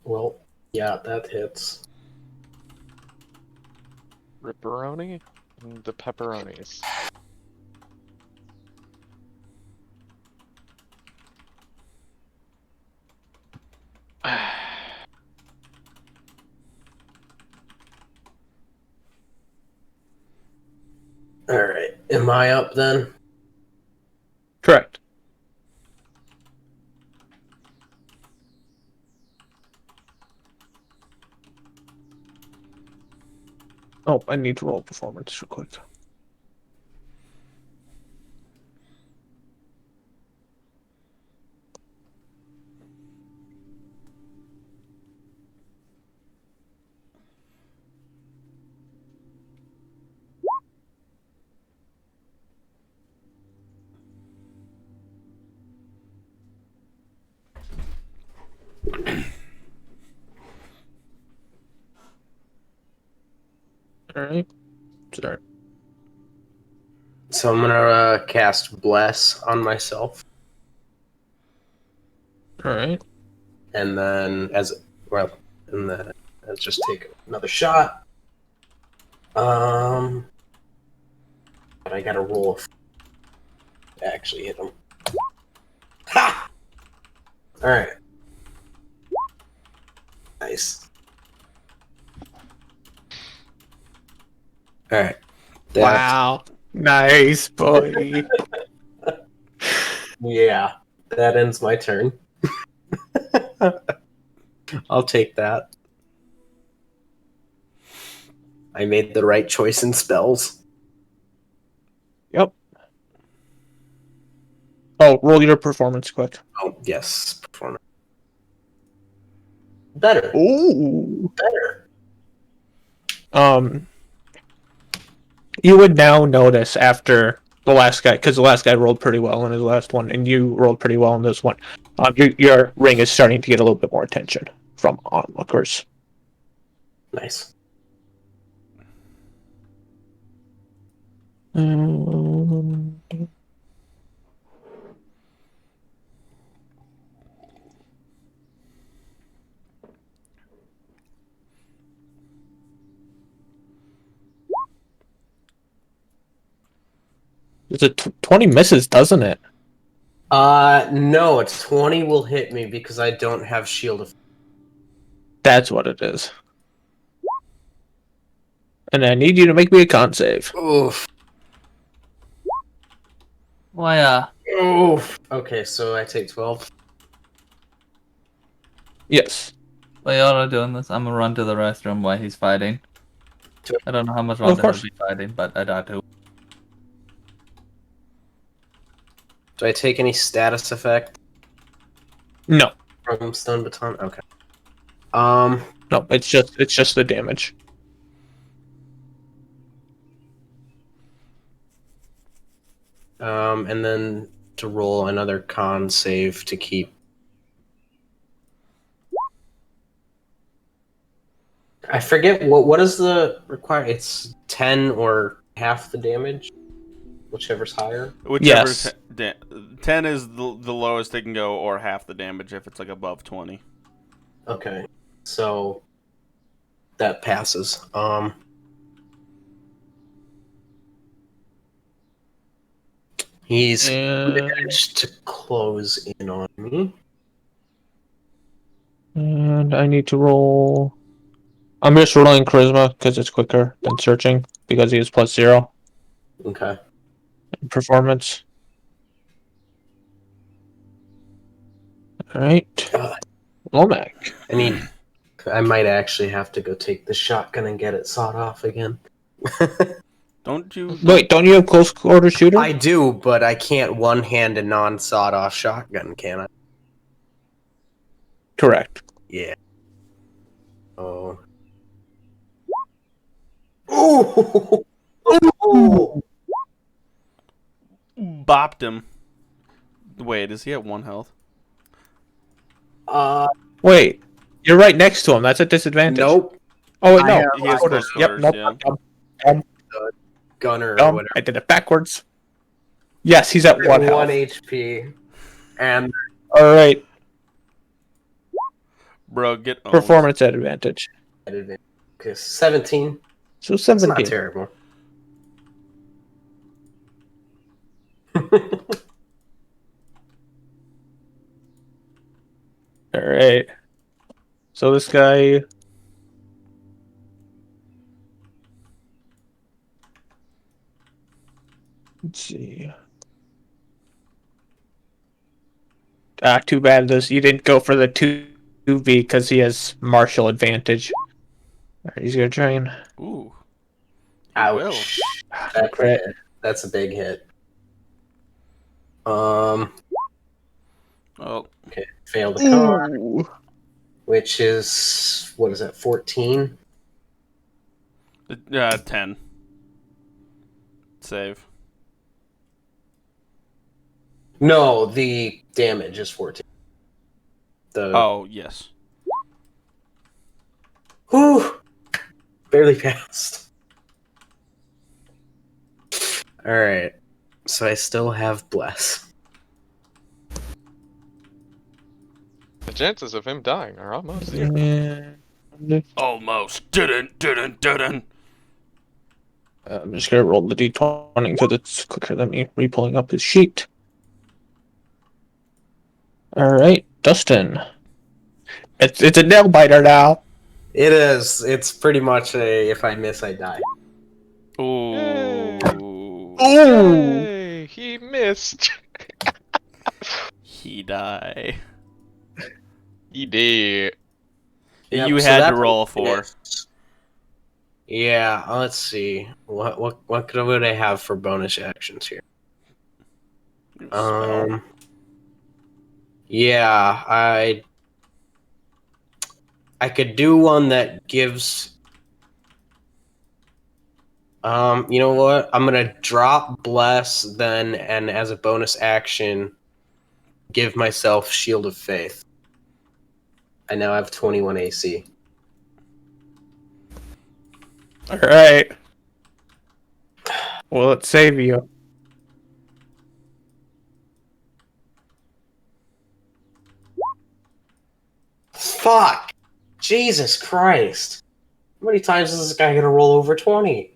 Well, yeah, that hits. Ripperoni? The pepperonis. Alright, and Am I up then? Correct. Oh, I need to roll performance real quick. All right. Start. So I'm gonna cast Bless on myself, All right. and then let's just take another shot. But I gotta roll to actually hit him. Ha! All right. Nice. All right. Wow. Nice, boy. Yeah, that ends my turn. I'll take that. I made the right choice in spells. Yep. Oh, roll your performance quick. Oh, yes. Performance. Better. Ooh. Better. You would now notice after the last guy, because the last guy rolled pretty well in his last one, and you rolled pretty well in this one. Your ring is starting to get a little bit more attention from onlookers. Nice. It's a 20 misses, doesn't it? No, it's 20 will hit me because I don't have shield of. That's what it is. And I need you to make me a con save. Oof. Why, Oof. Okay, so I take 12. Yes. while y'all are doing this, I'm gonna run to the restroom while he's fighting. I don't know how much Of longer he'll course. be fighting, but I got to. Do I take any status effect No. from stun baton? Okay. No, it's just the damage. And then to roll another con save to keep. I forget what is the require. It's 10 or half the damage, whichever's higher. Whichever Yes. 10 is the lowest they can go, or half the damage if it's like above 20. Okay, so that passes. He's managed to close in on me. And I need to roll. I'm just rolling charisma because it's quicker than searching because he is +0 Okay. in performance. All right. God, Lomac. I might actually have to go take the shotgun and get it sawed off again. Don't you? Wait, don't you have close quarter shooter? I do, but I can't one-hand a non-sawed-off shotgun, can I? Correct. Yeah. Oh. Ooh! Ooh! Bopped him. Wait, is he at 1 health? Wait, you're right next to him. That's a disadvantage. Nope. Oh wait, I no. have- He has Quarters. close Yep. quarters, Nope. yeah. Gunner or Dumb. whatever. I did it backwards. Yes, he's at 1 health. 1 HP. And All right. Bro, get owned. Performance at advantage. okay, 17. So It's not 17. terrible. All right. So this guy. Let's see. Too bad this you didn't go for the 2V because he has martial advantage. Alright, he's gonna try and Ooh. He will. Ouch. That's a big hit. Oh, Okay, fail the con, which is what is that? 14. 10. Save. No, the damage is 14. Oh, yes. Whew, barely passed. All right, so I still have bless. The chances of him dying are almost zero. and Almost. Didn't. I'm just gonna roll the d20 because it's quicker than me re-pulling up his sheet. Alright, Dustin. It's a nail biter now. It is. It's pretty much a if I miss, I die. Ooh. Ooh! Yay! He missed. He die. He did. Yep, You so had to that's roll a 4. miss. Yeah, let's see. What would I have for bonus actions here? Spell. Yeah, I could do one that gives. You know what? I'm gonna drop bless then, and as a bonus action, give myself Shield of Faith. I now have 21 AC. Alright. Will it save you? Fuck! Jesus Christ! How many times is this guy gonna roll over 20?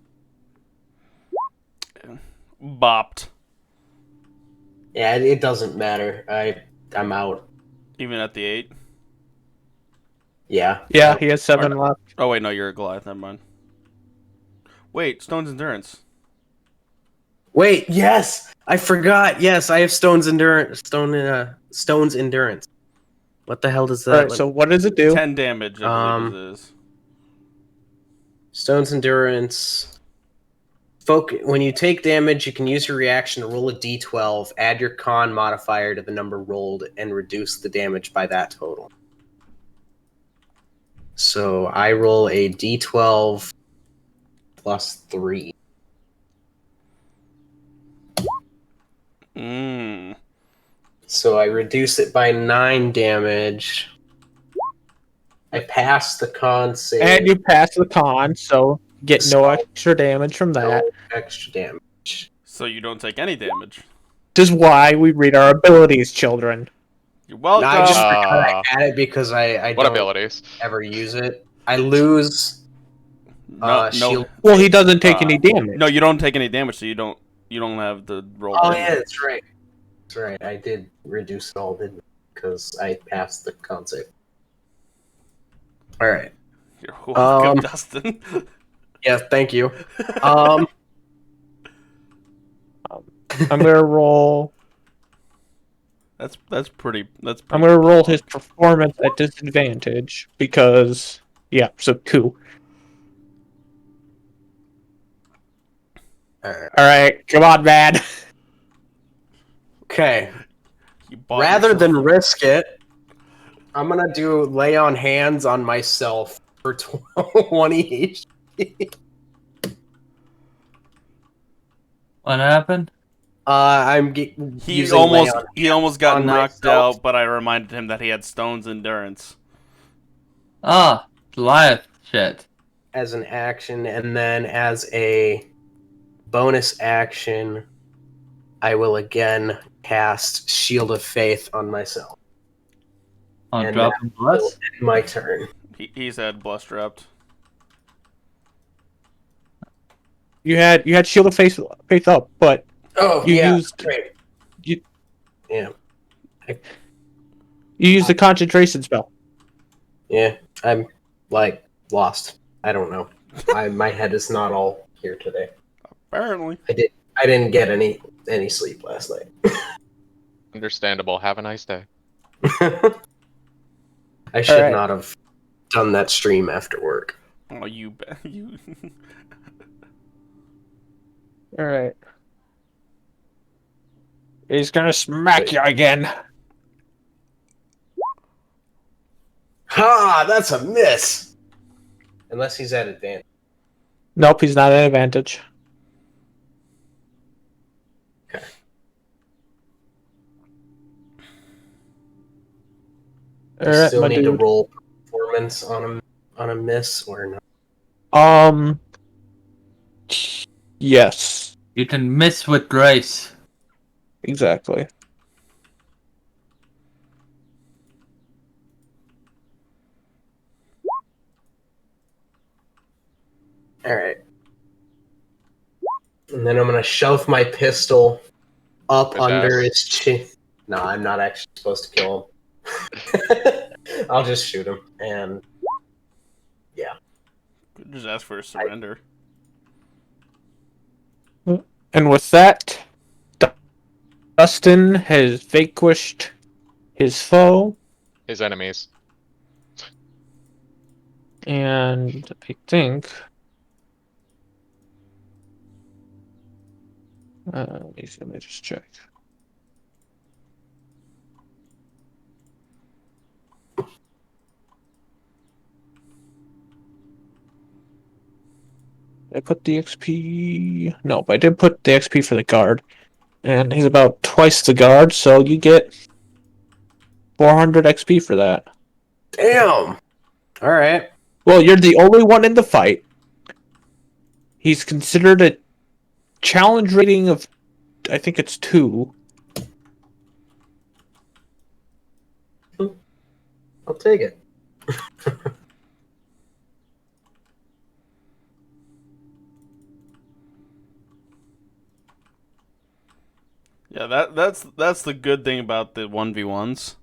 Bopped. Yeah, it doesn't matter. I'm out. Even at the 8. Yeah. Yeah, he has 7 left. Oh, wait, no, you're a Goliath. Never mind. Wait, Stone's Endurance. Wait, yes! I forgot. Yes, I have Stone's Endurance. Stone's Endurance. What the hell does that? Alright, so what does it do? 10 damage, I believe it is. Stone's Endurance. When you take damage, you can use your reaction to roll a d12, add your con modifier to the number rolled, and reduce the damage by that total. So I roll a d12 plus 3. So I reduce it by 9 damage. I pass the con save. And you pass the con, so get no extra damage from that. No extra damage. So you don't take any damage. This is why we read our abilities, children. You're welcome. No, I just forgot I had it because I What don't abilities? ever use it. I lose shield. Well, he doesn't take any damage. No, you don't take any damage, so you don't have the roll. Oh damage. yeah, that's right. That's right. I did reduce it all, didn't I? Because I passed the con save. All right. You're welcome, Dustin. Yeah, thank you. I'm gonna roll. That's pretty. I'm gonna roll his performance at disadvantage because so 2. Alright, come on, man. Okay. bought Rather yourself- than risk it, I'm gonna do lay on hands on myself for 20 HP. What happened? He almost got on knocked myself. out, but I reminded him that he had Stone's Endurance. Ah, Goliath shit. as an action, and then as a bonus action, I will again cast Shield of Faith on myself. On And dropping that will bless? end my turn. He's had Bless dropped. You had Shield of Faith up, but Oh, you yeah, used great. you Yeah, you used the concentration spell. yeah. I'm like lost. I don't know. My head is not all here today. Apparently. I didn't get any any sleep last night. Understandable. Have a nice day. I should right. not have done that stream after work. Oh, you. All right. He's gonna smack you again. Ha! That's a miss! Unless he's at advantage. Nope, he's not at advantage. Okay. All I right, still my need to dude. roll performance on a miss or not. Yes, You can miss with grace. exactly. Alright. And then I'm gonna shove my pistol up His under ass. his chin. No, I'm not actually supposed to kill him. I'll just shoot him. And Just ask for a surrender. And with that, Dustin has vanquished his foe, His enemies. and I think. Let me just check. I put the XP. No, but I did put the XP for the guard. And he's about twice the guard, so you get 400 XP for that. damn! Alright. Well, you're the only one in the fight. He's considered a challenge rating of, I think it's 2. I'll take it. Yeah, that's the good thing about the 1v1s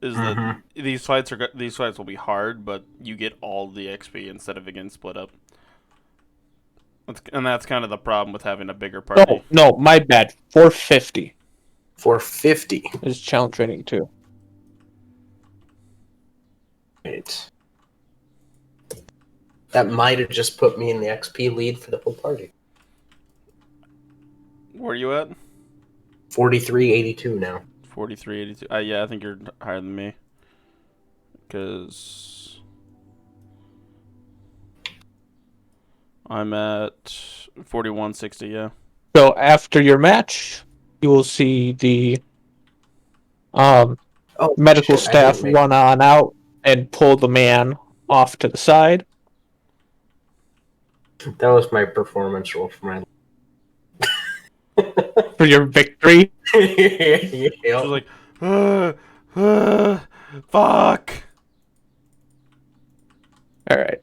is that these fights will be hard, but you get all the XP instead of it getting split up. And that's kind of the problem with having a bigger party. Oh, no, my bad. 450 450. is challenge rating 2. Right. That might have just put me in the XP lead for the whole party. Where are you at? 4382 now. 4382. Yeah, I think you're higher than me. Because I'm at 4160, yeah. So after your match, you will see the medical shit, I staff didn't make- run on out and pull the man off to the side. That was my performance roll for my. For your victory. She Yep. was like, fuck. All right.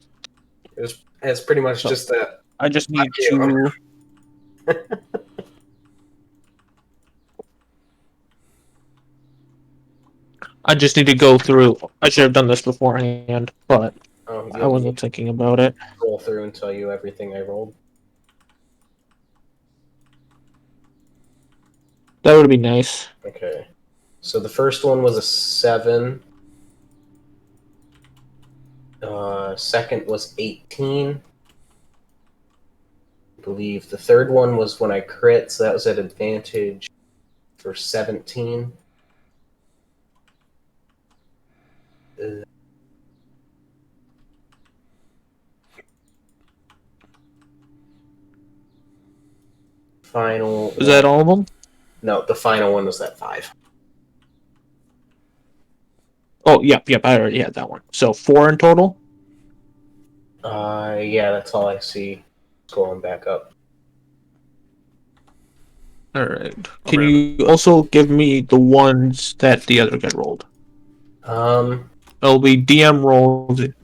It's pretty much So- just that. I just need Fuck you. to. I just need to go through. I should have done this beforehand, but Oh, I wasn't thinking about it. roll through and tell you everything I rolled. That would be nice. Okay. So the first one was a 7. Second was 18. I believe the third one was when I crit, so that was at advantage for 17. Final. Is that all of them? No, the final one was that 5. Oh, yep. I already had that one. So 4 in total. Yeah, that's all I see. Scrolling back up. All right. Can you also give me the ones that the other guy rolled? It'll be DM rolled. Let's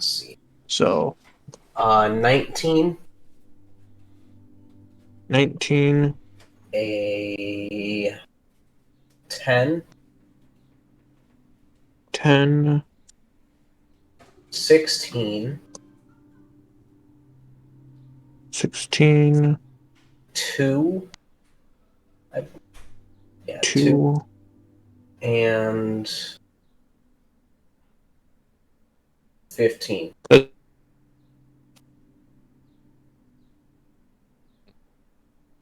see. So 19, 19, a 10, 10, 16, 16, 2. Yeah, 2 2. and 15. 15.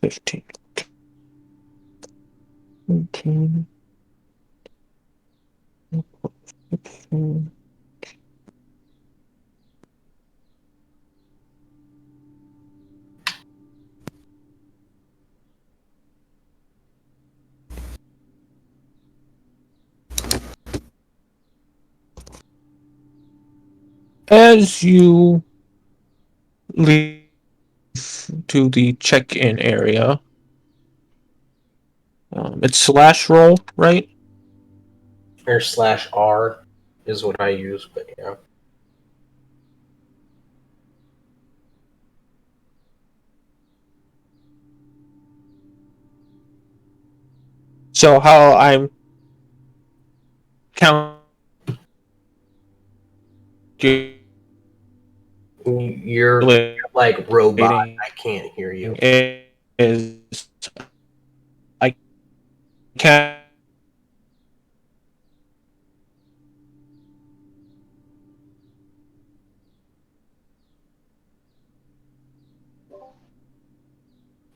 15. 15. As you leave to the check-in area, it's slash roll, right? Or /R is what I use, but yeah. So how I'm You're calculating like robot. I can't hear you. is I can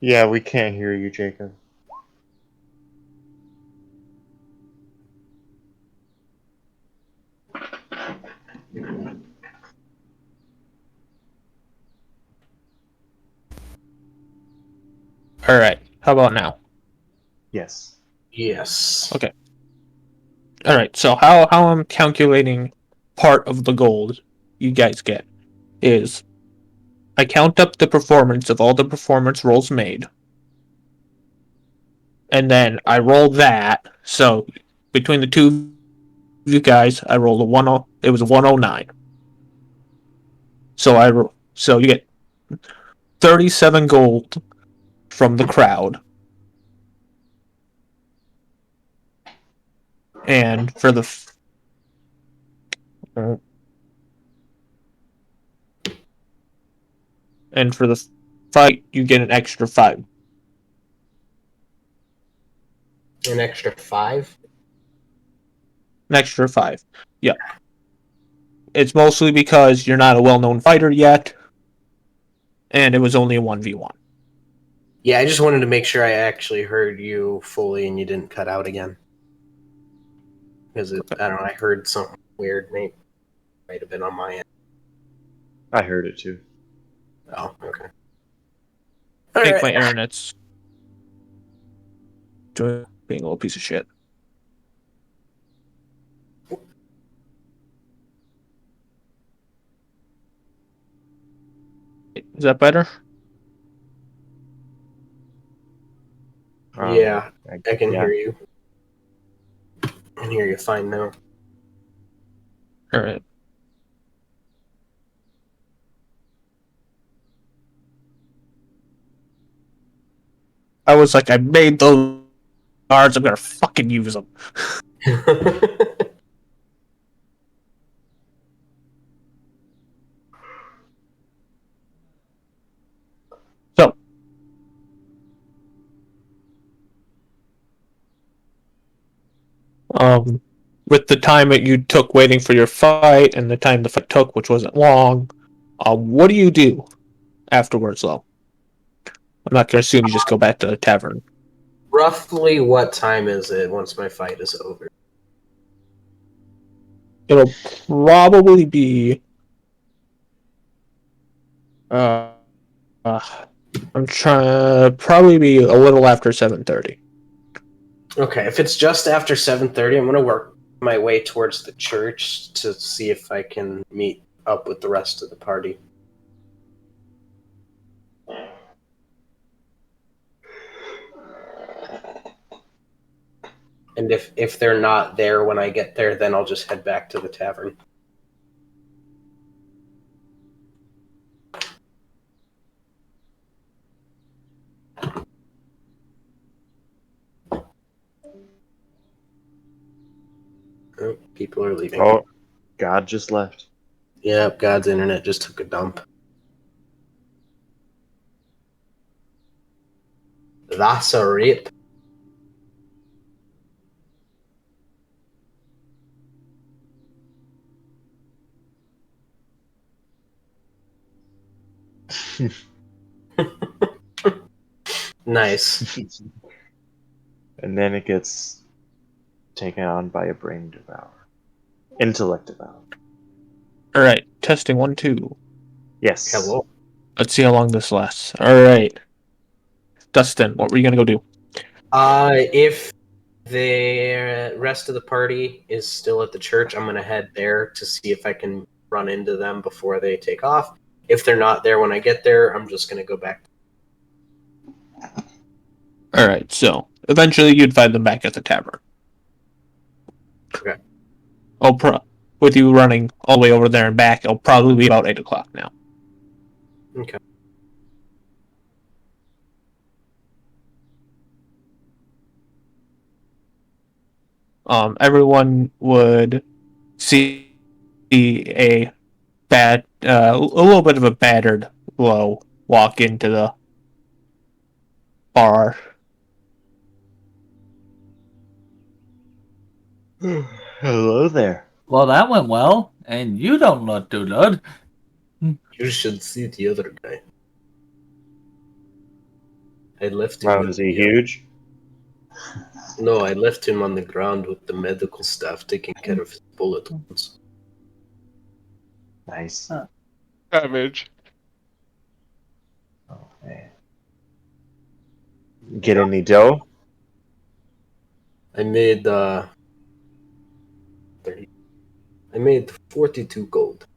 Yeah, we can't hear you, Jacob. All right. How about now? Yes. Yes. Okay. All right. So how I'm calculating part of the gold you guys get is I count up the performance of all the performance rolls made, and then I roll that. So between the two of you guys, I rolled a 10. It was a 109. So you get 37 gold from the crowd, and for the fight, you get an extra 5. An extra 5? An extra 5. Yeah. It's mostly because you're not a well-known fighter yet, and it was only a 1v1. Yeah, I just wanted to make sure I actually heard you fully and you didn't cut out again. Because I don't know, I heard something weird. Maybe might have been on my end. I heard it too. Oh, okay. I think Alright. my internet's being a little piece of shit. Is that better? Yeah, I can yeah. hear you. I can hear you fine now. All right. I was like, I made those cards. I'm gonna fucking use them. So, with the time that you took waiting for your fight and the time the fight took, which wasn't long, what do you do afterwards, though? I'm not gonna assume you just go back to the tavern. Roughly what time is it once my fight is over? It'll probably be uh, I'm trying probably be a little after 7:30. Okay, if it's just after 7:30, I'm gonna work my way towards the church to see if I can meet up with the rest of the party. And if they're not there when I get there, then I'll just head back to the tavern. Oh, people are leaving. Oh, God just left. Yep, God's internet just took a dump. That's a rip. Nice. And then it gets taken on by a brain devour. Intellect devour. All right, testing 1, 2. Yes. Hello. Let's see how long this lasts. All right, Dustin, what were you gonna go do? If the rest of the party is still at the church, I'm gonna head there to see if I can run into them before they take off. If they're not there when I get there, I'm just gonna go back. All right, so eventually you'd find them back at the tavern. Okay. With you running all the way over there and back, it'll probably be about 8 o'clock now. Okay. Everyone would see a a little bit of a battered Glow walk into the bar. Hello there. Well, that went well, and you don't look too good. You should see the other guy. I left him. Wow, with is he the- huge? No, I left him on the ground with the medical staff taking care of his bullet wounds. Nice. Savage. Oh, man. Get any dough? I made 30. I made 42 gold.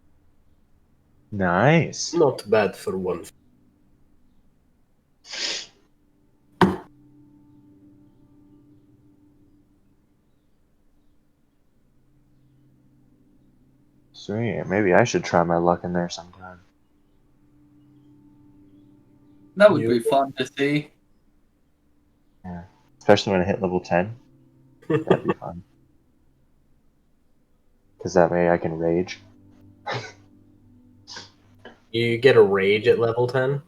Nice. Not bad for one. Sweet. Maybe I should try my luck in there sometime. That would You- be fun to see. Especially when I hit level 10. That'd be fun. Because that way I can rage. You get a rage at level 10?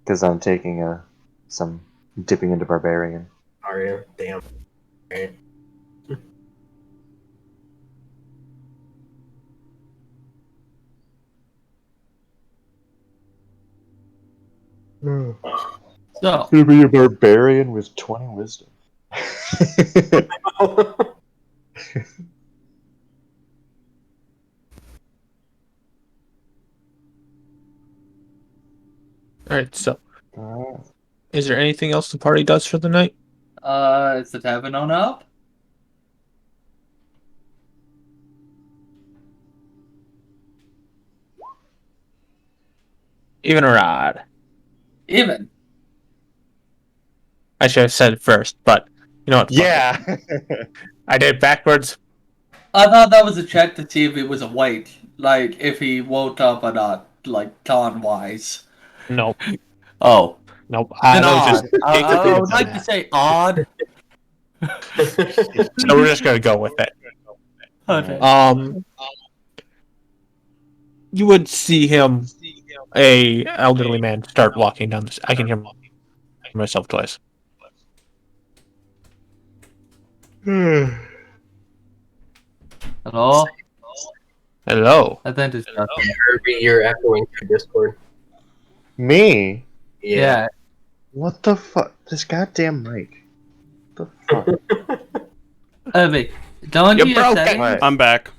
Because I'm taking some dipping into barbarian. Are you? Damn. Okay. So, Gonna be a barbarian with 20 wisdom. All right, so is there anything else the party does for the night? is the tavern on up? Even or odd? Even. I should have said it first, but you know what? Fuck Yeah. it. I did it backwards. I thought that was a check to see if it was awake. Like, if he woke up or not, like, con-wise. Nope, Oh. nope. Then That was odd. just I would like to say odd. so we're just gonna go with it. Okay. You would see him, a elderly man, start walking down this. I can hear myself twice. Hello? Hello. I think it's Justin. Herbie, you're echoing through Discord. Me? Yeah. What the fuck? This goddamn mic. What the fuck? Wait, go into You your broke it. settings. What? I'm back.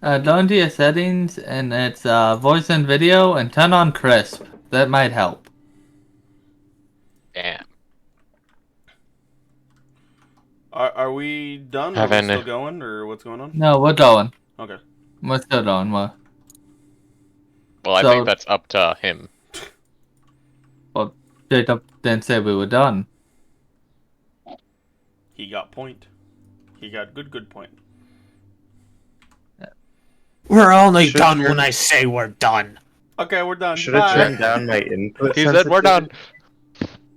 Go into your settings, and it's voice and video, and turn on crisp. That might help. Damn. Are we done? Are we Haven't- still going, or what's going on? No, we're going. Okay. We're still going. Well, I So- think that's up to him. Jacob didn't say we were done. He got point. He got good point. We're only Should done turn- when I say we're done. Okay, we're done. Should I Bye. turn down my input? He said we're done.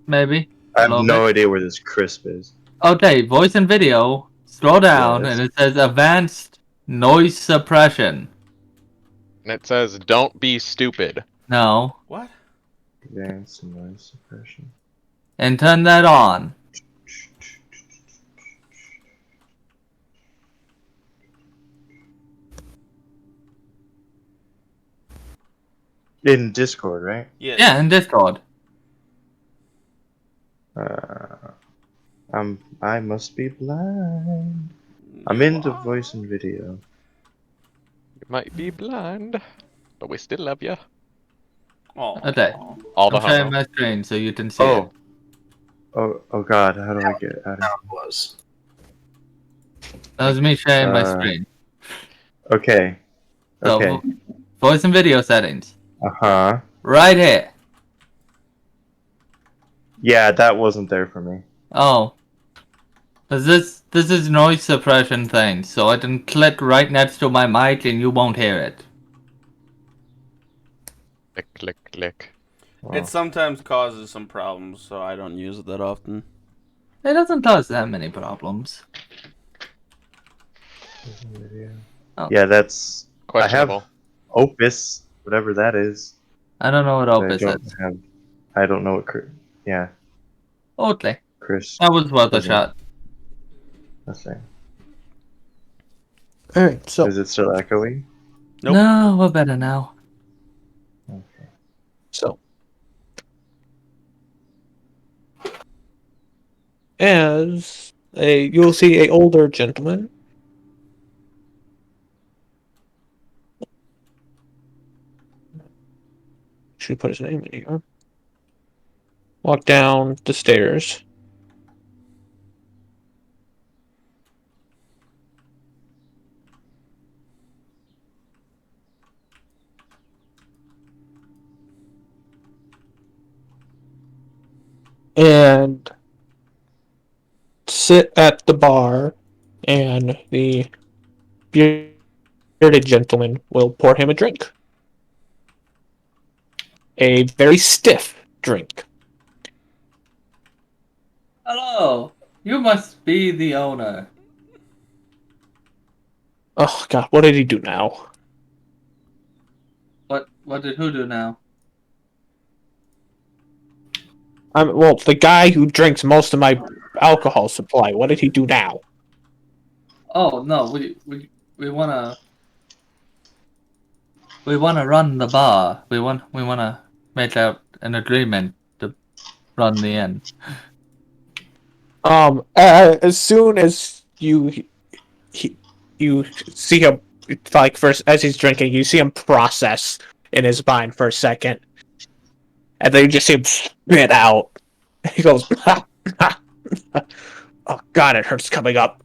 Maybe. I have Little no idea where this crisp is. Okay, voice and video. Scroll down, Yes. and it says advanced noise suppression. And it says, "Don't be stupid." No. What? Advanced noise suppression. and turn that on. In Discord, right? Yes. Yeah, in Discord. I must be blind. I'm You into are. voice and video. You might be blind, but we still love you. Aw. Okay. All the I'm sharing homo. my screen so you can see Oh. it. Oh God, how do I get out of How it was. That was me sharing my Uh, screen. Okay. So, Okay. voice and video settings. Uh-huh. Right here. Yeah, that wasn't there for me. Oh. 'Cause this is noise suppression thing, so I can click right next to my mic and you won't hear it. Click, click, click. It Oh. sometimes causes some problems, so I don't use it that often. It doesn't cause that many problems. Oh. Yeah, that's... I have Questionable. Opus, whatever that is. I don't know what but Opus is. I don't know what... Yeah, Okay. Chris That was worth a doesn't... shot. Nothing. Alright, so Is it still echoey? Nope. No, we're better now. Okay. So, you'll see a older gentleman. Should put his name in here. Walk down the stairs. And sit at the bar, and the bearded gentleman will pour him a drink. A very stiff drink. Hello. You must be the owner. Oh God, what did he do now? What did who do now? Well, the guy who drinks most of my alcohol supply. What did he do now? Oh no, we wanna run the bar. We wanna make out an agreement to run the inn. As soon as you see him, like, first as he's drinking, you see him process in his mind for a second, and then you just see him spit out. He goes, "Oh God, it hurts coming up.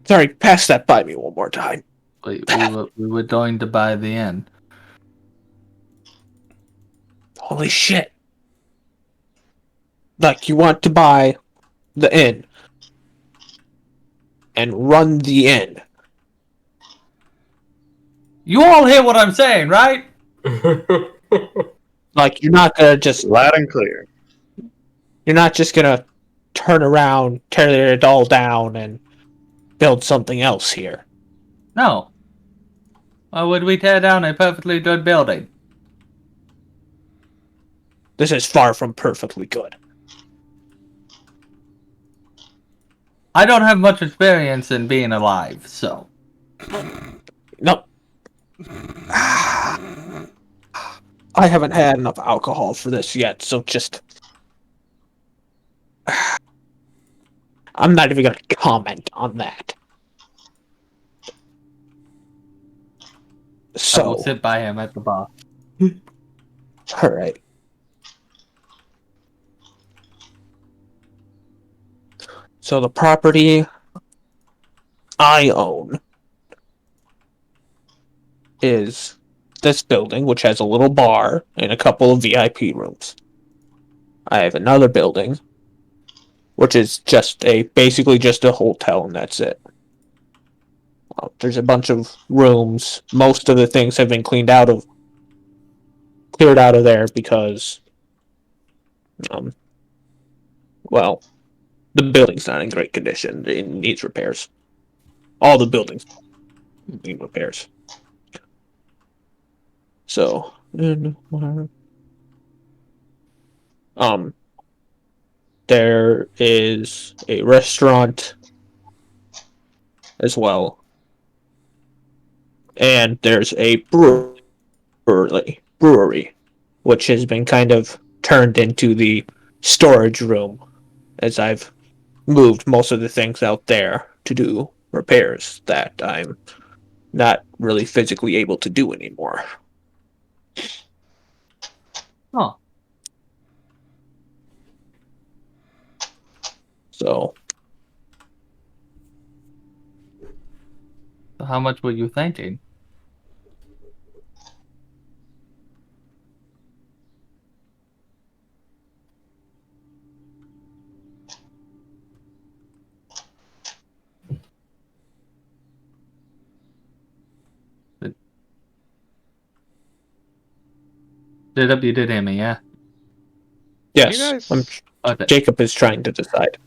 Sorry, pass that by me one more time." We were going to buy the inn. Holy shit! Like, you want to buy the inn and run the inn? You all hear what I'm saying, right? Like, you're not gonna just Loud and clear. You're not just gonna turn around, tear it all down, and build something else here. No. Why would we tear down a perfectly good building? This is far from perfectly good. I don't have much experience in being alive, so. No. I haven't had enough alcohol for this yet, so just... I'm not even gonna comment on that. I will So, sit by him at the bar. alright. So the property I own is this building, which has a little bar and a couple of VIP rooms. I have another building, which is basically just a hotel, and that's it. There's a bunch of rooms. Most of the things have been cleared out of there because, well, the building's not in great condition. It needs repairs. All the buildings need repairs. So, there is a restaurant as well, and there's a brewery, which has been kind of turned into the storage room, as I've moved most of the things out there to do repairs that I'm not really physically able to do anymore. Oh, So so how much were you thinking? Jacob, you did hear me, yeah? yes, You guys Okay. Jacob is trying to decide.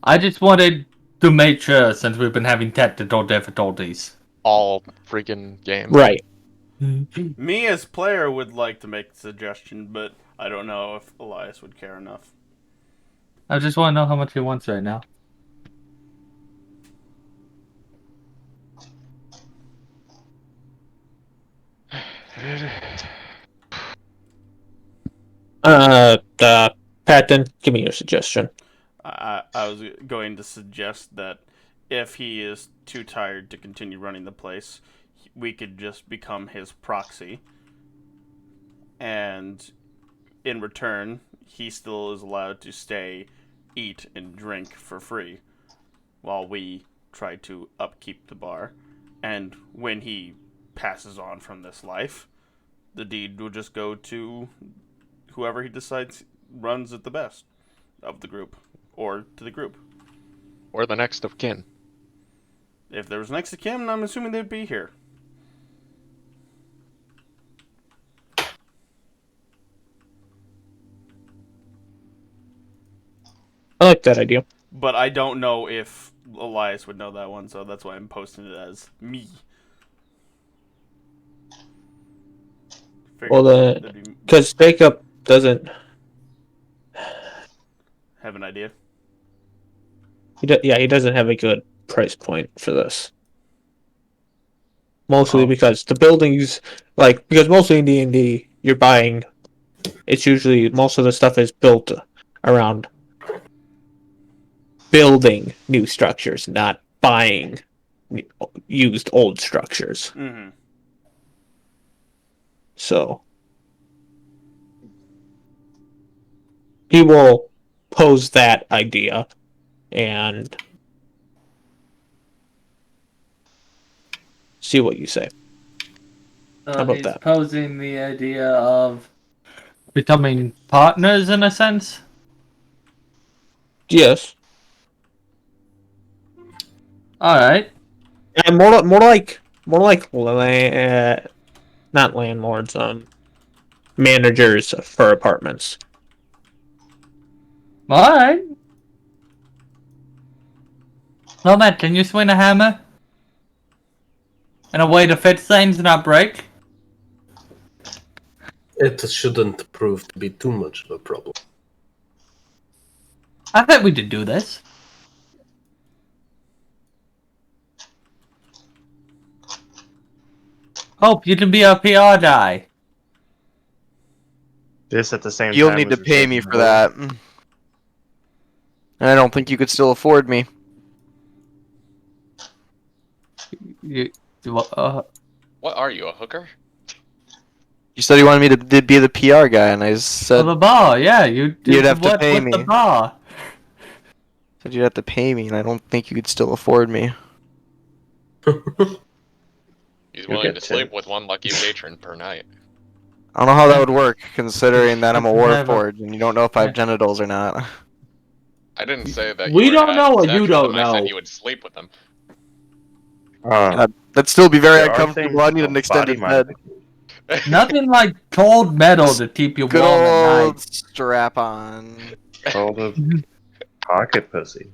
I just wanted to make sure, since we've been having technical difficulties. all freaking game. Right. Me as player would like to make a suggestion, but I don't know if Elias would care enough. I just want to know how much he wants right now. Patton, give me your suggestion. I was going to suggest that if he is too tired to continue running the place, we could just become his proxy. And in return, he still is allowed to stay, eat, and drink for free while we try to upkeep the bar. And when he passes on from this life, the deed will just go to whoever he decides runs it the best of the group, or to the group. Or the next of kin. If there was next to Kim, I'm assuming they'd be here. I like that idea. But I don't know if Elias would know that one, so that's why I'm posting it as me. Well, That'd because Jacob doesn't. have an idea. He doesn't have a good price point for this. Mostly because the buildings, because mostly in D&D, you're buying. It's usually most of the stuff is built around building new structures, not buying used old structures. Mm-hmm. So he will pose that idea and see what you say. So How about he's that? posing the idea of becoming partners in a sense. Yes. All right. And more like not landlords, managers for apartments. All right. Well, Matt, can you swing a hammer? And a way to fix things and not break? It shouldn't prove to be too much of a problem. I bet we could do this. Hope you can be our PR guy. This at the same You'll time need as to we're pay taking me the for vote. that. And I don't think you could still afford me. You, What are you, a hooker? You said you wanted me to be the PR guy, and I said the bar, yeah. You'd have to pay with the me. bar. you'd have to pay me, and I don't think you could still afford me. He's You'll willing get to 10. sleep with one lucky patron per night. I don't know how that would work, considering that I'm a Never. warforged, and you don't know if I have genitals or not. I didn't say that We you were don't know having or sex you with don't him. I said know. you would sleep with him. That'd still be very There are uncomfortable. things I need called an extended body bed. modification. Nothing like cold metal to keep you Good warm at old night. strap on. Called a pocket pussy.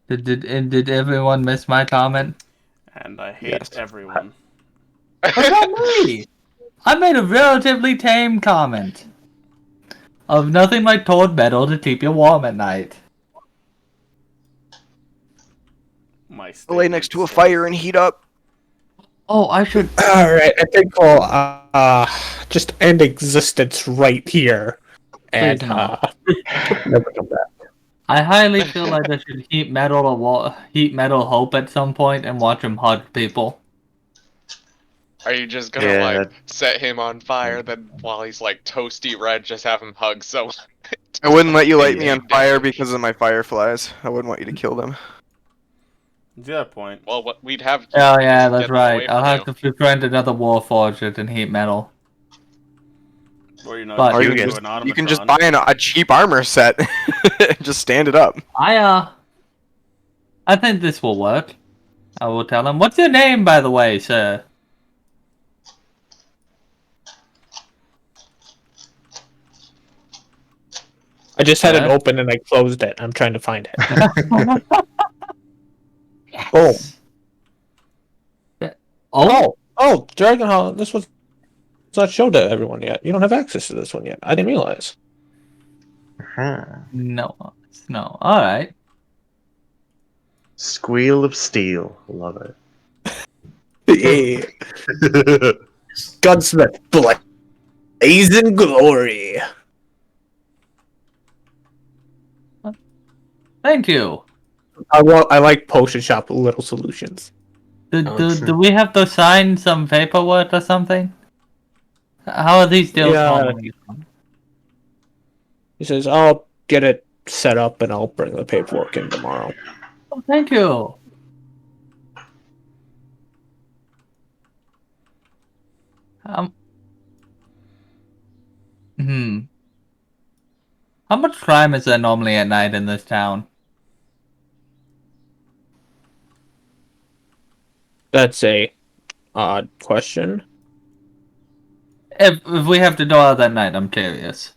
Did everyone miss my comment? And I hate Yes. everyone. What about me? I made a relatively tame comment. of nothing like torn metal to keep you warm at night. My Lay next to a statement fire stands. and heat up. Oh, I should. All right, I think we'll just end existence right here, and Please no. never come back. I highly feel like I should heat metal hope at some point and watch him hug people. Are you just gonna Yeah, like set him on fire, then while he's like toasty red, just have him hug someone? I wouldn't let you light me Yeah. on fire because of my fireflies. I wouldn't want you to kill them. You got a point. Well, what we'd have. Oh yeah, just that's get them right. away I'll from have you. to befriend another warforged and heat metal. Or you're not But- Or you you can can, do an you can just automaton. buy a cheap armor set and just stand it up. I think this will work. I will tell him. What's your name, by the way, sir? I just had it Huh? open and I closed it. I'm trying to find it. Boom. Oh, Dragon Hall. This was not showed to everyone yet. You don't have access to this one yet. I didn't realize. Huh. No. All right. Squeal of Steel. Love it. Yeah. Gunsmith, blazing glory. Thank you. I like potion shop little solutions. Do we have to sign some paperwork or something? How are these deals Yeah. normally done? He says, "I'll get it set up and I'll bring the paperwork in tomorrow." Oh, thank you. Hmm. How much crime is there normally at night in this town? That's a odd question. If we have to go out that night, I'm curious.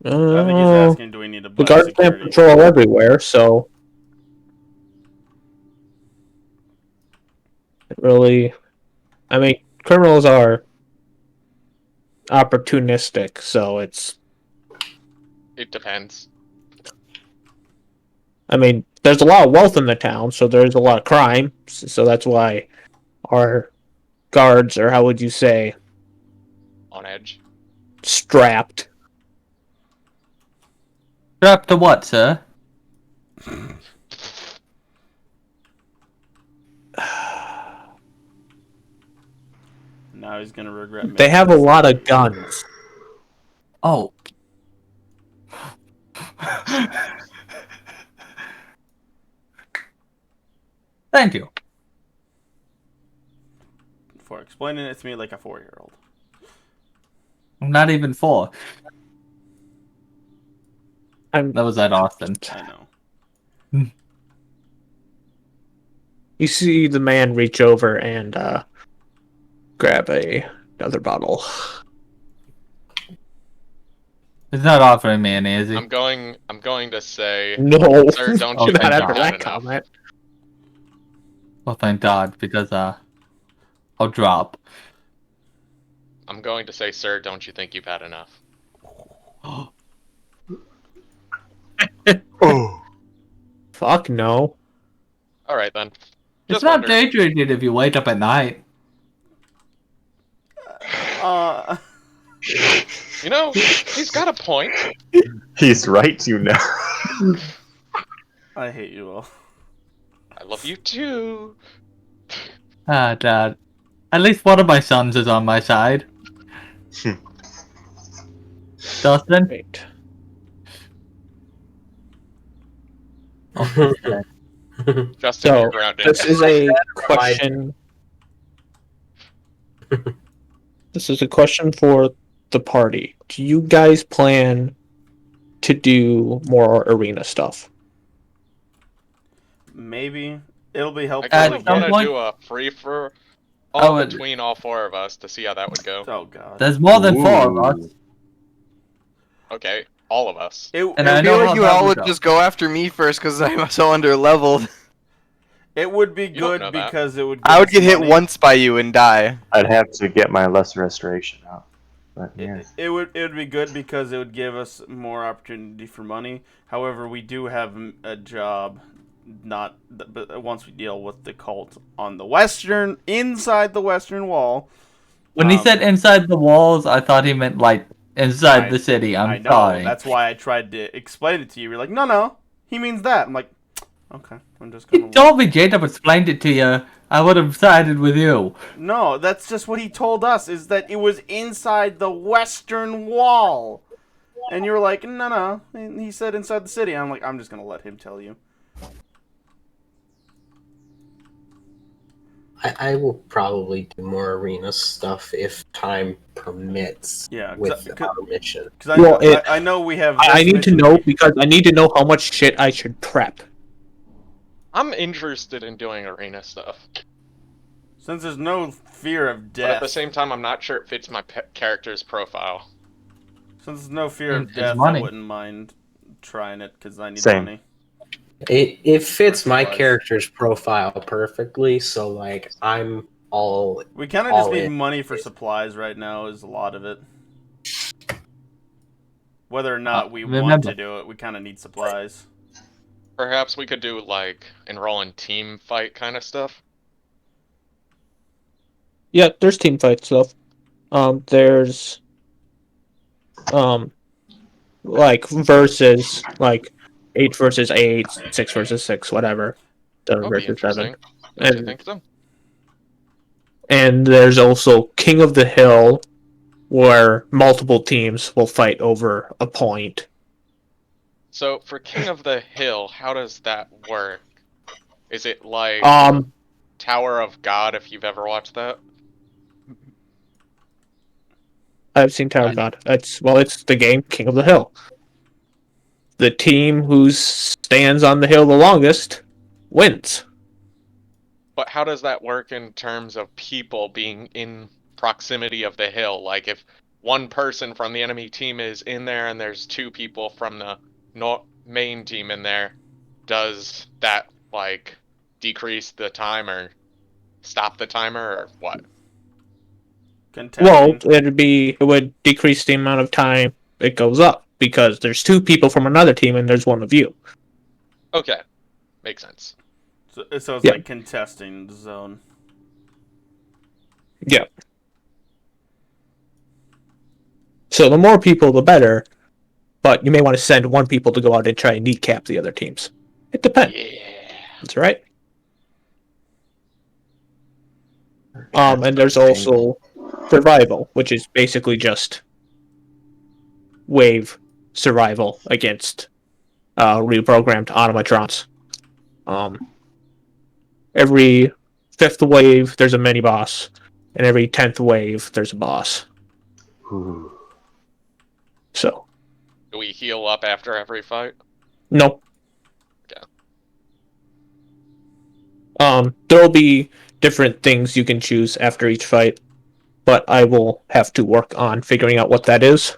I think he's asking, do we need to The buy guards have security? patrol everywhere, so it really, I mean, criminals are opportunistic, so it's. It depends. I mean, there's a lot of wealth in the town, so there's a lot of crime, so that's why our guards, or how would you say, On edge. strapped. Strapped to what, sir? Now he's gonna regret. They have a lot of guns. Oh. Thank you. For explaining it to me like a 4-year-old. I'm not even 4. I'm, That was at Austin. I know. you see the man reach over and grab another bottle. He's not offering me any, is he? I'm going to say, No, sir, don't Oh, you not think thank you've after God. had that enough? comment. Well, thank God, because I'll drop. I'm going to say, sir, don't you think you've had enough? Oh. Fuck no. All right then. It's Just not wondering. dangerous if you wake up at night. You know, he's got a point. He's right, you know. I hate you all. I love you too. Ah, Dad. At least one of my sons is on my side. Dustin? Wait. Oh, okay. Justin, So, you're grounded. this is a question. This is a question for the party. Do you guys plan to do more arena stuff? Maybe it'll be I helpful. At kind of some want to point- do a free for I all would- between all 4 of us to see how that would go. Oh god. There's more than 4 of us. Okay, all of us. It, And it, I I know feel how like you that all would would go. just go after me first because I'm so under leveled. it would be don't good know that. because it would. I would us get hit money. once by you and die. I'd have to get my lesser restoration out. But yeah, It would be good because it would give us more opportunity for money. However, we do have a job. Not, but once we deal with the cult on the inside the western wall. When he said inside the walls, I thought he meant like inside I the city. I I'm know. sorry. That's why I tried to explain it to you. You're like, no, he means that. I'm like, okay, I'm just He gonna. told me Jacob explained it to you. I would have sided with you. No, that's just what he told us. Is that it was inside the western wall, and you were like, no. And he said inside the city. I'm like, I'm just gonna let him tell you. I will probably do more arena stuff if time permits. Yeah, With our mission. Because I know we have. I need to know because I need to know how much shit I should prep. I'm interested in doing arena stuff. Since there's no fear of death. But at the same time, I'm not sure it fits my character's profile. Since there's no fear of It's death, money. I wouldn't mind trying it because I need Same. money. It fits my Supplies. character's profile perfectly, so like I'm all We kind of just all need in. money for supplies right now. Is a lot of it. Whether or not we want remember. to do it, we kind of need supplies. Perhaps we could do like enroll in team fight kind of stuff. Yeah, there's team fight stuff. There's like versus like 8 versus 8, 6 versus 6, whatever. 7 That'll be versus 7. interesting. Don't you And think so? and there's also King of the Hill, where multiple teams will fight over a point. So for King of the Hill, how does that work? Is it like Tower of God, if you've ever watched that? I've seen Tower of God. It's the game King of the Hill. The team who stands on the hill the longest wins. But how does that work in terms of people being in proximity of the hill? Like if one person from the enemy team is in there and there's 2 people from the main team in there, does that like decrease the timer, stop the timer, or what? Well, Contesting. it would decrease the amount of time it goes up because there's 2 people from another team and there's one of you. Okay, makes sense. So it's Yeah. like contesting the zone. Yeah. So the more people, the better. But you may want to send one people to go out and try and kneecap the other teams. It depends. Yeah. That's right. And there's also survival, which is basically just wave survival against reprogrammed automatrons. Every 5th wave, there's a mini boss, and every 10th wave, there's a boss. Ooh. Do we heal up after every fight? Nope. Okay. There'll be different things you can choose after each fight, but I will have to work on figuring out what that is.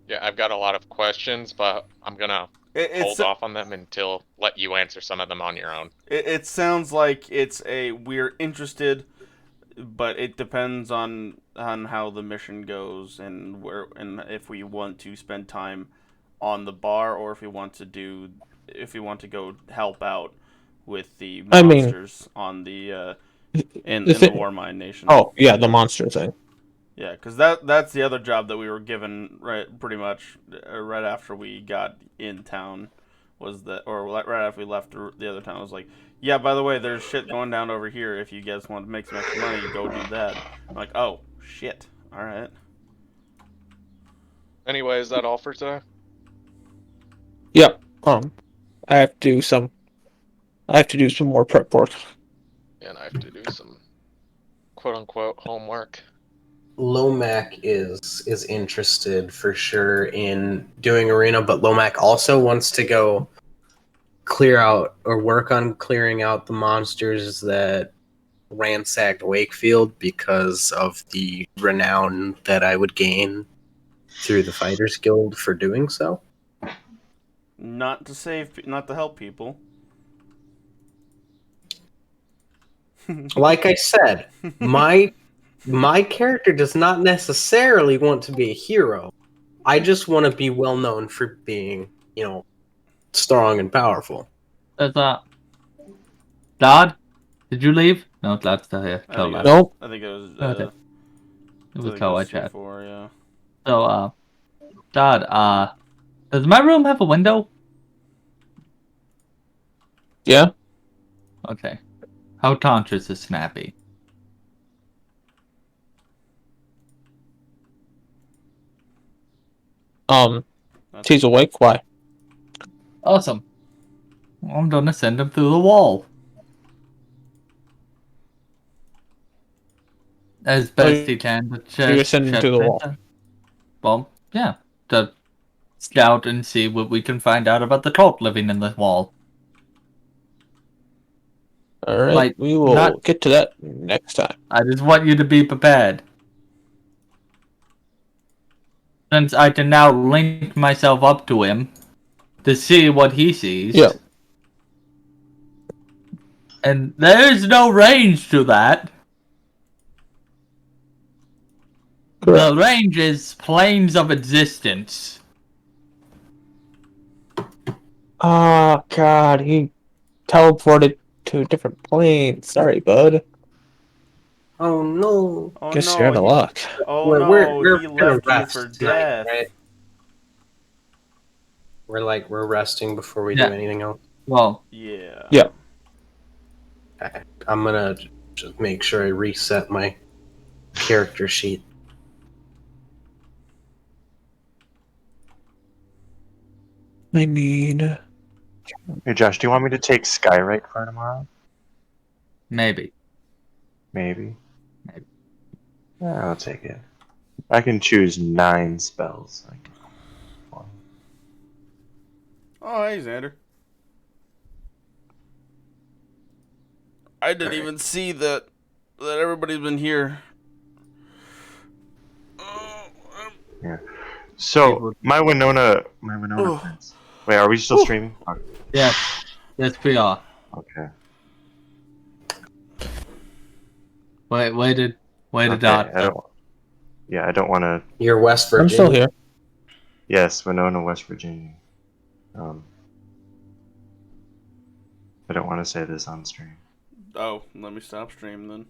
Yeah, I've got a lot of questions, but I'm gonna hold off on them until let you answer some of them on your own. It sounds like we're interested, but it depends on how the mission goes and if we want to spend time on the bar or if we want to go help out with the monsters on the in the War Mine Nation. Oh yeah, the monster thing. Yeah, because that's the other job that we were given pretty much right after we got in town right after we left the other town. I was like, yeah, by the way, there's shit going down over here. If you guys want to make some extra money, go do that. I'm like, oh shit, all right. Anyway, is that all for today? Yep. I have to do some more prep work. And I have to do some quote unquote homework. Lomac is interested for sure in doing arena, but Lomac also wants to go clear out or work on clearing out the monsters that ransacked Wakefield because of the renown that I would gain through the Fighters Guild for doing so. Not to help people. Like I said, my my character does not necessarily want to be a hero. I just want to be well known for being, strong and powerful. There's Dad, did you leave? No, Dad's still here. I Joe think left. Nope. I think it was. Okay. It I was think it Joe I was chat. C4. Yeah. So, Dad, does my room have a window? Yeah. Okay. How conscious is Snappy? She's awake. Why? Awesome. I'm gonna send him through the wall. As best he can to You're sending to the wall. Well, yeah. To scout and see what we can find out about the cult living in the wall. All right. Like, We will get to that next time. I just want you to be prepared. Since I can now link myself up to him to see what he sees. Yeah. And there's no range to that. Correct. The range is planes of existence. Oh God, he teleported to a different plane. Sorry, bud. Oh no. Oh Guess no. you're out of luck. Oh We're- no. we're He gonna left you rest for tonight, death. right? We're resting before we Yeah. do anything else. Well, Yeah. Yeah. Okay. I'm gonna just make sure I reset my character sheet. I need. Hey Josh, do you want me to take Skyrite for tomorrow? maybe. Maybe. Maybe. Yeah, I'll take it. I can choose 9 spells. Oh, hey, Xander. I didn't Alright. even see that everybody's been here. So my Winona Oh. friends. Wait, are we still streaming? Yes. Yes, we are. Okay. Way to Okay. dot. I don't. Yeah, I don't want to. You're West Virginia. I'm still here. Yes, Winona, West Virginia. I don't want to say this on stream. Oh, let me stop stream then.